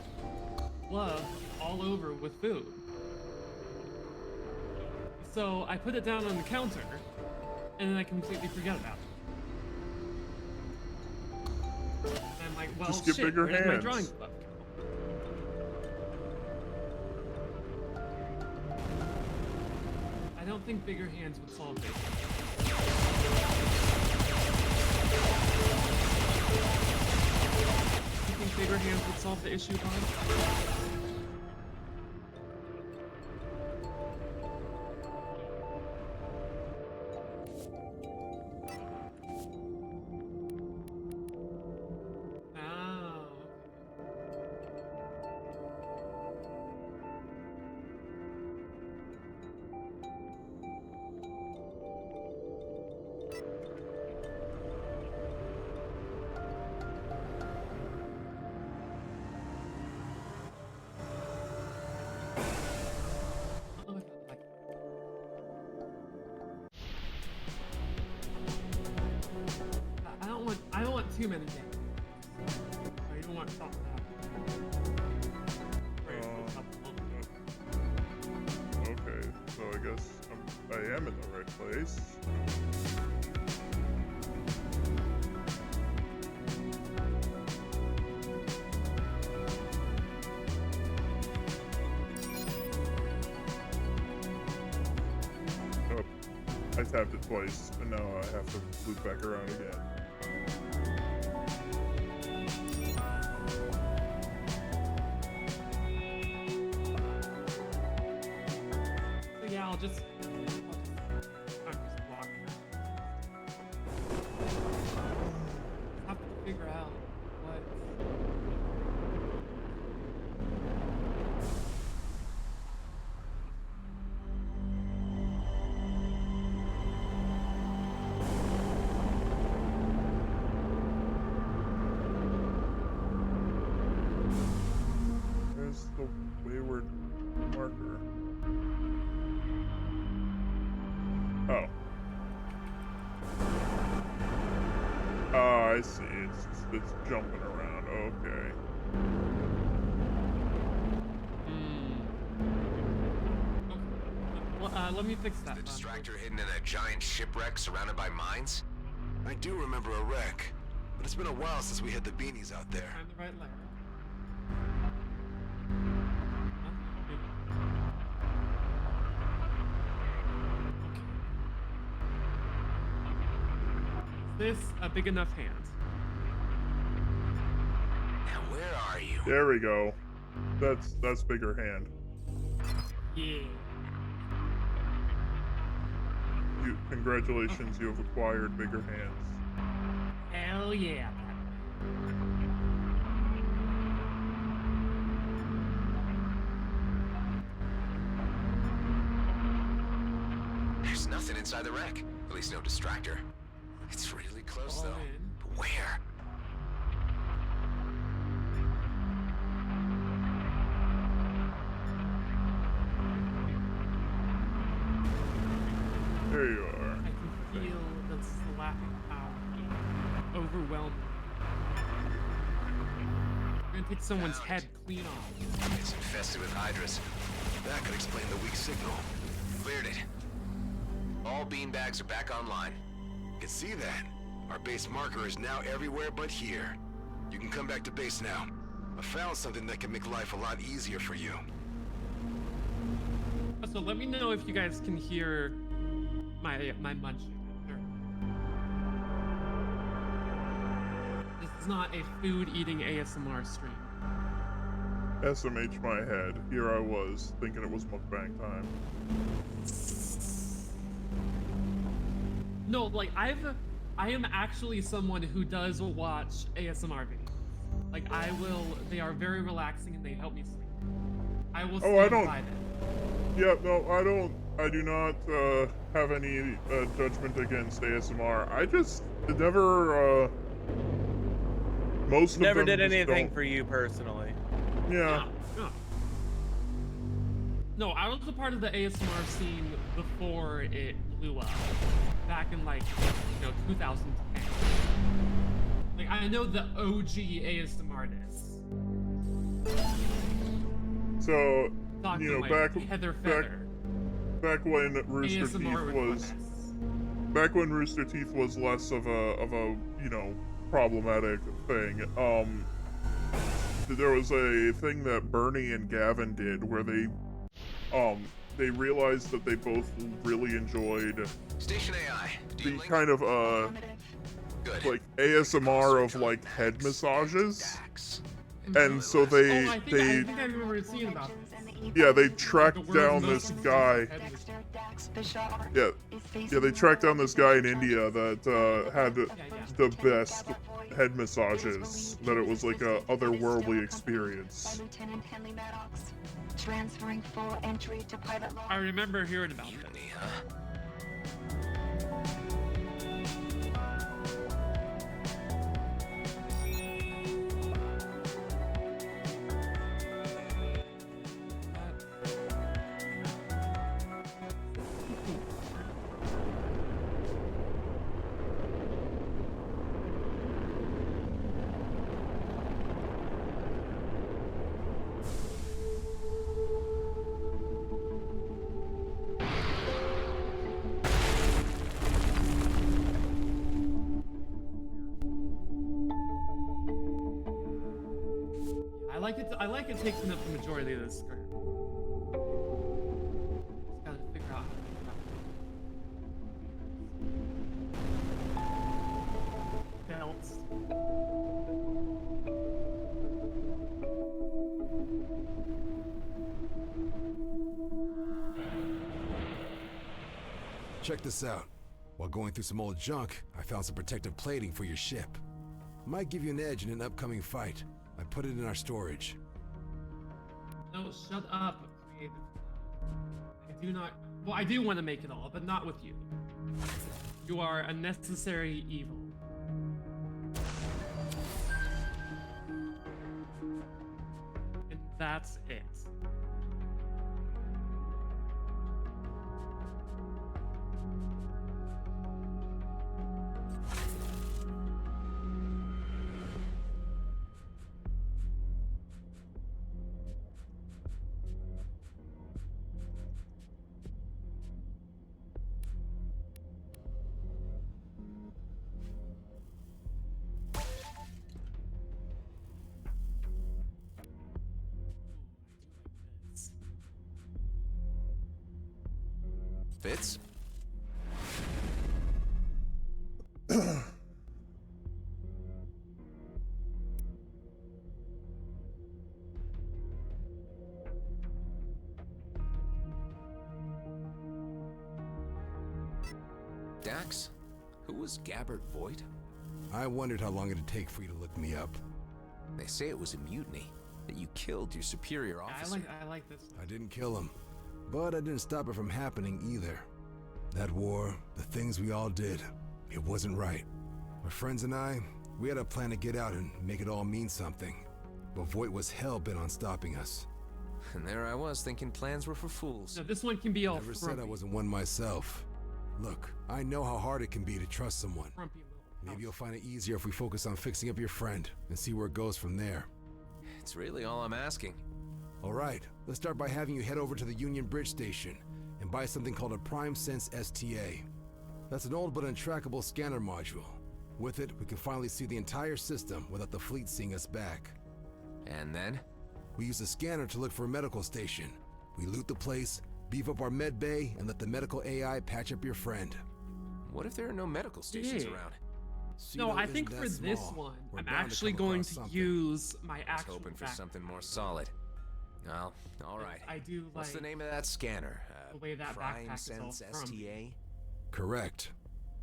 glove all over with food. So I put it down on the counter, and then I completely forget about it. And I'm like, well, Just get shit, bigger where did my hands. drawing glove go? I don't think bigger hands would solve this. You think bigger hands would solve the issue, Bob? I don't want too many games. I don't want something Okay, so I guess I am in the right place. Oh, I tapped it twice, and now I have to loop back around again. So yeah, I'll just block it. Have to figure out what. Where's the wayward marker? Oh. Oh, I see. It's jumping around. Okay. Well, let me fix that. The distractor hidden in a giant shipwreck surrounded by mines? I do remember a wreck, but it's been a while since we had the beanies out there. Find the right layer. Is this a big enough hand? Now where are you? There we go. That's bigger hand. Yeah. Congratulations, you have acquired bigger hands. Hell yeah. There's nothing inside the wreck. At least no distractor. It's really close though. But where? There you are. I can feel the slapping power overwhelming. We're gonna take someone's head clean off. It's infested with Hydras. That could explain the weak signal. Cleared it. All beanbags are back online. You can see that. Our base marker is now everywhere but here. You can come back to base now. I found something that can make life a lot easier for you. So let me know if you guys can hear my munching. Sure. This is not a food eating ASMR stream. SMH my head. Here I was, thinking it was mukbang time. No, like I am actually someone who does watch ASMR videos. Like they are very relaxing and they help me sleep. I will Oh, I stand don't- by them. Yeah, no, I do not have any judgment against ASMR. I just never, most of Never them did just anything don't- for you personally. Yeah. No, I was a part of the ASMR scene before it blew up. Back in 2010. Like I know the OG ASMR artists. So, Talking you know, like back Heather Feather. when Rooster ASMR Teeth was requests. back when Rooster Teeth was less of a problematic thing. There was a thing that Bernie and Gavin did where they realized that they both really enjoyed Station AI. Do the you link? kind of Good. like ASMR of like head massages, and so they I think I remember seeing about this. yeah, they The tracked world's down most this guy. Yeah, they tracked down this guy in India that had the best head massages. That it was like a otherworldly experience. Lieutenant Henley Maddox, transferring full entry to pilot log. I remember hearing about this. Mutiny, huh? I like it taking up the majority of the script. Just gotta figure out. Belts. Check this out. While going through some old junk, I found some protective plating for your ship. Might give you an edge in an upcoming fight. I put it in our storage. No, shut up, creative. I do not. Well, I do want to make it all, but not with you. You are a necessary evil. And that's it. Fits? Dax? Who was Gabbert Voight? I wondered how long it'd take for you to look me up. They say it was a mutiny, that you killed your superior officer. I like this. I didn't kill him, but I didn't stop it from happening either. That war, the things we all did, it wasn't right. My friends and I, we had a plan to get out and make it all mean something. But Voight was hell-bent on stopping us. And there I was thinking plans were for fools. No, this one can be all Never said I frumpy. wasn't one myself. Look, I know how hard it can be to trust someone. Frumpy little Maybe house. you'll find it easier if we focus on fixing up your friend and see where it goes from there. It's really all I'm asking. Alright, let's start by having you head over to the Union Bridge Station and buy something called a Prime Sense STA. That's an old but untrackable scanner module. With it, we can finally see the entire system without the fleet seeing us back. And then? We use the scanner to look for a medical station. We loot the place, beef up our med bay, and let the medical AI patch up your friend. What if there are no medical stations around? No, Cedo I think isn't for that this small. one, We're I'm bound to actually come going across to something. use my I was actual hoping for backpack. something more solid. Well, alright. I do What's the like name of that scanner? the way that Prime backpack is all Sense from. STA? Correct.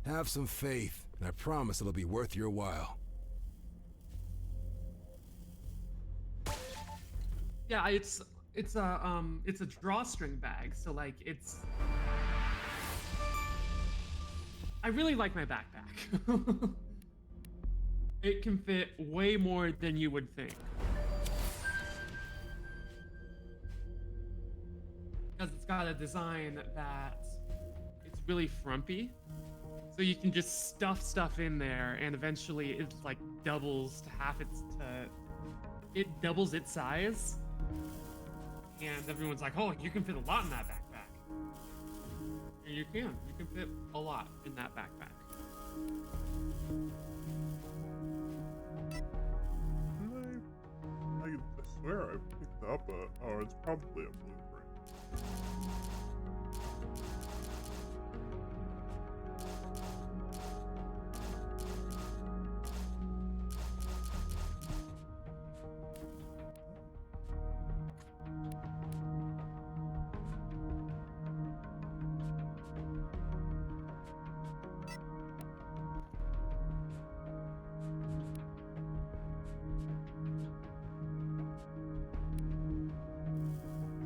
Have some faith, and I promise it'll be worth your while. Yeah, it's a drawstring bag, so like it's. I really like my backpack. It can fit way more than you would think. Because it's got a design that it's really frumpy. So you can just stuff stuff in there and eventually it like doubles to half it doubles its size. And everyone's like, oh, you can fit a lot in that backpack. And you can fit a lot in that backpack. I swear I picked up a. Oh, it's probably a blueprint.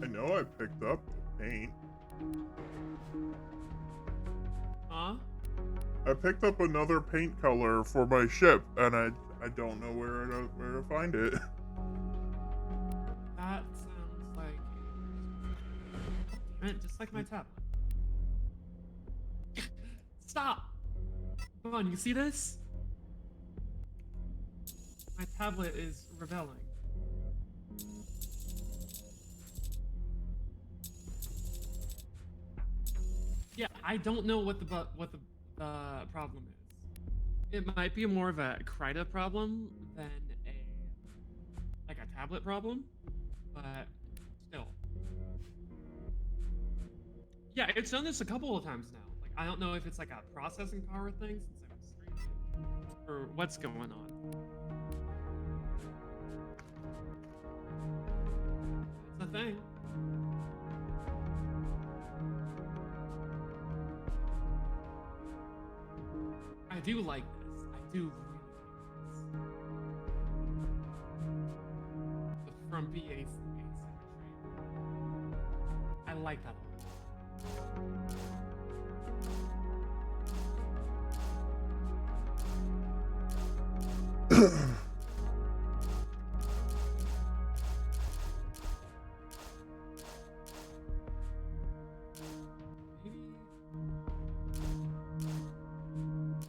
I know I picked up the paint. Huh? I picked up another paint color for my ship, and I don't know where to find it. That sounds like just like my tablet. Stop! Come on, you see this? My tablet is rebelling. Yeah, I don't know what the problem is. It might be more of a Krita problem than a tablet problem, but still. Yeah, it's done this a couple of times now. Like, I don't know if it's like a processing power thing since I was streaming, or what's going on. It's a thing. I do like this. I do really like this. The frumpy asymmetry. I like that a lot.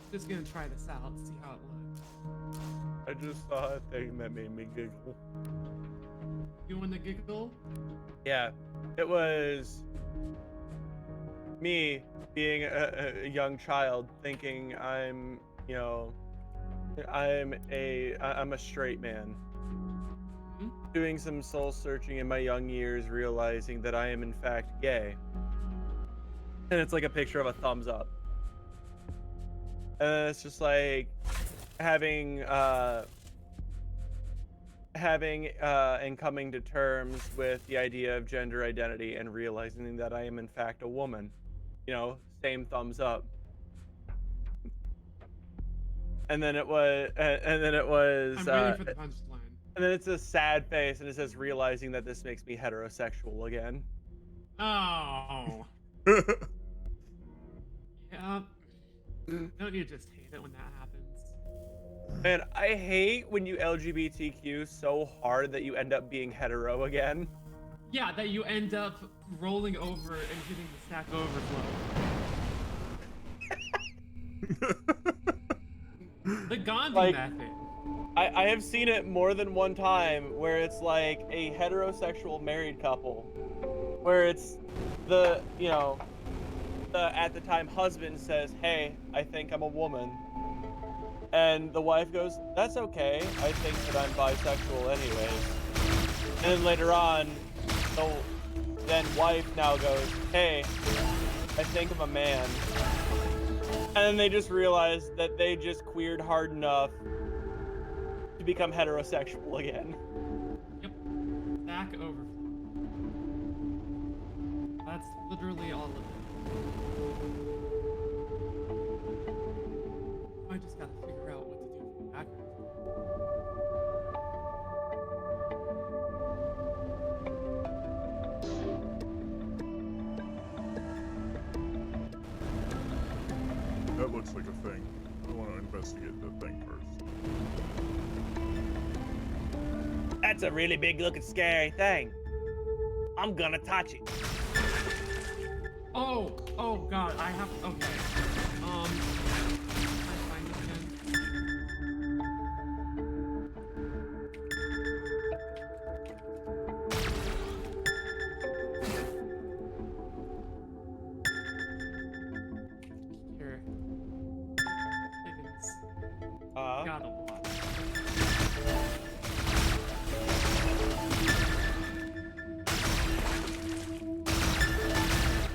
Just gonna try this out, see how it looks. I just saw a thing that made me giggle. You want to giggle? Yeah, it was me being a young child thinking I'm a straight man. Doing some soul searching in my young years, realizing that I am in fact gay. And it's like a picture of a thumbs up. And it's just like having and coming to terms with the idea of gender identity and realizing that I am in fact a woman. Same thumbs up. And then it was I'm waiting for the punchline. And then it's a sad face and it says realizing that this makes me heterosexual again. Oh. Yeah. Don't you just hate it when that happens? Man, I hate when you LGBTQ so hard that you end up being hetero again. Yeah, that you end up rolling over and hitting the stack overflow. The Gandhi method. I have seen it more than one time where it's like a heterosexual married couple, where it's the, you know, the at the time husband says, "Hey, I think I'm a woman," and the wife goes, "That's okay. I think that I'm bisexual anyways." And then later on, the then wife now goes, "Hey, I think I'm a man," and then they just realize that they just queered hard enough to become heterosexual again. Yep. Back over. That's literally all of it. I just gotta figure out what to do for back. That looks like a thing. I want to investigate the thing first. That's a really big looking scary thing. I'm gonna touch it. Oh god, I have, okay. I find it again. Here. Higgins. Got a lot.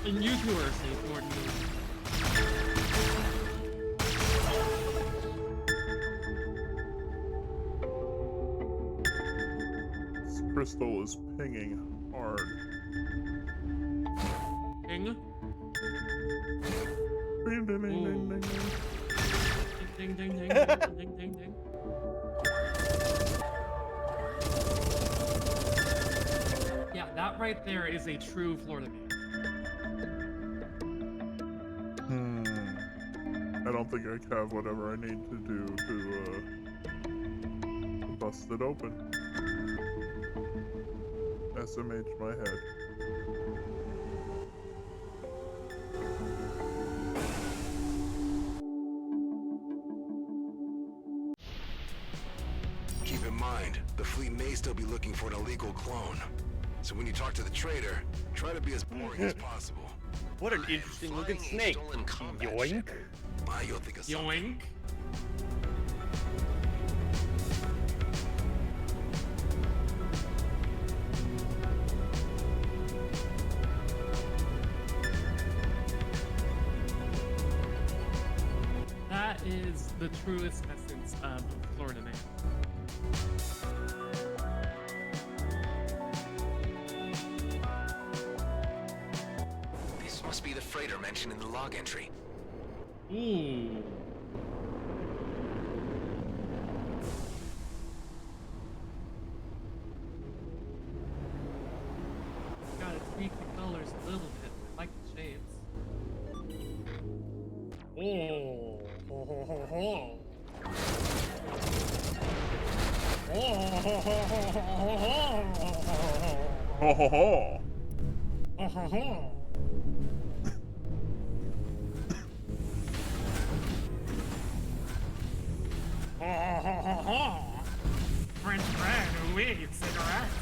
And you two are safe, more than me. This crystal is pinging hard. Ping? Ding, ding, ding, ding, ding, ding. Ding, ding, ding, ding, ding, ding, ding. Yeah, that right there is a true Florida man. I don't think I have whatever I need to do to bust it open. SMH my head. Keep in mind, the fleet may still be looking for an illegal clone. So when you talk to the trader, try to be as boring as possible. What an interesting looking snake. Yoink. You'll think of something. Yoink. That is the truest essence of Florida man. This must be the freighter mentioned in the log entry. Ooh. Gotta tweak the colors a little bit. I like the shades. Oh. Ho, ho, ho, ho. Oh, ho, ho, ho, ho, Ho ho ho! ho, ho, ho. French bread, weed, cigarettes.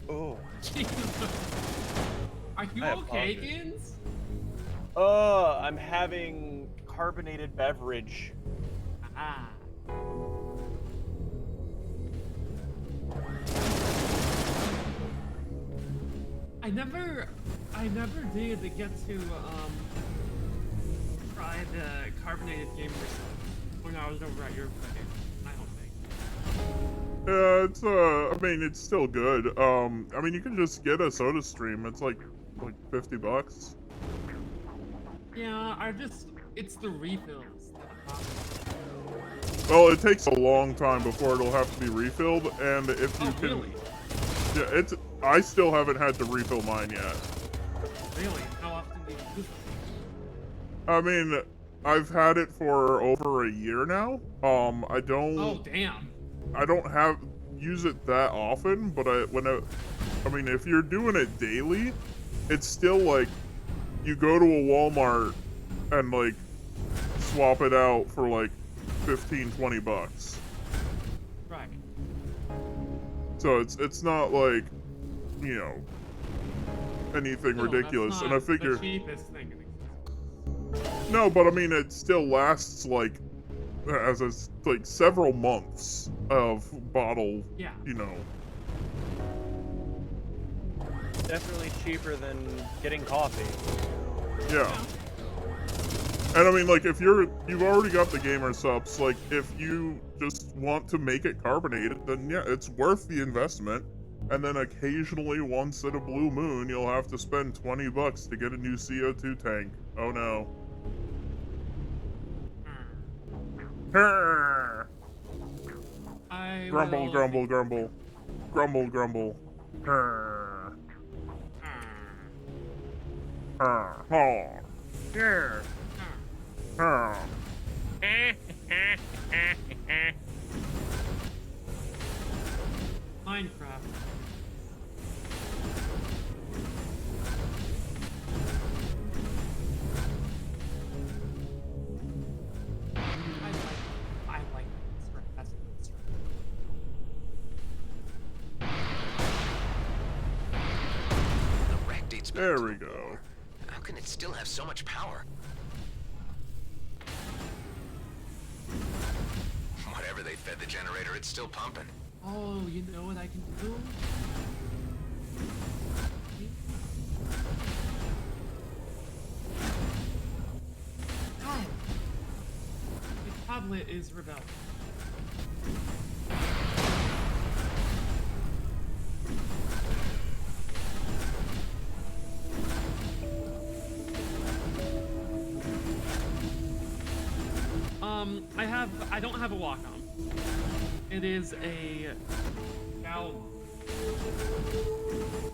Oh. Are you I okay, apologize. Gins? I'm having carbonated beverage. Ah. I never did get to try the carbonated game yourself when I was over at your place. I don't think. Yeah, it's I mean, it's still good. I mean, you can just get a Soda Stream. It's like $50. Yeah, it's the refills that I'm talking about. Well, it takes a long time before it'll have to be refilled, and if you can, Really? yeah, I still haven't had to refill mine yet. Really? How often do you use it? I mean, I've had it for over a year now. I don't. Oh, damn. I don't have use it that often, but I mean, if you're doing it daily, it's still like you go to a Walmart and like swap it out for like 15-20 bucks. Right. So it's not like, you know, anything No, ridiculous. that's And not I figure the cheapest thing in existence. no, but I mean it still lasts like like several months of bottle, Yeah. you know. Definitely cheaper than getting coffee. Yeah. And I mean, like, if you've already got the gamer subs, like, if you just want to make it carbonated, then yeah, it's worth the investment. And then occasionally, once in a blue moon, you'll have to spend 20 bucks to get a new CO2 tank. Oh no. Grumble, grumble, grumble. Grumble, grumble. Yeah. Minecraft. I like this right. That's The wreck dates back There to we the go. war. How can it still have so much power? Whatever they fed the generator, it's still pumping. Oh, you know what I can do? God. The tablet is rebelling. I don't have a Wacom. It is a Gal.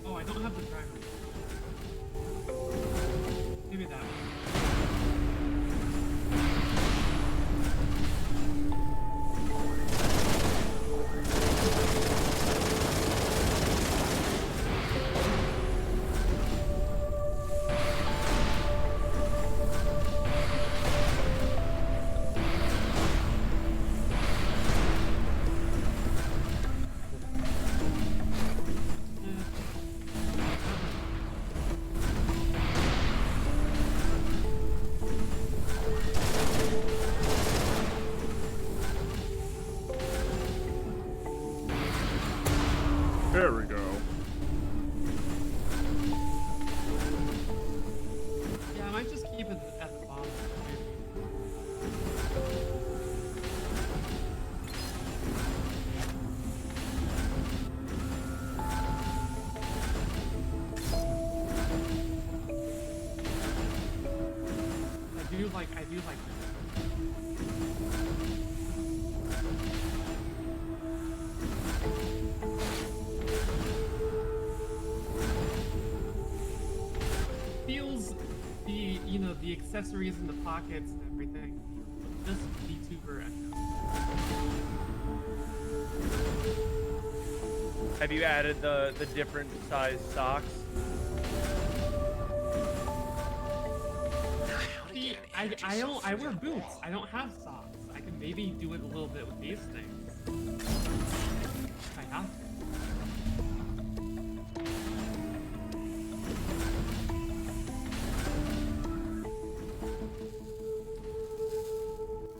Oh, I don't have the driver. Give me that one. There we go. Yeah, I might just keep it at the bottom. I do like this. Feels the accessories in the pockets and everything. Just VTuber echo. Have you added the different size socks? See, I wear boots. I don't have socks. I can maybe do it a little bit with these things. If I have to.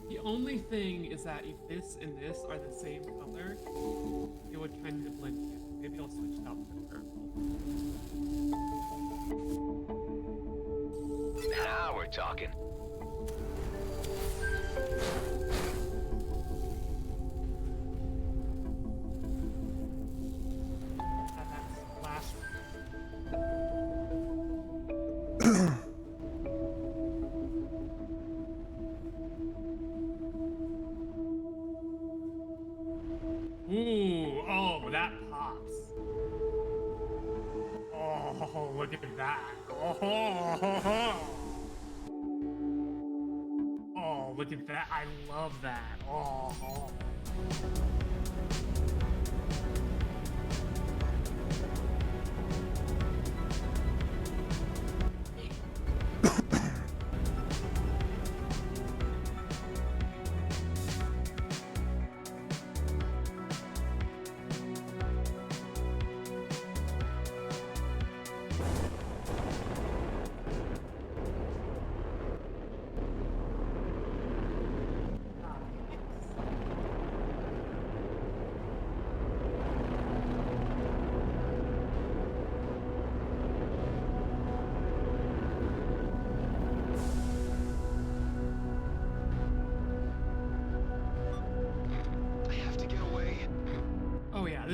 The only thing is that if this and this are the same color, it would kind of blend in. Maybe I'll switch it out to the purple. Now we're talking. That's last. Ooh, oh, that pops. Oh, look at that. Oh, look at that. I love that. Oh.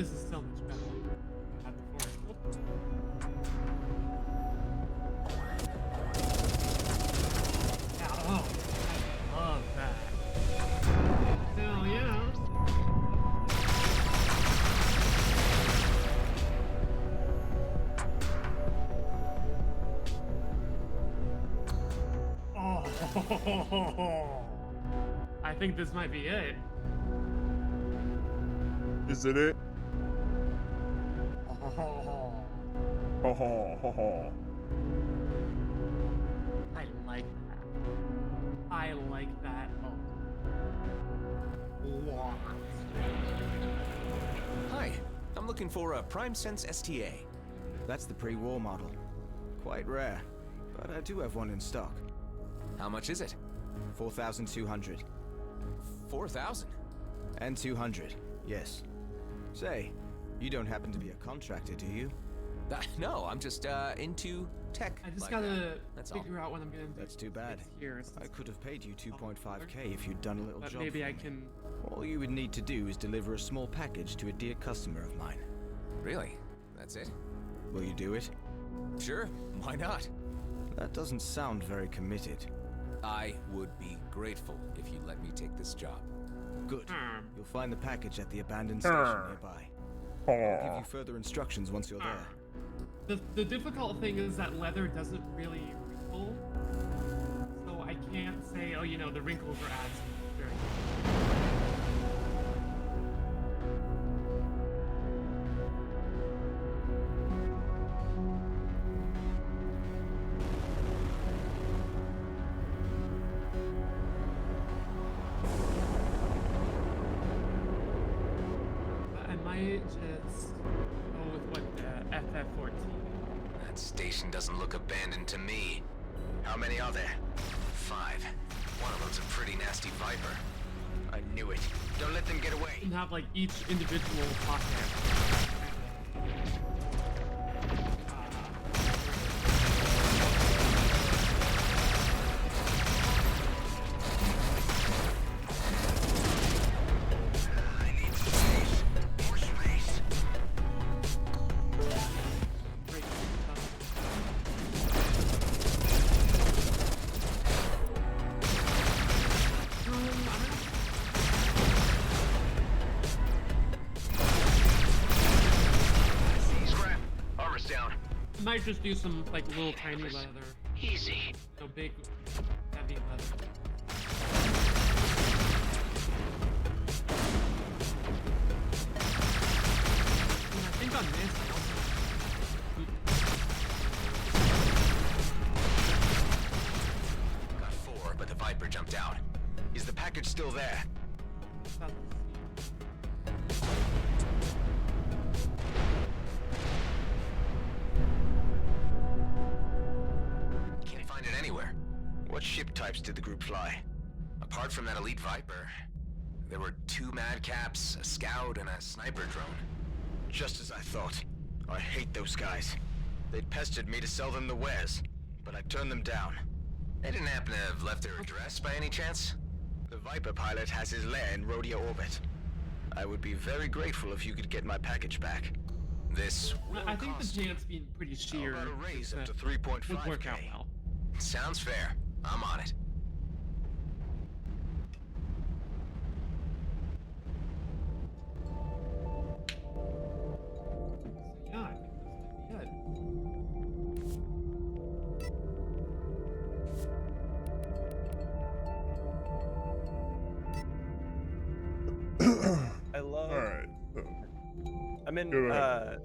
this is so much better than I had before. Yeah, oh, I love that. Hell yeah. Oh, I think this might be it. Is it it? Oh, Ho ho ho ho. I like that. I like that a lot. Hi, I'm looking for a PrimeSense STA. That's the pre-war model. Quite rare, but I do have one in stock. How much is it? 4,200. 4,000? And 200, yes. Say, you don't happen to be a contractor, do you? No, I'm just into tech. I just like gotta that. That's all. figure out what I'm gonna do. That's too bad. Here, I could have paid you 2.5k if you'd done a little but job maybe for I me. can. All you would need to do is deliver a small package to a dear customer of mine. Really? That's it? Will you do it? Sure, why not? That doesn't sound very committed. I would be grateful if you'd let me take this job. Good. You'll find the package at the abandoned station nearby. I'll give you further instructions once you're there. The difficult thing is that leather doesn't really wrinkle, so I can't say, oh, you know, the wrinkles are as I might just go with what the FF14. That station doesn't look abandoned to me. How many are there? 5. One of them's a pretty nasty Viper. I knew it. Don't let them get away. And have like each individual pocket. Might just do some like little tiny leather. Easy. No big, heavy leather. And I think on this, I Got 4, but the Viper jumped out. Is the package still there? also. Can't find it anywhere. What ship types did the group fly? Apart from that elite Viper, there were 2 Madcaps, a Scout, and a sniper drone. Just as I thought. I hate those guys. They'd pestered me to sell them the wares, but I turned them down. They didn't happen to have left their address by any chance? The Viper pilot has his lair in Rhodia orbit. I would be very grateful if you could get my package back. This will I think cost the chance being pretty sheer How about a raise is, up to 3.5K? would work out well. Sounds fair. I'm on it. Yeah, I think this might be it. I love. All right. I'm in Go ahead.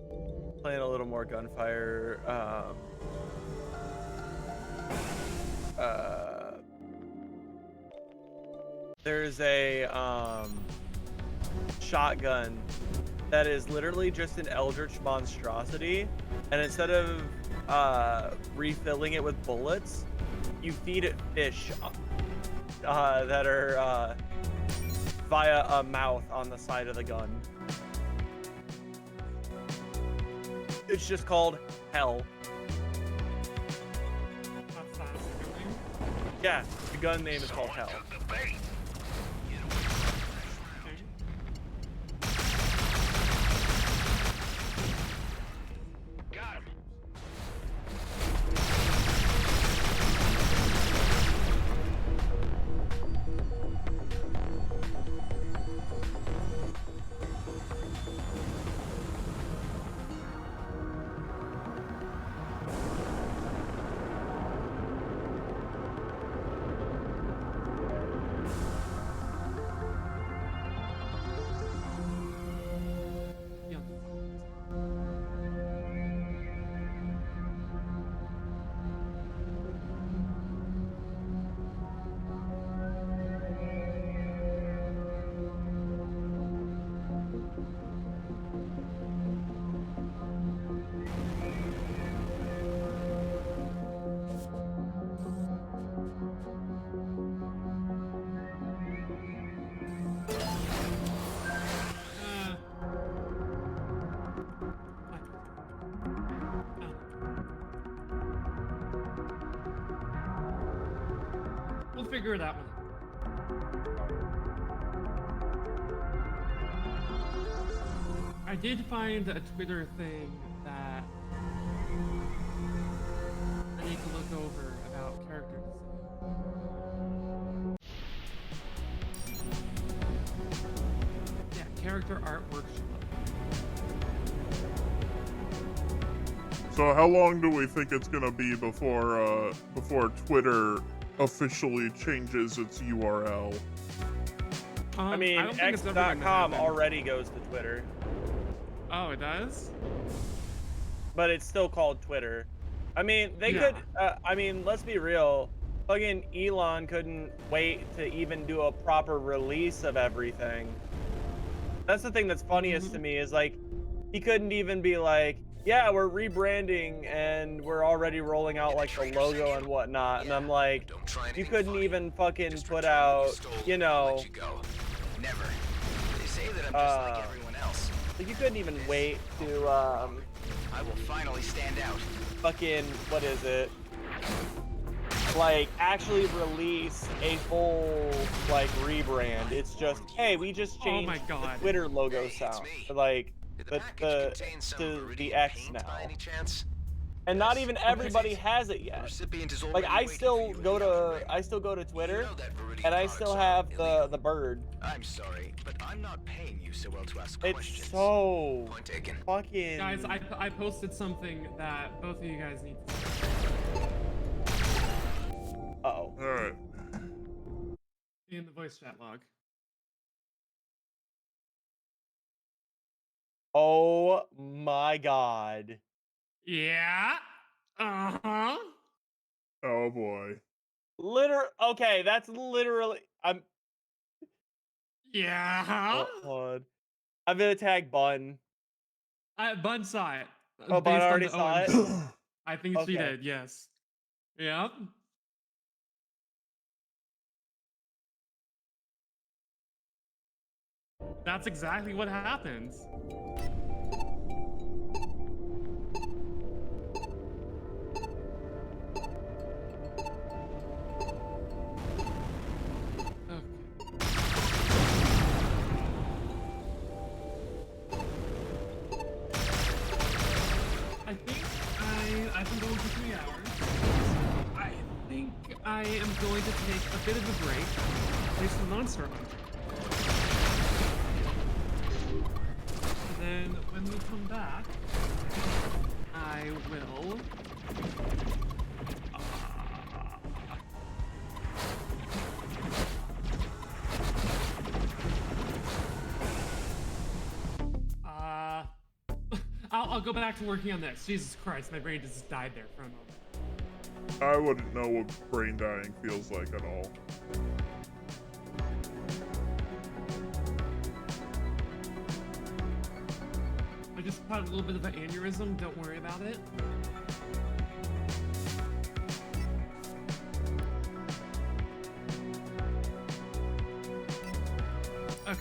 playing a little more Gunfire. There's a shotgun that is literally just an eldritch monstrosity, and instead of refilling it with bullets, you feed it fish that are via a mouth on the side of the gun. It's just called Hell. That's not a second thing. Yeah, the gun name is called Hell. Okay. figure that one out. I did find a Twitter thing that I need to look over about character design. Yeah, character art workshop. So how long do we think it's gonna be before Twitter officially changes its URL? I mean, X.com already goes to Twitter. Oh, it does? But it's still called Twitter. I mean, they could, I mean, let's be real. Fucking Elon couldn't wait to even do a proper release of everything. That's the thing that's funniest to me is like, he couldn't even be like, yeah, we're rebranding and we're already rolling out like the logo and whatnot. And I'm like, you couldn't even fucking put out, you know, Never. They say that I'm just like everyone else. like you couldn't even wait to, I will finally stand out. fucking, what is it? Like, actually release a full, like, rebrand. It's just, hey, we just changed the Twitter logo sound. Like, to the X now. And not even everybody has it yet. Like, I still go to Twitter, and I still have the bird. I'm sorry, but I'm not paying you so well to ask questions. It's so Point taken. fucking... Guys, I posted something that both of you guys need to see. Uh-oh. Alright. In the voice chat log. Oh my god. Yeah. Uh-huh. Oh boy. Okay, that's literally... Yeah. Hold on. I'm gonna tag Bun. Bun saw it. Oh, Bun based on already the saw it? OM. I think she Okay. did, yes. Yep. That's exactly what happens. I've been going for 3 hours. I think I am going to take a bit of a break, play some Monster Hunter. And then when we come back, I will... I'll go back to working on this. Jesus Christ, my brain just died there for a moment. I wouldn't know what brain dying feels like at all. I just caught a little bit of an aneurysm. Don't worry about it. Okay.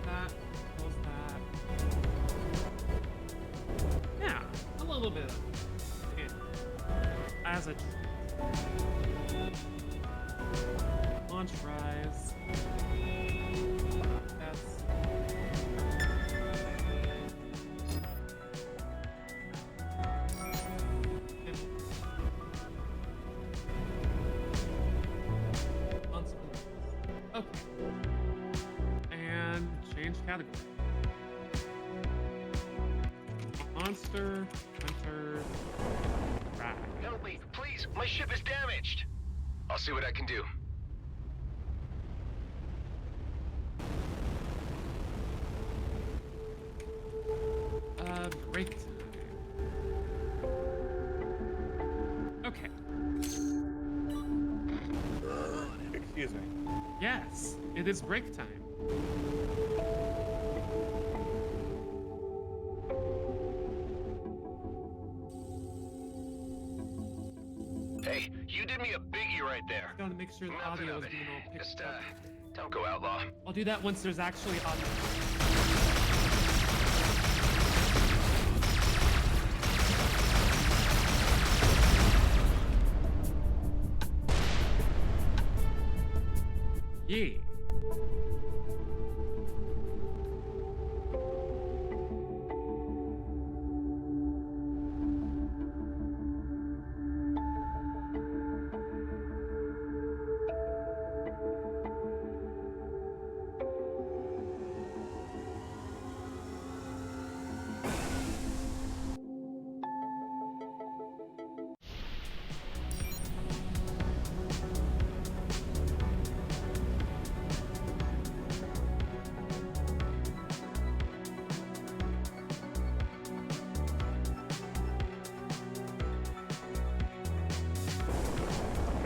That. Yeah, a little bit. As a launch rise. That's okay. And change category. Monster Hunter Rag. Help me, please. My ship is damaged. I'll see what I can do. Break time. Okay. Excuse me. Yes, it is break time. Hey, you did me a biggie right there. Gotta make sure the Nothing audio of is it. being all picked Just, up. don't go outlaw. I'll do that once there's actually audio.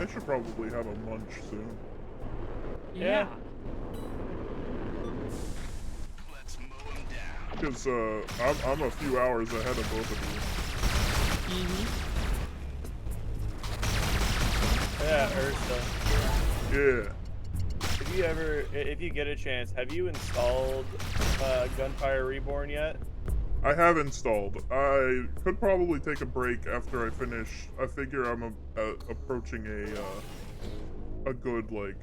I should probably have a munch soon. Yeah. Let's mow him down. Because I'm a few hours ahead of both of you. Yeah, Ursa. Yeah. If you get a chance, have you installed Gunfire Reborn yet? I have installed. I could probably take a break after I finish. I figure I'm approaching a good like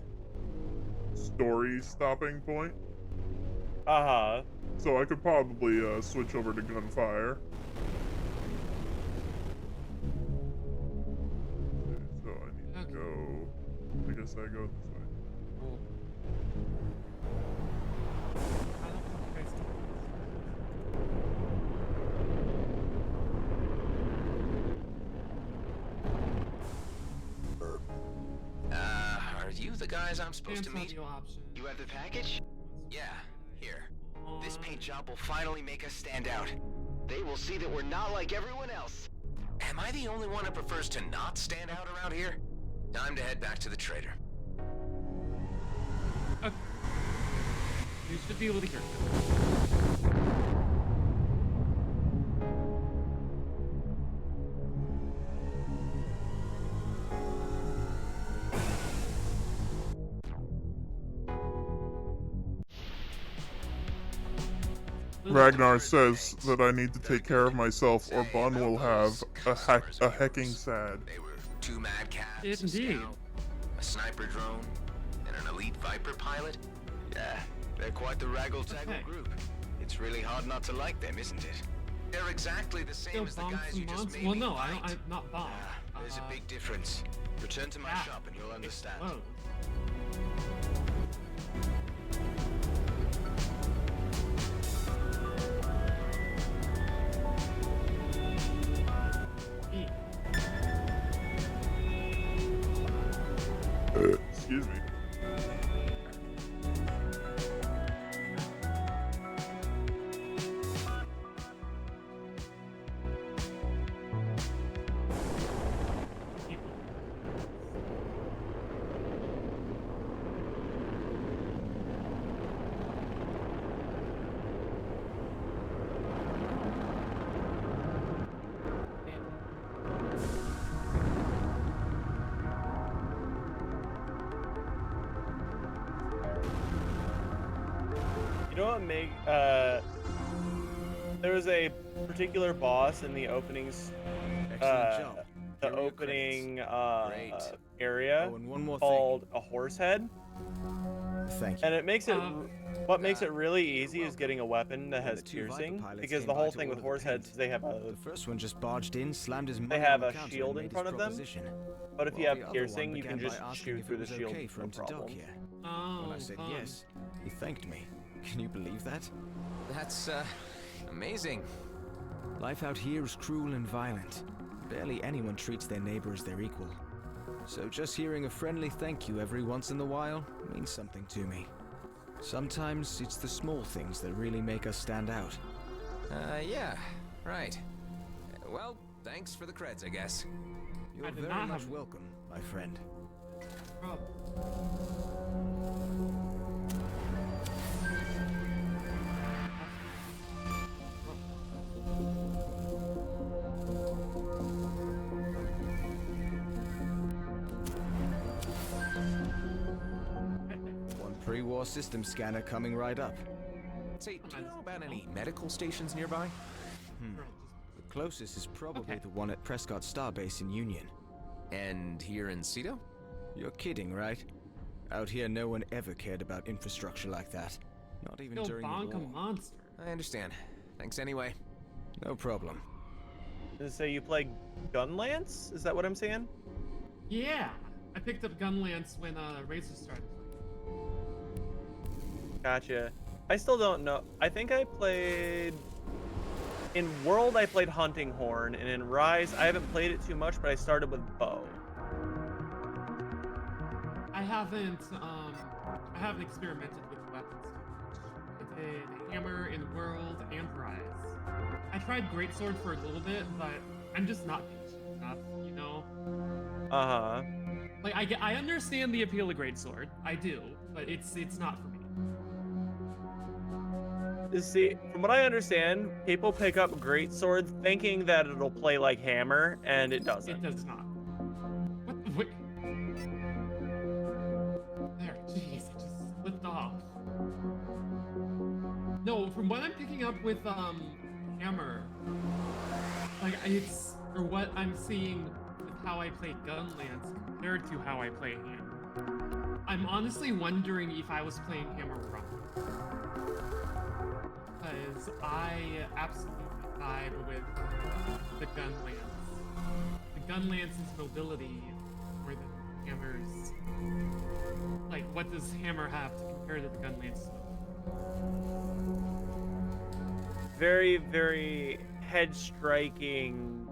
story stopping point. Uh-huh. So I could probably switch over to Gunfire. Okay, so I need to go. I guess I go this way. Are you the guys I'm supposed to meet? You have the package? Yeah, here. This paint job will finally make us stand out. They will see that we're not like everyone else. Am I the only one who prefers to not stand out around here? Time to head back to the trader. You should be able to hear. Ragnar says that I need to take care of myself or Bun will have a hecking sad. They were 2 mad cats, Indeed. a scout, a sniper drone, and an elite Viper pilot. Yeah, they're quite the raggle-taggle group. It's really hard not to like them, isn't it? They're exactly the same as the guys you just made Well, me no, fight. I'm not bomb. There's a big difference. Return to my shop and you'll understand. Whoa. Excuse me. You know what there was a particular boss in the openings, job. the Here are your opening area area Oh, and one more called a horse head, Thank you. and it makes it. What makes it really easy is getting a weapon that When has the 2 Viper piercing, pilots because came the by whole to thing with order the horse heads, paint, they have a The first one just barged in, slammed his they money have on a the counter shield and in made front his of them. proposition. But if you While have the other piercing, one you can began by just asking shoot if through it the was shield, okay for no him to dock problem. here. Oh, When I said fun. yes, he thanked me. Can you believe that? That's, amazing. Life out here is cruel and violent. Barely anyone treats their neighbor as their equal. So just hearing a friendly thank you every once in a while means something to me. Sometimes it's the small things that really make us stand out. Yeah, right. Well, thanks for the creds, I guess. You're I did very not much have- welcome, my friend. One pre-war system scanner coming right up. Say, do you know about any medical stations nearby? The closest is probably the one at Prescott Starbase in Union. And here in Cedo? You're kidding, right? Out here, no one ever cared about infrastructure like that. Not even Yo, during bonk the a war. monster. I understand. Thanks anyway. No problem. Does it say you play Gunlance? Is that what I'm saying? Yeah, I picked up Gunlance when Razor started. Gotcha. I still don't know. I think I played... In World, I played Hunting Horn, and in Rise, I haven't played it too much, but I started with Bow. I haven't experimented with weapons too much. I did Hammer in World and Rise. I tried Greatsword for a little bit, but I'm just not patient enough, you know? Uh-huh. Like I understand the appeal of greatsword, I do, but it's not for me. You see, from what I understand, people pick up greatsword thinking that it'll play like hammer, and it doesn't. It does not. What? There, jeez, it just slipped off. No, from what I'm picking up with hammer, like it's or what I'm seeing with how I play Gunlance compared to how I play hammer. I'm honestly wondering if I was playing hammer wrong. Because I absolutely vibe with the Gunlance. The Gunlance's mobility more than Hammer's. Like, what does Hammer have to compare to the Gunlance? Very, very head striking,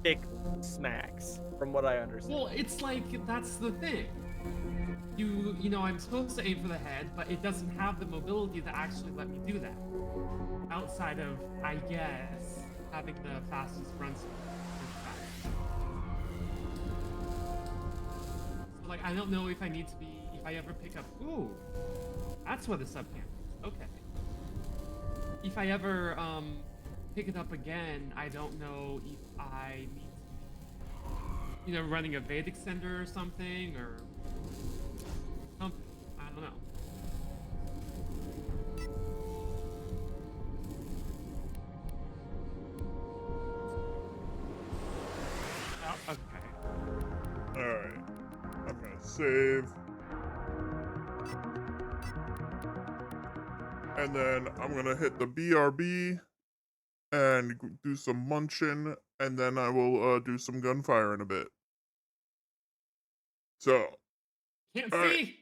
thick smacks, from what I understand. Well, it's like that's the thing. You know, I'm supposed to aim for the head, but it doesn't have the mobility to actually let me do that. Outside of, I guess, having the fastest run speed. So, like, I don't know if I need to be, if I ever pick up, ooh, that's what a subcam is, okay. If I ever, pick it up again, I don't know if I need to be, you know, running a Vade extender or something, or something. I don't know. Oh, okay. Alright. I'm gonna save. And then I'm gonna hit the BRB and do some munching, and then I will do some gunfire in a bit. So. Can't all right. see!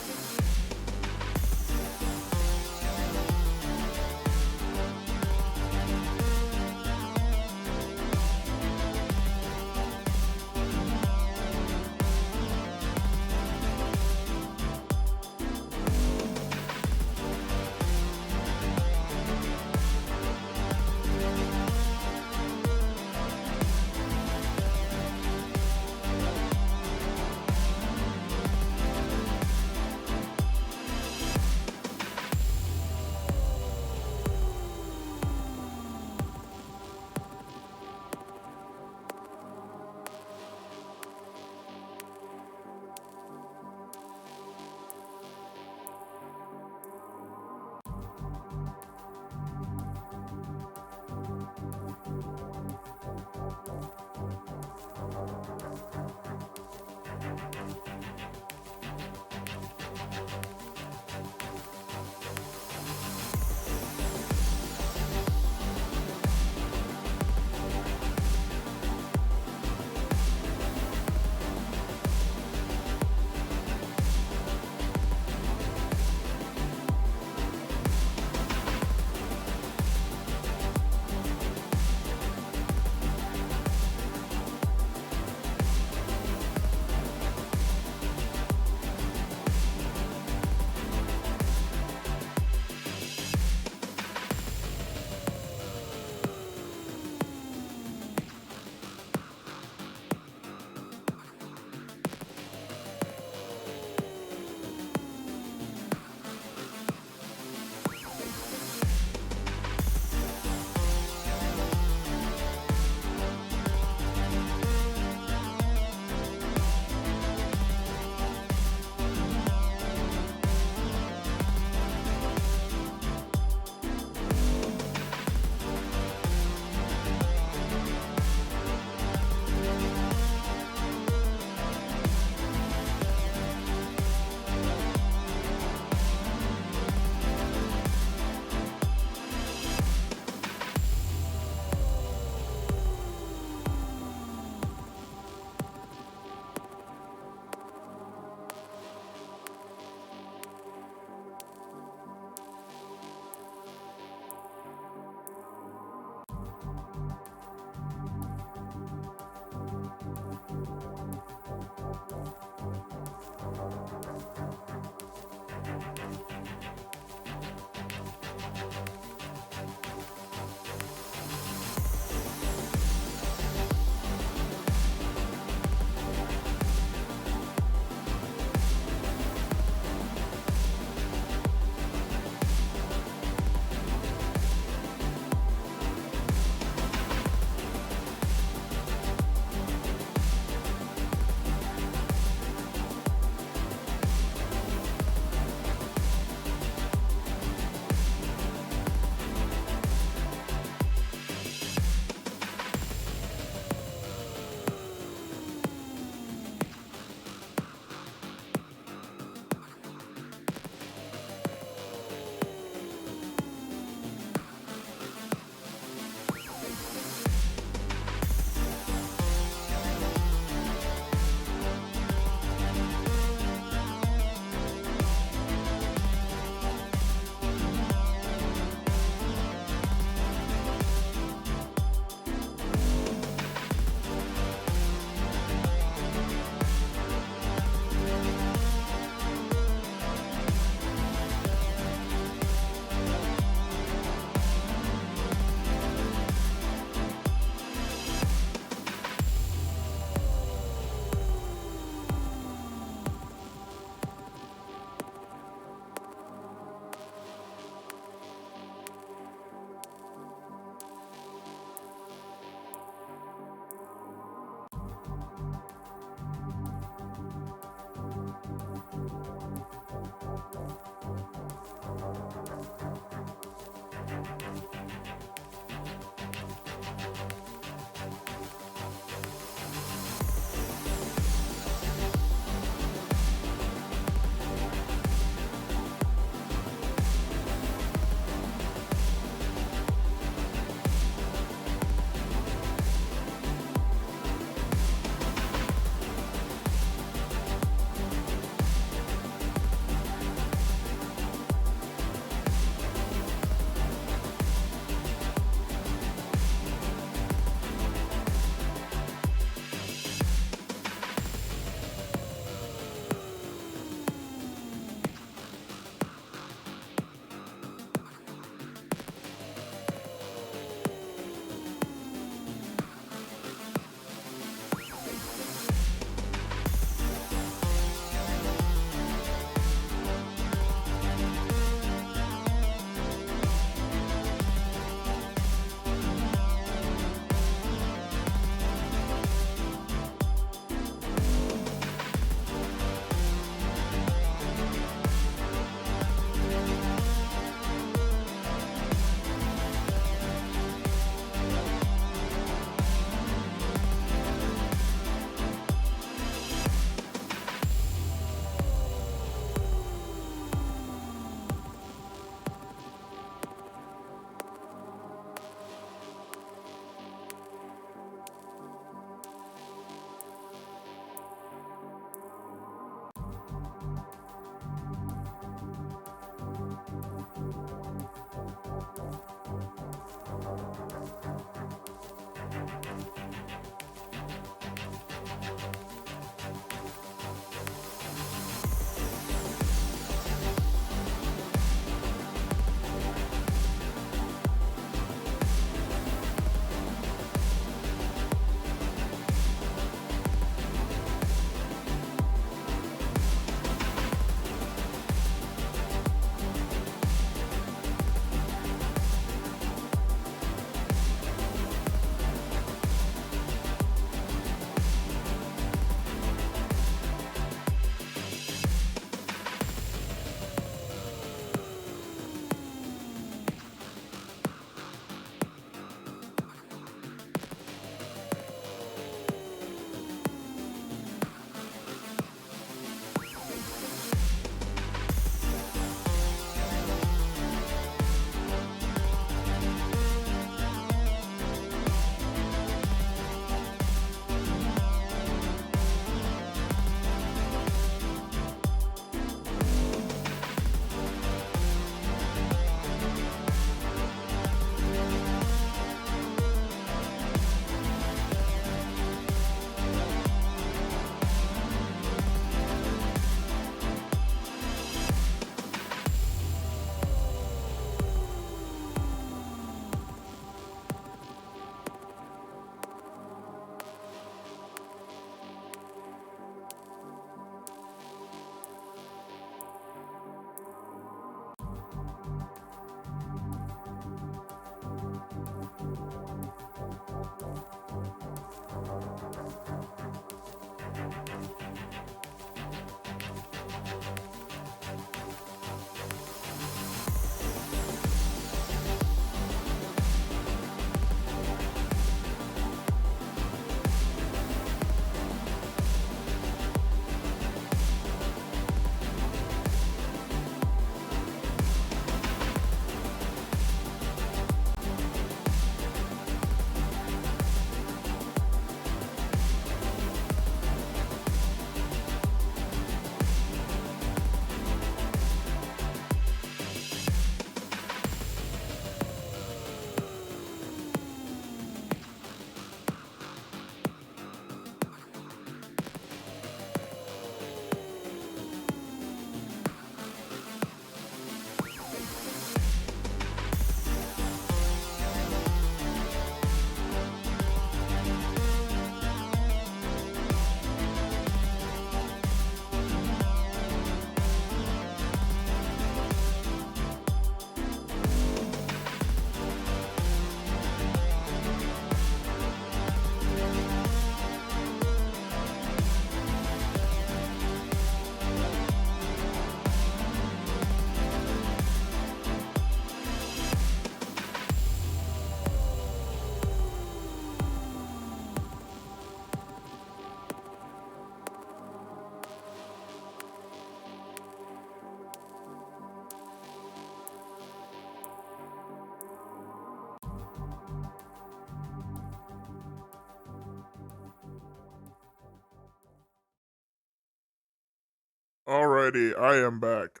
Alrighty, I am back.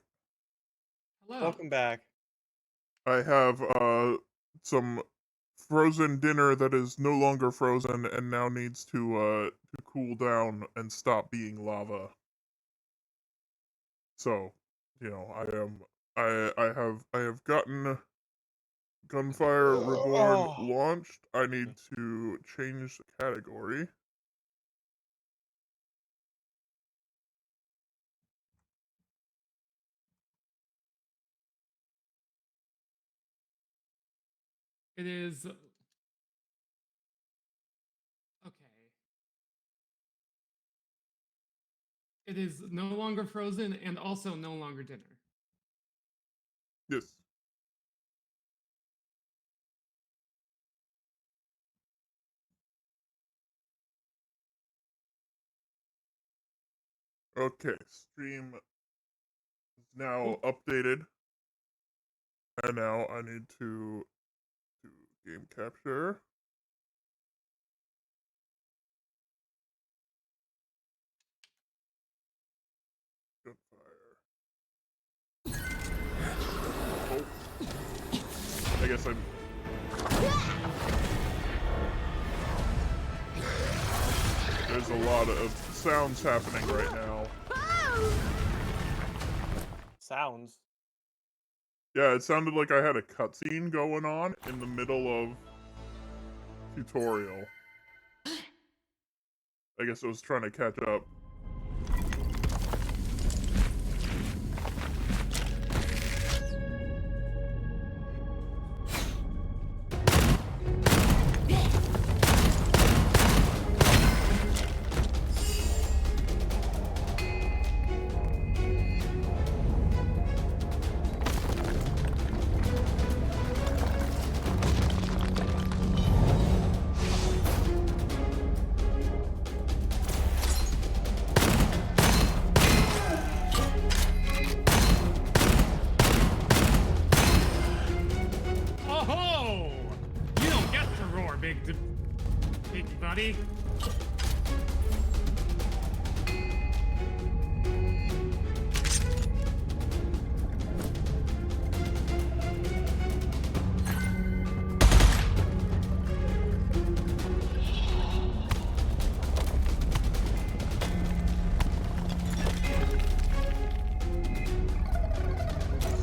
Hello. Welcome back. I have some frozen dinner that is no longer frozen and now needs to cool down and stop being lava. So, you know, I have gotten Gunfire Reborn launched. I need to change the category. It is okay. It is no longer frozen and also no longer dinner. Yes. Okay, stream is now updated. And now I need to do game capture. Oh. I guess I'm... There's a lot of sounds happening right now. Sounds. Yeah, it sounded like I had a cutscene going on in the middle of tutorial. I guess I was trying to catch up. Oh, you don't get to roar, big buddy.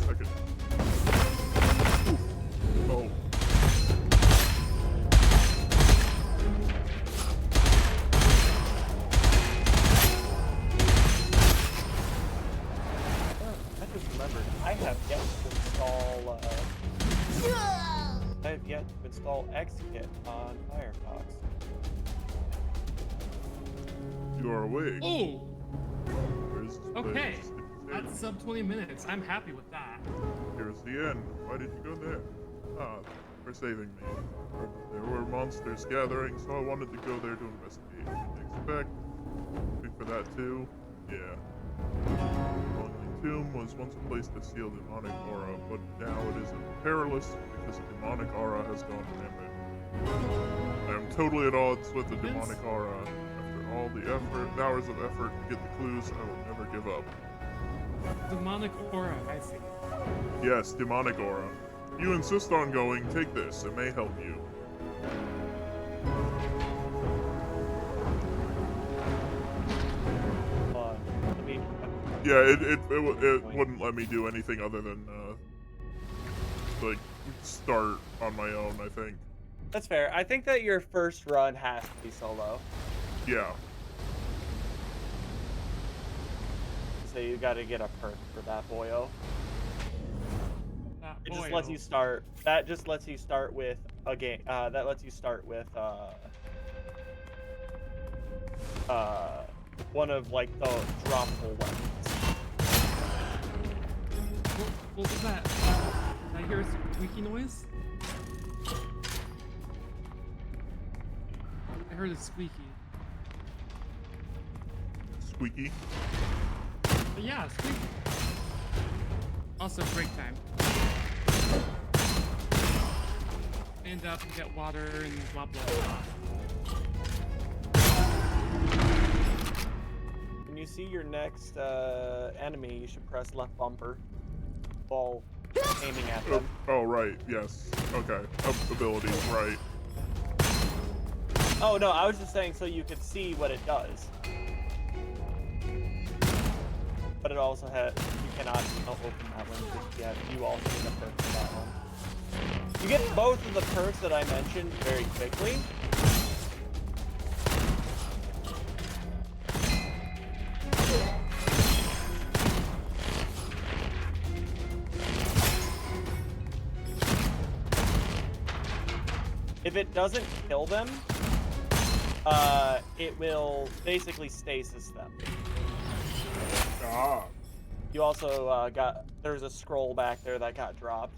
Second. Oh. I just remembered. I have yet to install. I have yet to install XKit on Firefox. You are awake. Oh, Where's this okay. place? That's sub 20 minutes. I'm happy with that. Here's the end. Why did you go there? Ah, for saving me. There were monsters gathering, so I wanted to go there to investigate. Didn't expect. Wait for that too. Yeah. Lonely Tomb was once a place to seal demonic aura, but now it is perilous because a demonic aura has gone rampant. I am totally at odds with the demonic aura. After all the hours of effort to get the clues, I will never give up. Demonic aura, I see. Yes, demonic aura. If you insist on going, take this. It may help you. I mean, Yeah, it wouldn't let me do anything other than like start on my own, I think. that's fair. I think that your first run has to be solo. Yeah. So you got to get a perk for that, boyo. That It just boyo. lets you start. That just lets you start with a game. That lets you start with one of like the droppable weapons. What was that? Did I hear a squeaky noise? I heard a squeaky. Squeaky. But yeah, squeaky. Also, break time. Stand up and get water and blah blah blah. When you you see your next enemy, you should press left bumper while aiming at them. Oh, right. Yes. Okay. Abilities, right. Oh, no, I was just saying so you could see what it does. But it also has, you cannot open that one just yet. You also get a perk for that one. You get both of the perks that I mentioned very quickly. If it doesn't kill them, it will basically stasis them. Ah. You also there's a scroll back there that got dropped.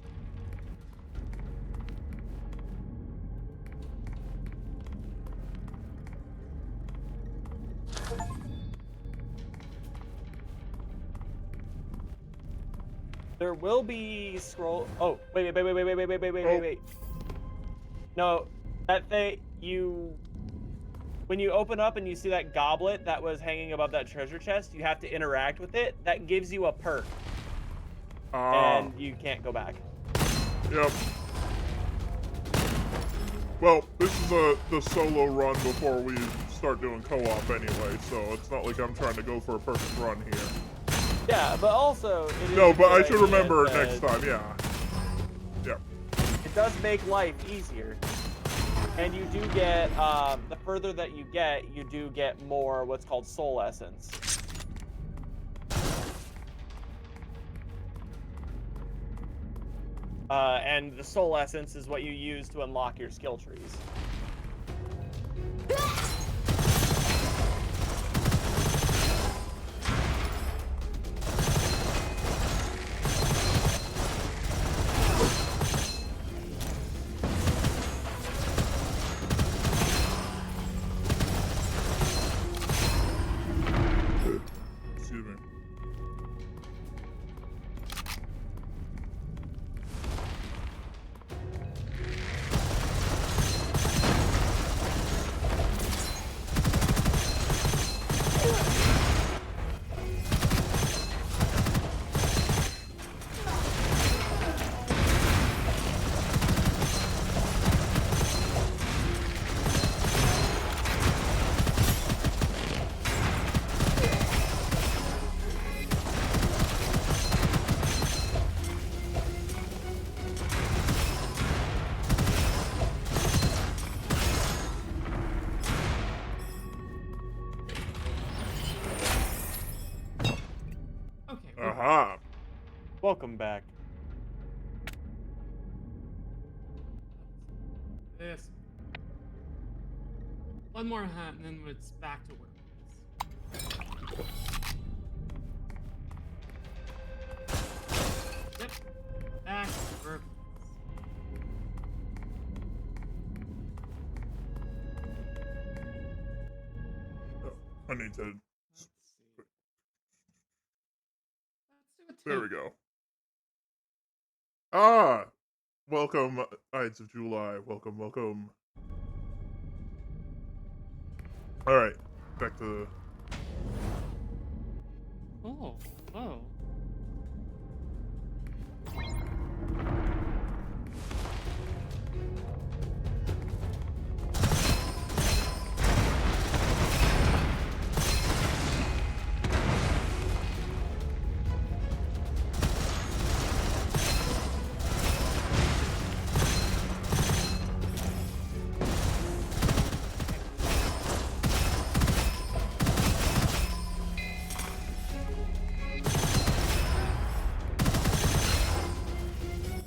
There will be scroll. Oh, wait. No, that thing when you open up and you see that goblet that was hanging above that treasure chest, you have to interact with it. That gives you a perk. And you can't go back. Yep. Well, this is the solo run before we start doing co-op anyway, so it's not like I'm trying to go for a perfect run here. Yeah, but also... No, but I should remember it next time, yeah. Yeah. It does make life easier. And you do get, the further that you do get more what's called soul essence. And the soul essence is what you use to unlock your skill trees. Excuse me. Aha. Welcome back. This. One more hat, and then it's back to work. Yep. Back to work. I need to... There we go. Ah! Welcome, Ides of July. Welcome, welcome. Alright, back to the... Oh, oh.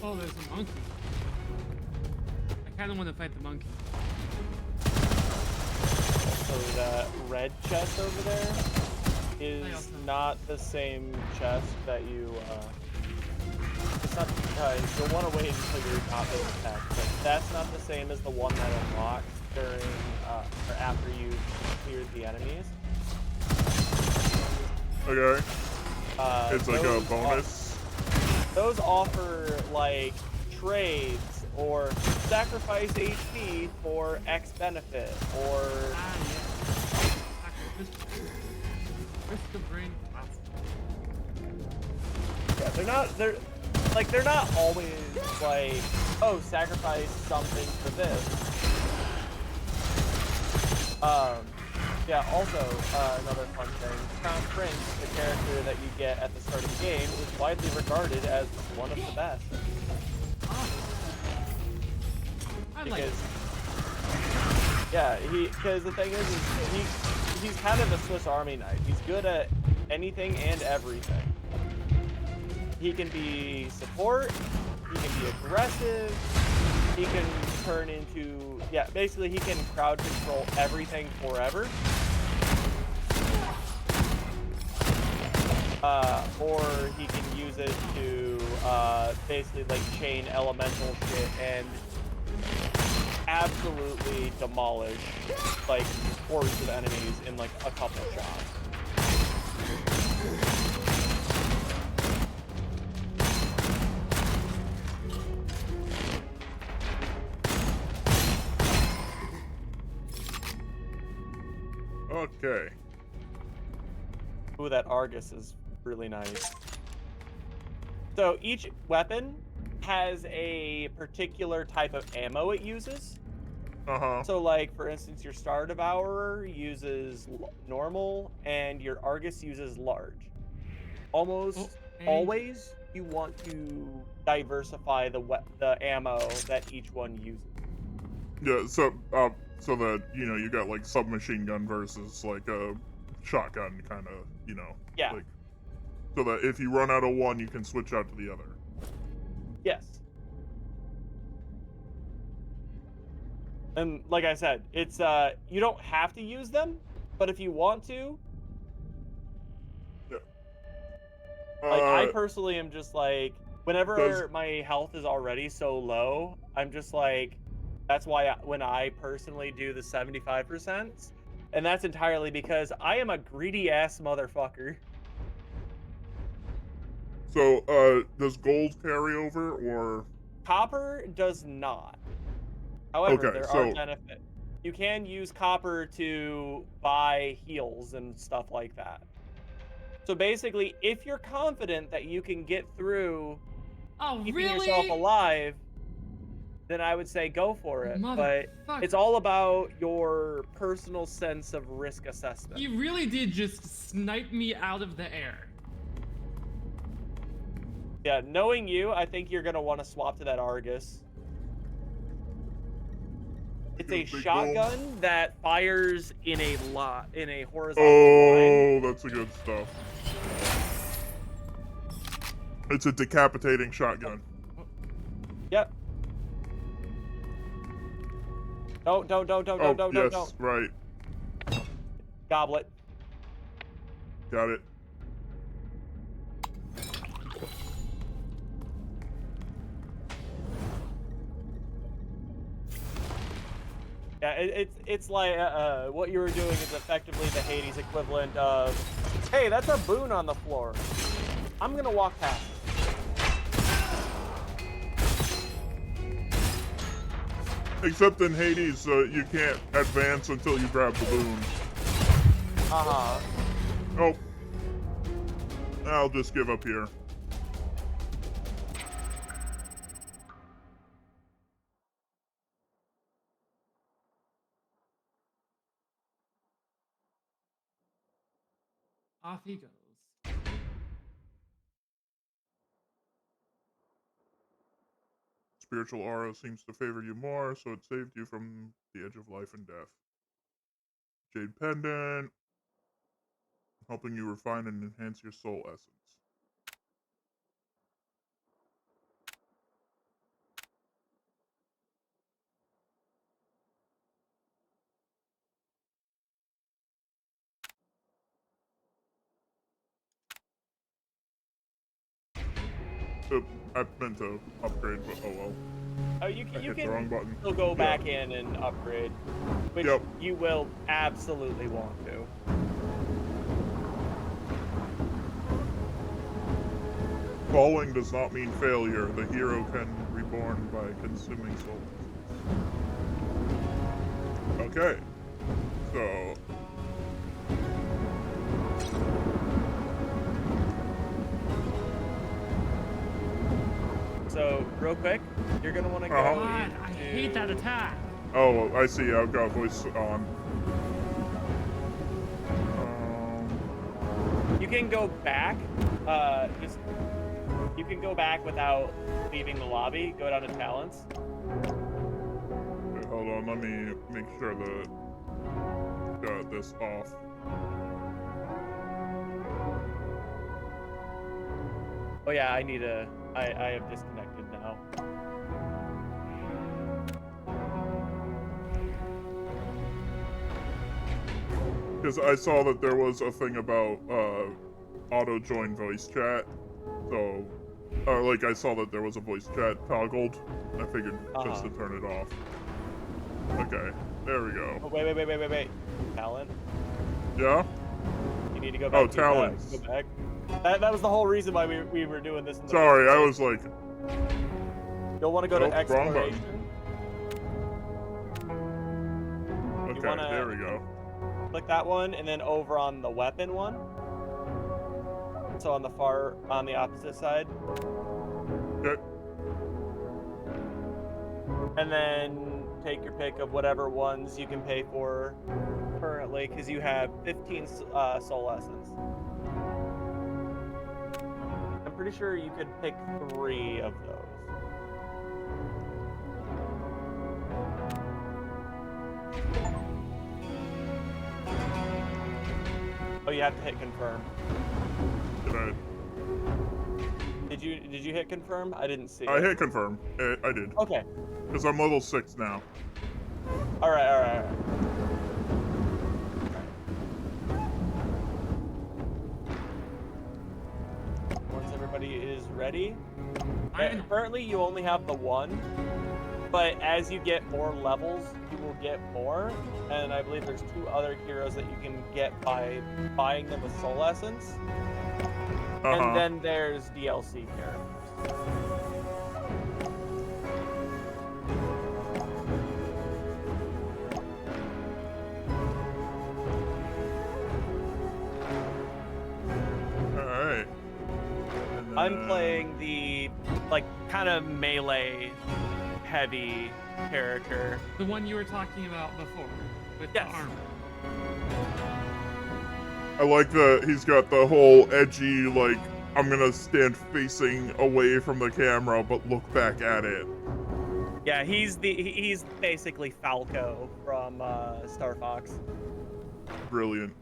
Oh, there's a monkey. I kind of want to fight the monkey. So that red chest over there is not the same chest that you, it's not, you'll want to wait until you're not being attacked, but that's not the same as the one that unlocks during, or after you cleared the enemies. Okay. It's like a bonus. Those offer, like, trades, or sacrifice HP for X benefit, or... Risk of brain plasma. Yeah, they're not always like, oh, sacrifice something for this. Yeah, also, another fun thing, Crown Prince, the character that you get at the start of the game, is widely regarded as one of the best. I like it. Yeah, because the thing is he's kind of a Swiss Army knife. He's good at anything and everything. He can be support, he can be aggressive, he can turn into, yeah, basically he can crowd control everything forever. Or he can use it to basically like chain elemental shit and absolutely demolish like hordes of enemies in like a couple shots. Okay. Ooh, that Argus is really nice. So each weapon has a particular type of ammo it uses. So like, for instance, your Star Devourer uses normal and your Argus uses large. Almost always you want to diversify the ammo that each one uses. Yeah, so that, you know, you got like submachine gun versus like a shotgun kind of, you know. Yeah. Like, so that if you run out of one, you can switch out to the other. Yes. And like I said, it's you don't have to use them, but if you want to. Yeah. Like I personally am just like, whenever my health is already so low, I'm just like, that's why when I personally do the 75%, and that's entirely because I am a greedy ass motherfucker. So, does gold carry over, or? Copper does not. However, Okay, there are benefits. You can use copper to buy heals and stuff like that. So basically, if you're confident that you can get through keeping yourself alive, then I would say go for it. But it's all about your personal sense of risk assessment. You really did just snipe me out of the air. Yeah, knowing you, I think you're gonna want to swap to that Argus. It's a shotgun that fires in a horizontal line. Oh, that's the good stuff. It's a decapitating shotgun. Yep. Don't, yes, right. Goblet. Got it. Yeah, it's like what you were doing is effectively the Hades equivalent of, hey, that's a boon on the floor. I'm gonna walk past it. Except in Hades, you can't advance until you grab the boon. Oh. I'll just give up here. Off he goes. Spiritual aura seems to favor you more, so it saved you from the edge of life and death. Jade pendant, helping you refine and enhance your soul essence. I meant to upgrade, but oh well. Oh, you I hit can the wrong button. still go back in and upgrade, which you will absolutely want to. Falling does not mean failure. The hero can be reborn by consuming souls. Okay. So So real quick, you're gonna want to go. God, I hate that attack. Oh, I see. I've got voice on. You can go back. You can go back without leaving the lobby. Go down to talents. Wait, hold on. Let me make sure that got this off. Oh yeah, I need a. I have disconnected now. Because I saw that there was a thing about auto join voice chat, so like I saw that there was a voice chat toggled. I figured just to turn it off. Okay, there we go. Oh, wait. Talent. Yeah. You need to go back. Oh, talents. Go back. That was the whole reason why we were doing this. Sorry, I was like. You'll want to go to wrong button. exploration. Okay, there we go. Click that one, and then over on the weapon one. So on the opposite side. Okay. And then take your pick of whatever ones you can pay for currently, because you have 15 soul essence. I'm pretty sure you could pick 3 of those. Oh, you have to hit confirm. Did you hit confirm? I didn't see. I hit confirm. I did. Okay. Because I'm level 6 now. All right. Once everybody is ready. Currently, you only have the 1, but as you get more levels, you will get more. And I believe there's 2 other heroes that you can get by buying them with soul essence. And then there's DLC characters. Alright. I'm playing the, like, kind of melee heavy character. The one you were talking about before, with the armor. I like that he's got the whole edgy, like, I'm gonna stand facing away from the camera, but look back at it. Yeah, he's basically Falco from Star Fox. Brilliant.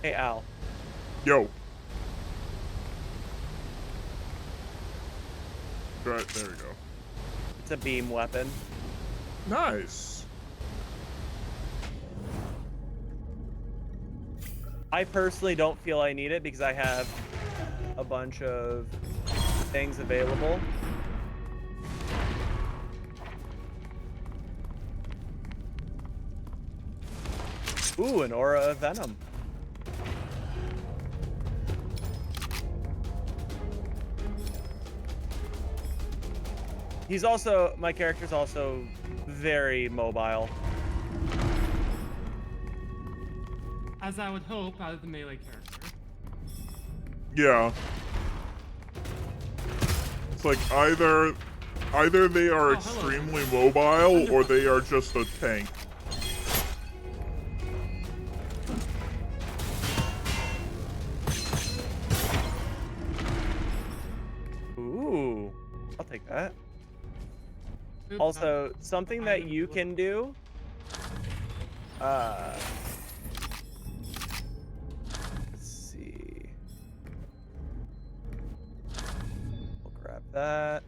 Hey, Al. Yo. Right, there we go. It's a beam weapon. Nice. I personally don't feel I need it because I have a bunch of things available. Ooh, an aura of venom. My character's also very mobile. As I would hope out of the melee character. Yeah. It's like either they are extremely mobile or they are just a tank. Ooh, I'll take that. Also, something that you can do. Let's see. We'll grab that.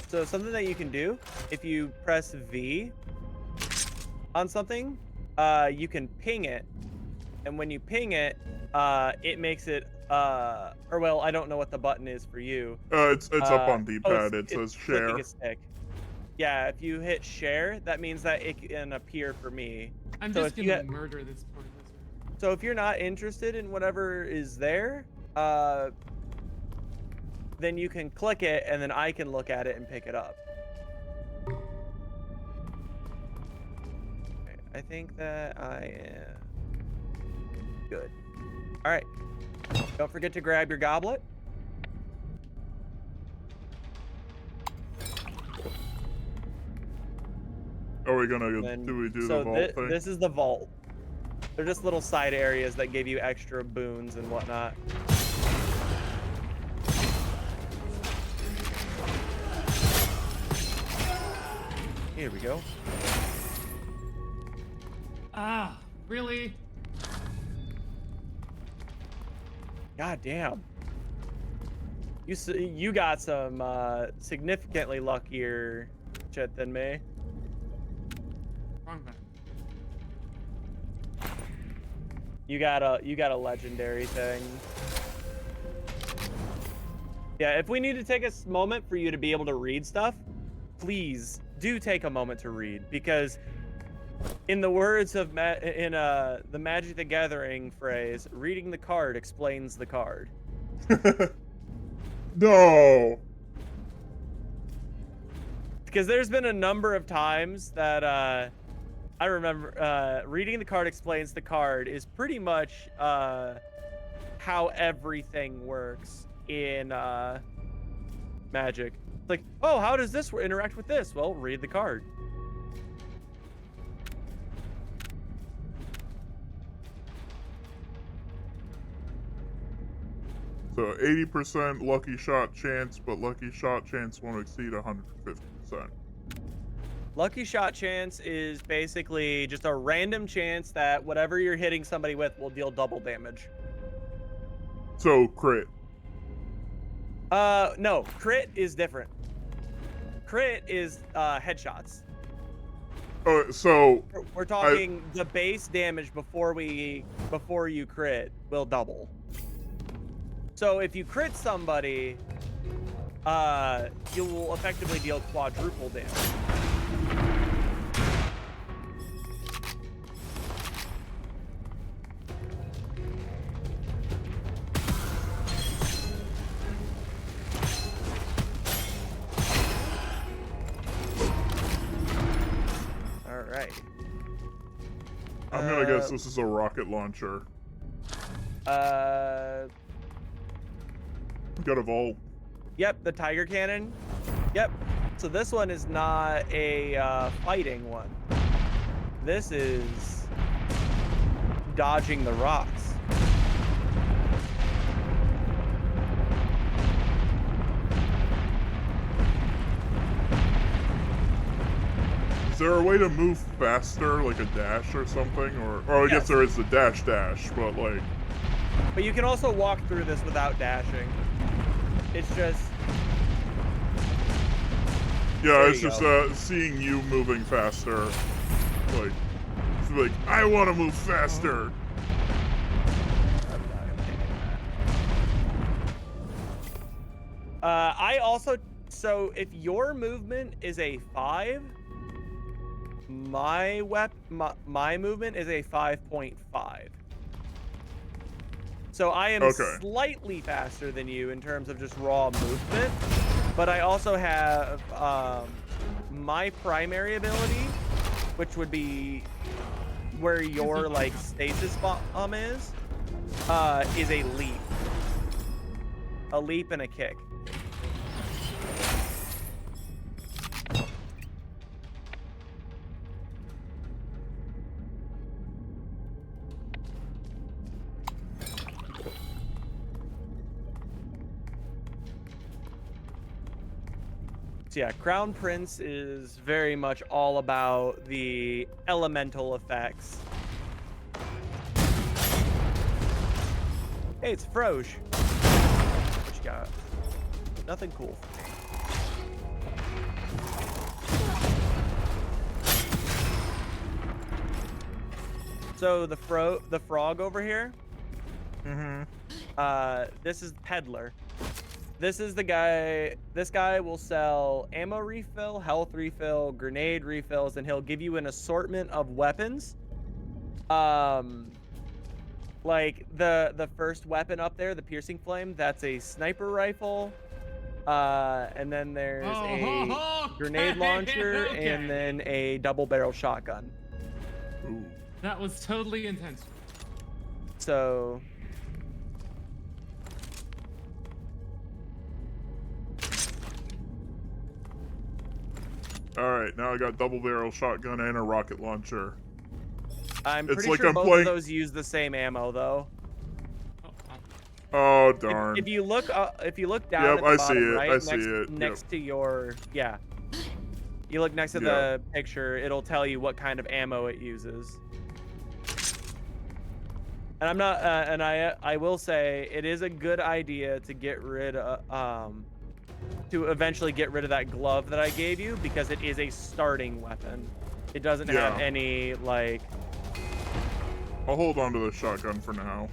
So something that you can do, if you press V on something, you can ping it, and when you ping it, it makes it. Or well, I don't know what the button is for you. It's up on D-pad. It says flicking share. a stick. Yeah, if you hit share, that means that it can appear for me. I'm So just if you gonna ha- murder this poor lizard. So if you're not interested in whatever is there, then you can click it and then I can look at it and pick it up. Okay, I think that I am good. All right. Don't forget to grab your goblet. Are we gonna Then- do the so vault thing? This is the vault. They're just little side areas that give you extra boons and whatnot. Here we go. Ah, really? God damn. You got some significantly luckier shit than me. Wrong button. You got a legendary thing. Yeah, if we need to take a moment for you to be able to read stuff, please do take a moment to read, because in the words of the Magic the Gathering phrase, reading the card explains the card. No. Because there's been a number of times that I remember reading the card explains the card is pretty much how everything works in Magic. It's like, oh, how does this interact with this? Well, read the card. So 80% lucky shot chance, but lucky shot chance won't exceed 150%. Lucky shot chance is basically just a random chance that whatever you're hitting somebody with will deal double damage. So crit. No, crit is different. Crit is headshots. Oh, so We're talking the base damage before you crit will double. So if you crit somebody, you will effectively deal quadruple damage. All right. I'm gonna guess this is a rocket launcher. Got a vault. Yep, the Tiger Cannon. Yep. So this one is not a fighting one. This is dodging the rocks. Is there a way to move faster, like a dash or something? Or I guess there is the dash, but like... But you can also walk through this without dashing. It's just... Yeah, it's just seeing you moving faster. Like, it's like, I want to move faster. I also... So if your movement is a 5... My movement is a 5.5. So I am slightly faster than you in terms of just raw movement, but I also have my primary ability, which would be where your like stasis bomb is a leap. A leap and a kick. So yeah, Crown Prince is very much all about the elemental effects. Hey, it's Froge. What you got? Nothing cool for me. So the frog over here. Mm-hmm. This is Peddler. this is the guy. This guy will sell ammo refill, health refill, grenade refills, and he'll give you an assortment of weapons. Like the first weapon up there, the piercing flame, that's a sniper rifle. And then there's a grenade launcher, and then a double barrel shotgun. Ooh. That was totally intentional. So all right, now I got double barrel shotgun and a rocket launcher. I'm It's pretty like sure I'm both playing- of those use the same ammo, though. Oh darn. If you look down Yep, at the I bottom see it, right, I see it, next to your you look next to Yeah. the picture, it'll tell you what kind of ammo it uses. And I'm not, and I will say it is a good idea to get rid of, to eventually get rid of that glove that I gave you, because it is a starting weapon. It doesn't have Yeah. any like. I'll hold on to the shotgun for now.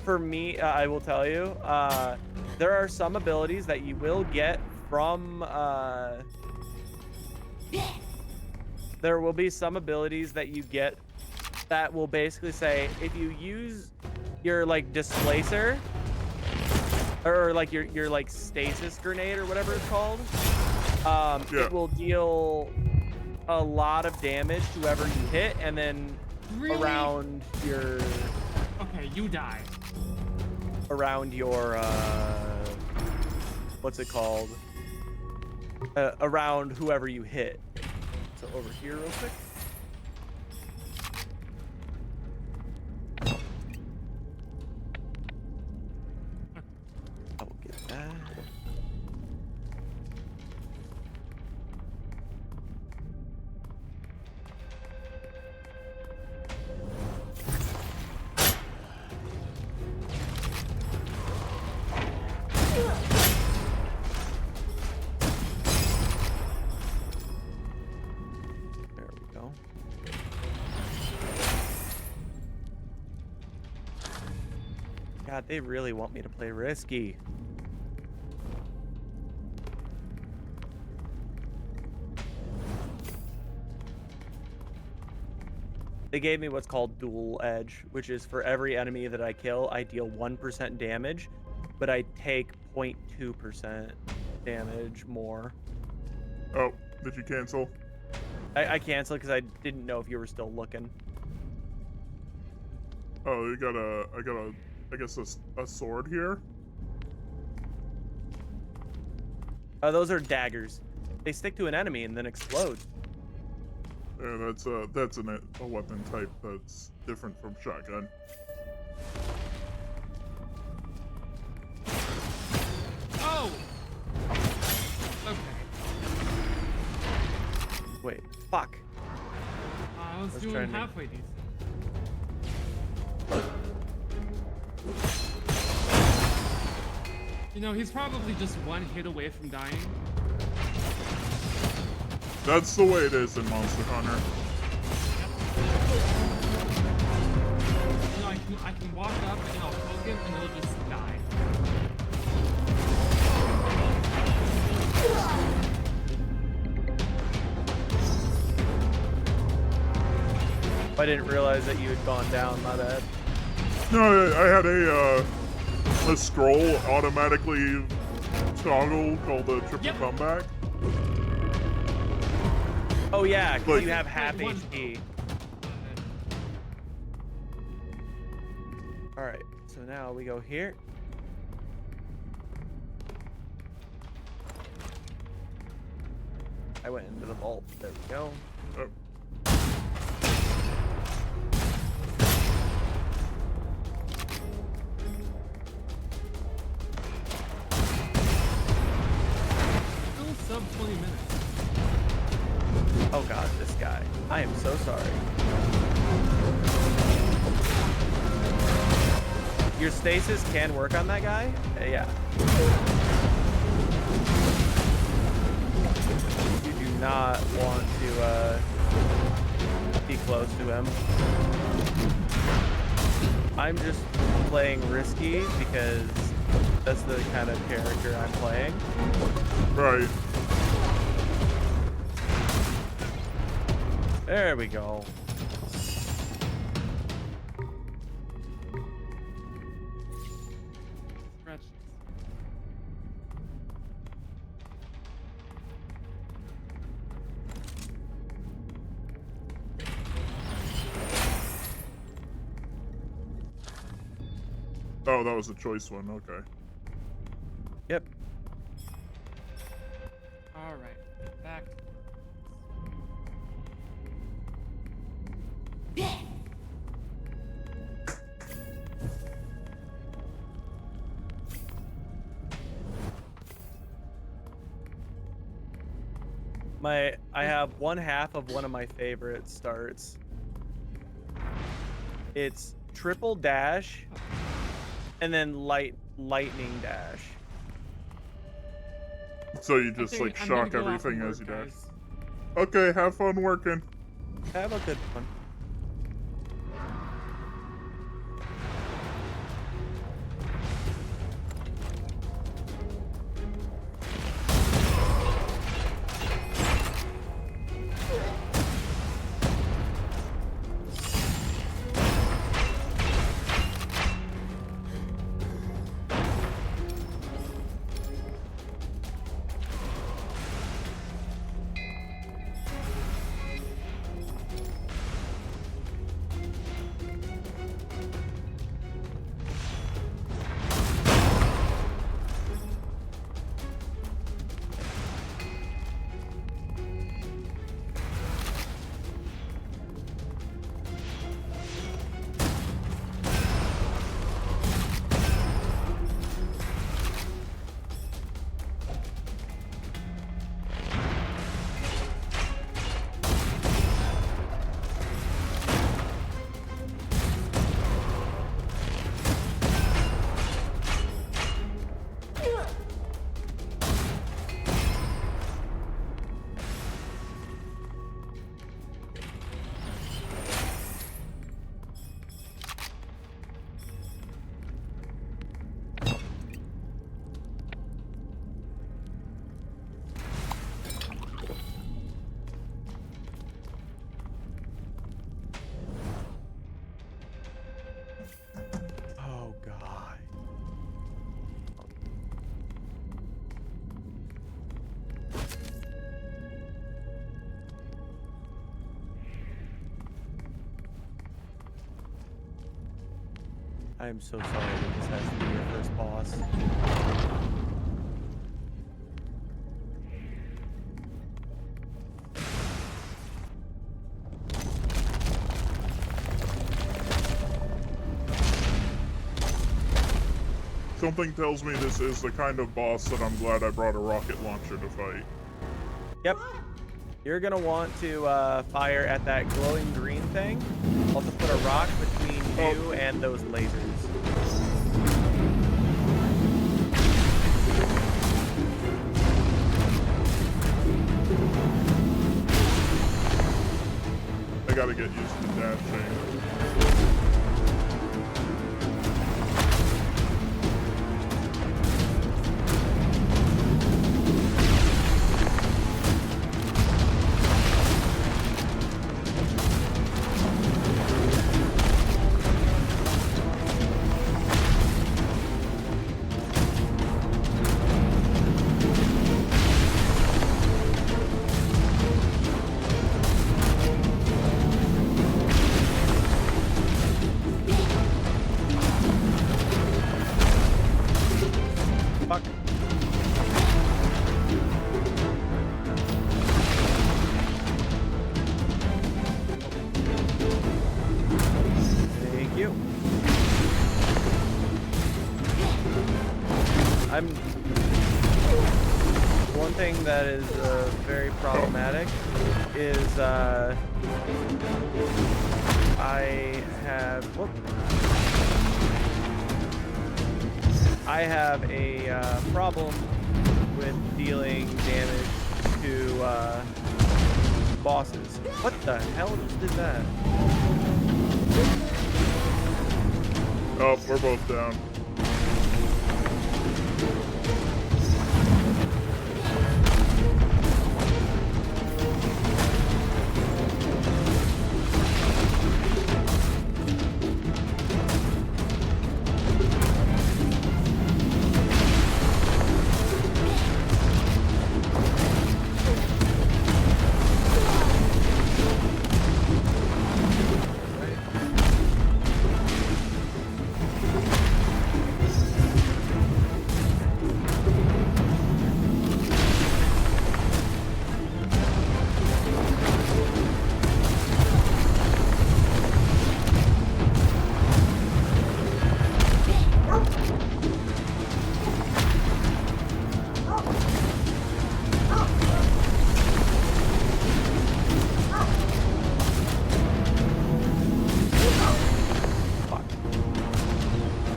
For me, I will tell you, there are some abilities that you will get from. There will be some abilities that you get that will basically say if you use your like displacer or like your like stasis grenade or whatever it's called, it will deal a lot of damage to whoever you hit, and then Really? around your. Okay, you die. Around your what's it called? Around whoever you hit. So over here real quick. I will get that. There we go. God, they really want me to play risky. They gave me what's called dual edge, which is for every enemy that I kill, I deal 1% damage, but I take 0.2% damage more. Oh, did you cancel? I canceled because I didn't know if you were still looking. Oh, you got I guess a sword here? Those are daggers. They stick to an enemy and then explode. Yeah, that's a weapon type that's different from shotgun. Oh! Okay. Wait, fuck. I was Let's doing try and- halfway decent. You know, he's probably just one hit away from dying. That's the way it is in Monster Hunter. You know, I can walk up and I'll poke him and he'll just die. I didn't realize that you had gone down, my bad. No, I had a scroll automatically toggle called the triple comeback. Oh yeah, because Like- you have half HP. Alright, so now we go here. I went into the vault. There we go. Oh. Still sub 20 minutes. Oh god, this guy. I am so sorry. Your stasis can work on that guy? Yeah. You do not want to be close to him. I'm just playing risky because that's the kind of character I'm playing. Right. There we go. Stretch. Oh, that was a choice one. Okay. Yep. All right. Back. I have one half of one of my favorite starts. It's triple dash and then lightning dash. So you just like I'm gonna shock go off everything and as you work, dash. guys. Okay, have fun working. Have a good one. Oh God. I am so sorry that this has to be your first boss. Something tells me this is the kind of boss that I'm glad I brought a rocket launcher to fight. Yep. You're gonna want to fire at that glowing green thing. Also put a rock between you and those lasers. I gotta get used to dashing. Fuck. Thank you. One thing that is very problematic is I have a problem with dealing damage to bosses. What the hell just did that? Oh, we're both down.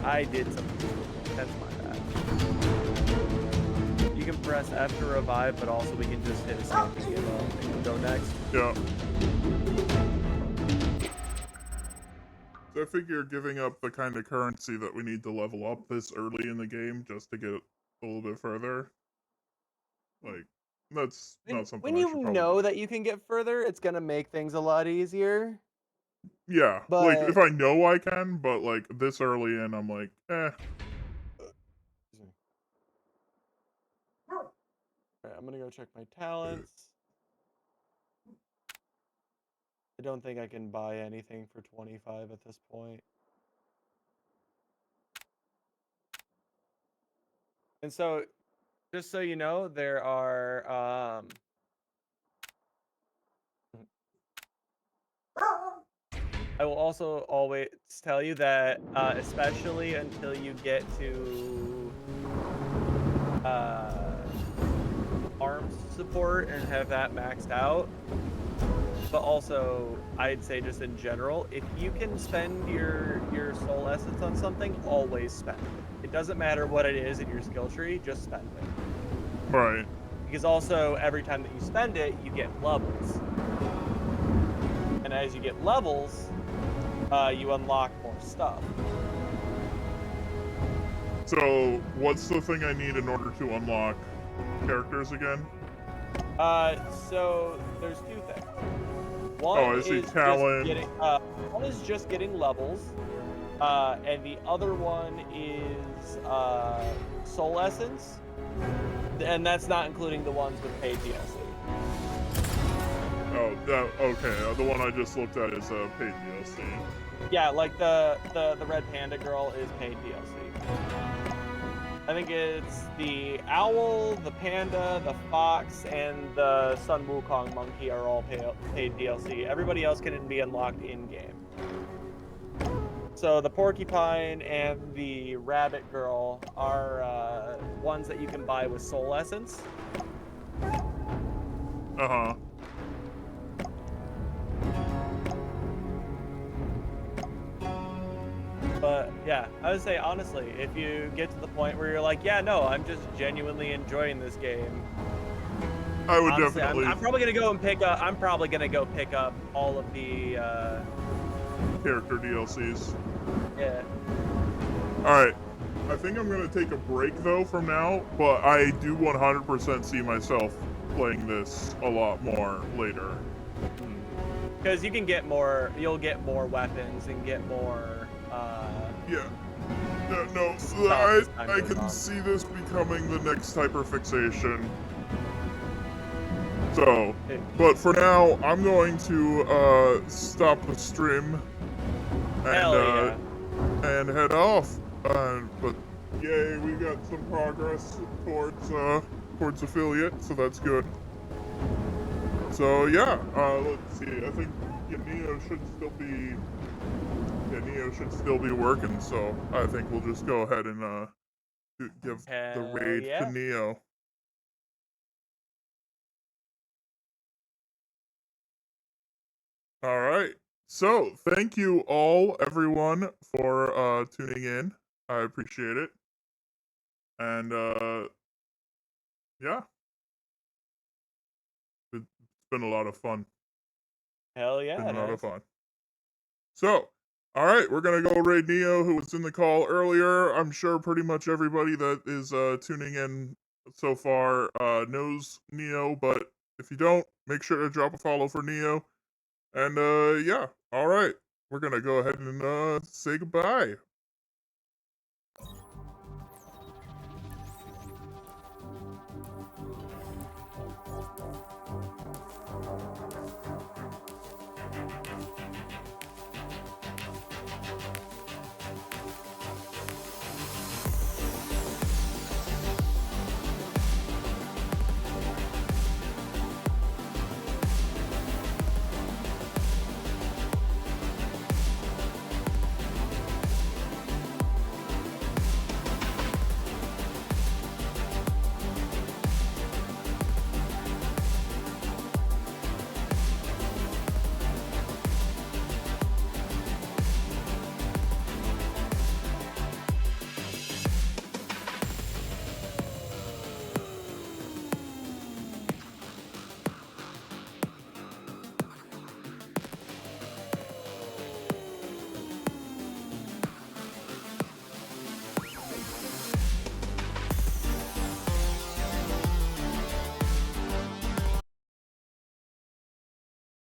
I did something. That's my bad. You can press F to revive, but also we can just hit escape and give up and go next. Yeah. So I figure giving up the kind of currency that we need to level up this early in the game just to get a little bit further, like, that's not something When I you should probably know do. that you can get further, it's gonna make things a lot easier. Yeah, like, But if I know I can, but, like, this early in, I'm like, eh. Alright, I'm gonna go check my talents. I don't think I can buy anything for 25 at this point. And so, just so you know, there are, I will also always tell you that, especially until you get to, arms support and have that maxed out, but also, I'd say just in general, if you can spend your soul essence on something, always spend it. It doesn't matter what it is in your skill tree, just spend it. Right. Because also, every time that you spend it, you get levels. And as you get levels, you unlock more stuff. So, what's the thing I need in order to unlock characters again? So there's two things. Oh, One I see is talent. one is just getting levels, and the other one is soul essence, and that's not including the ones with paid DLC. Oh, okay. The one I just looked at is paid DLC. Yeah, like the red panda girl is paid DLC. I think it's the owl, the panda, the fox, and the Sun Wukong monkey are all paid DLC. Everybody else can be unlocked in-game. So the porcupine and the rabbit girl are ones that you can buy with soul essence. Uh-huh. But yeah, I would say honestly, if you get to the point where you're like, yeah, no, I'm just genuinely enjoying this game. I would Honestly, definitely. I'm probably gonna go and pick up. I'm probably gonna go pick up all of the character DLCs. Yeah. All right. I think I'm gonna take a break though from now, but I do 100% see myself playing this a lot more later. Because you can get more. You'll get more weapons and get more. Yeah. No, so I can see this becoming the next hyperfixation. So, but for now, I'm going to stop the stream and and head off. But yay, we got some progress towards affiliate, so that's good. So yeah, let's see. I think Neo should still be. Yeah, Neo should still be working, so I think we'll just go ahead and give the raid to Neo. All right. So, thank you all, everyone, for tuning in. I appreciate it. And yeah. It's been a lot of fun. Hell yeah. Been a lot of fun. So, All right, we're gonna go raid Neo, who was in the call earlier. I'm sure pretty much everybody that is tuning in so far knows Neo, but if you don't, make sure to drop a follow for Neo. And yeah, all right, we're gonna go ahead and say goodbye.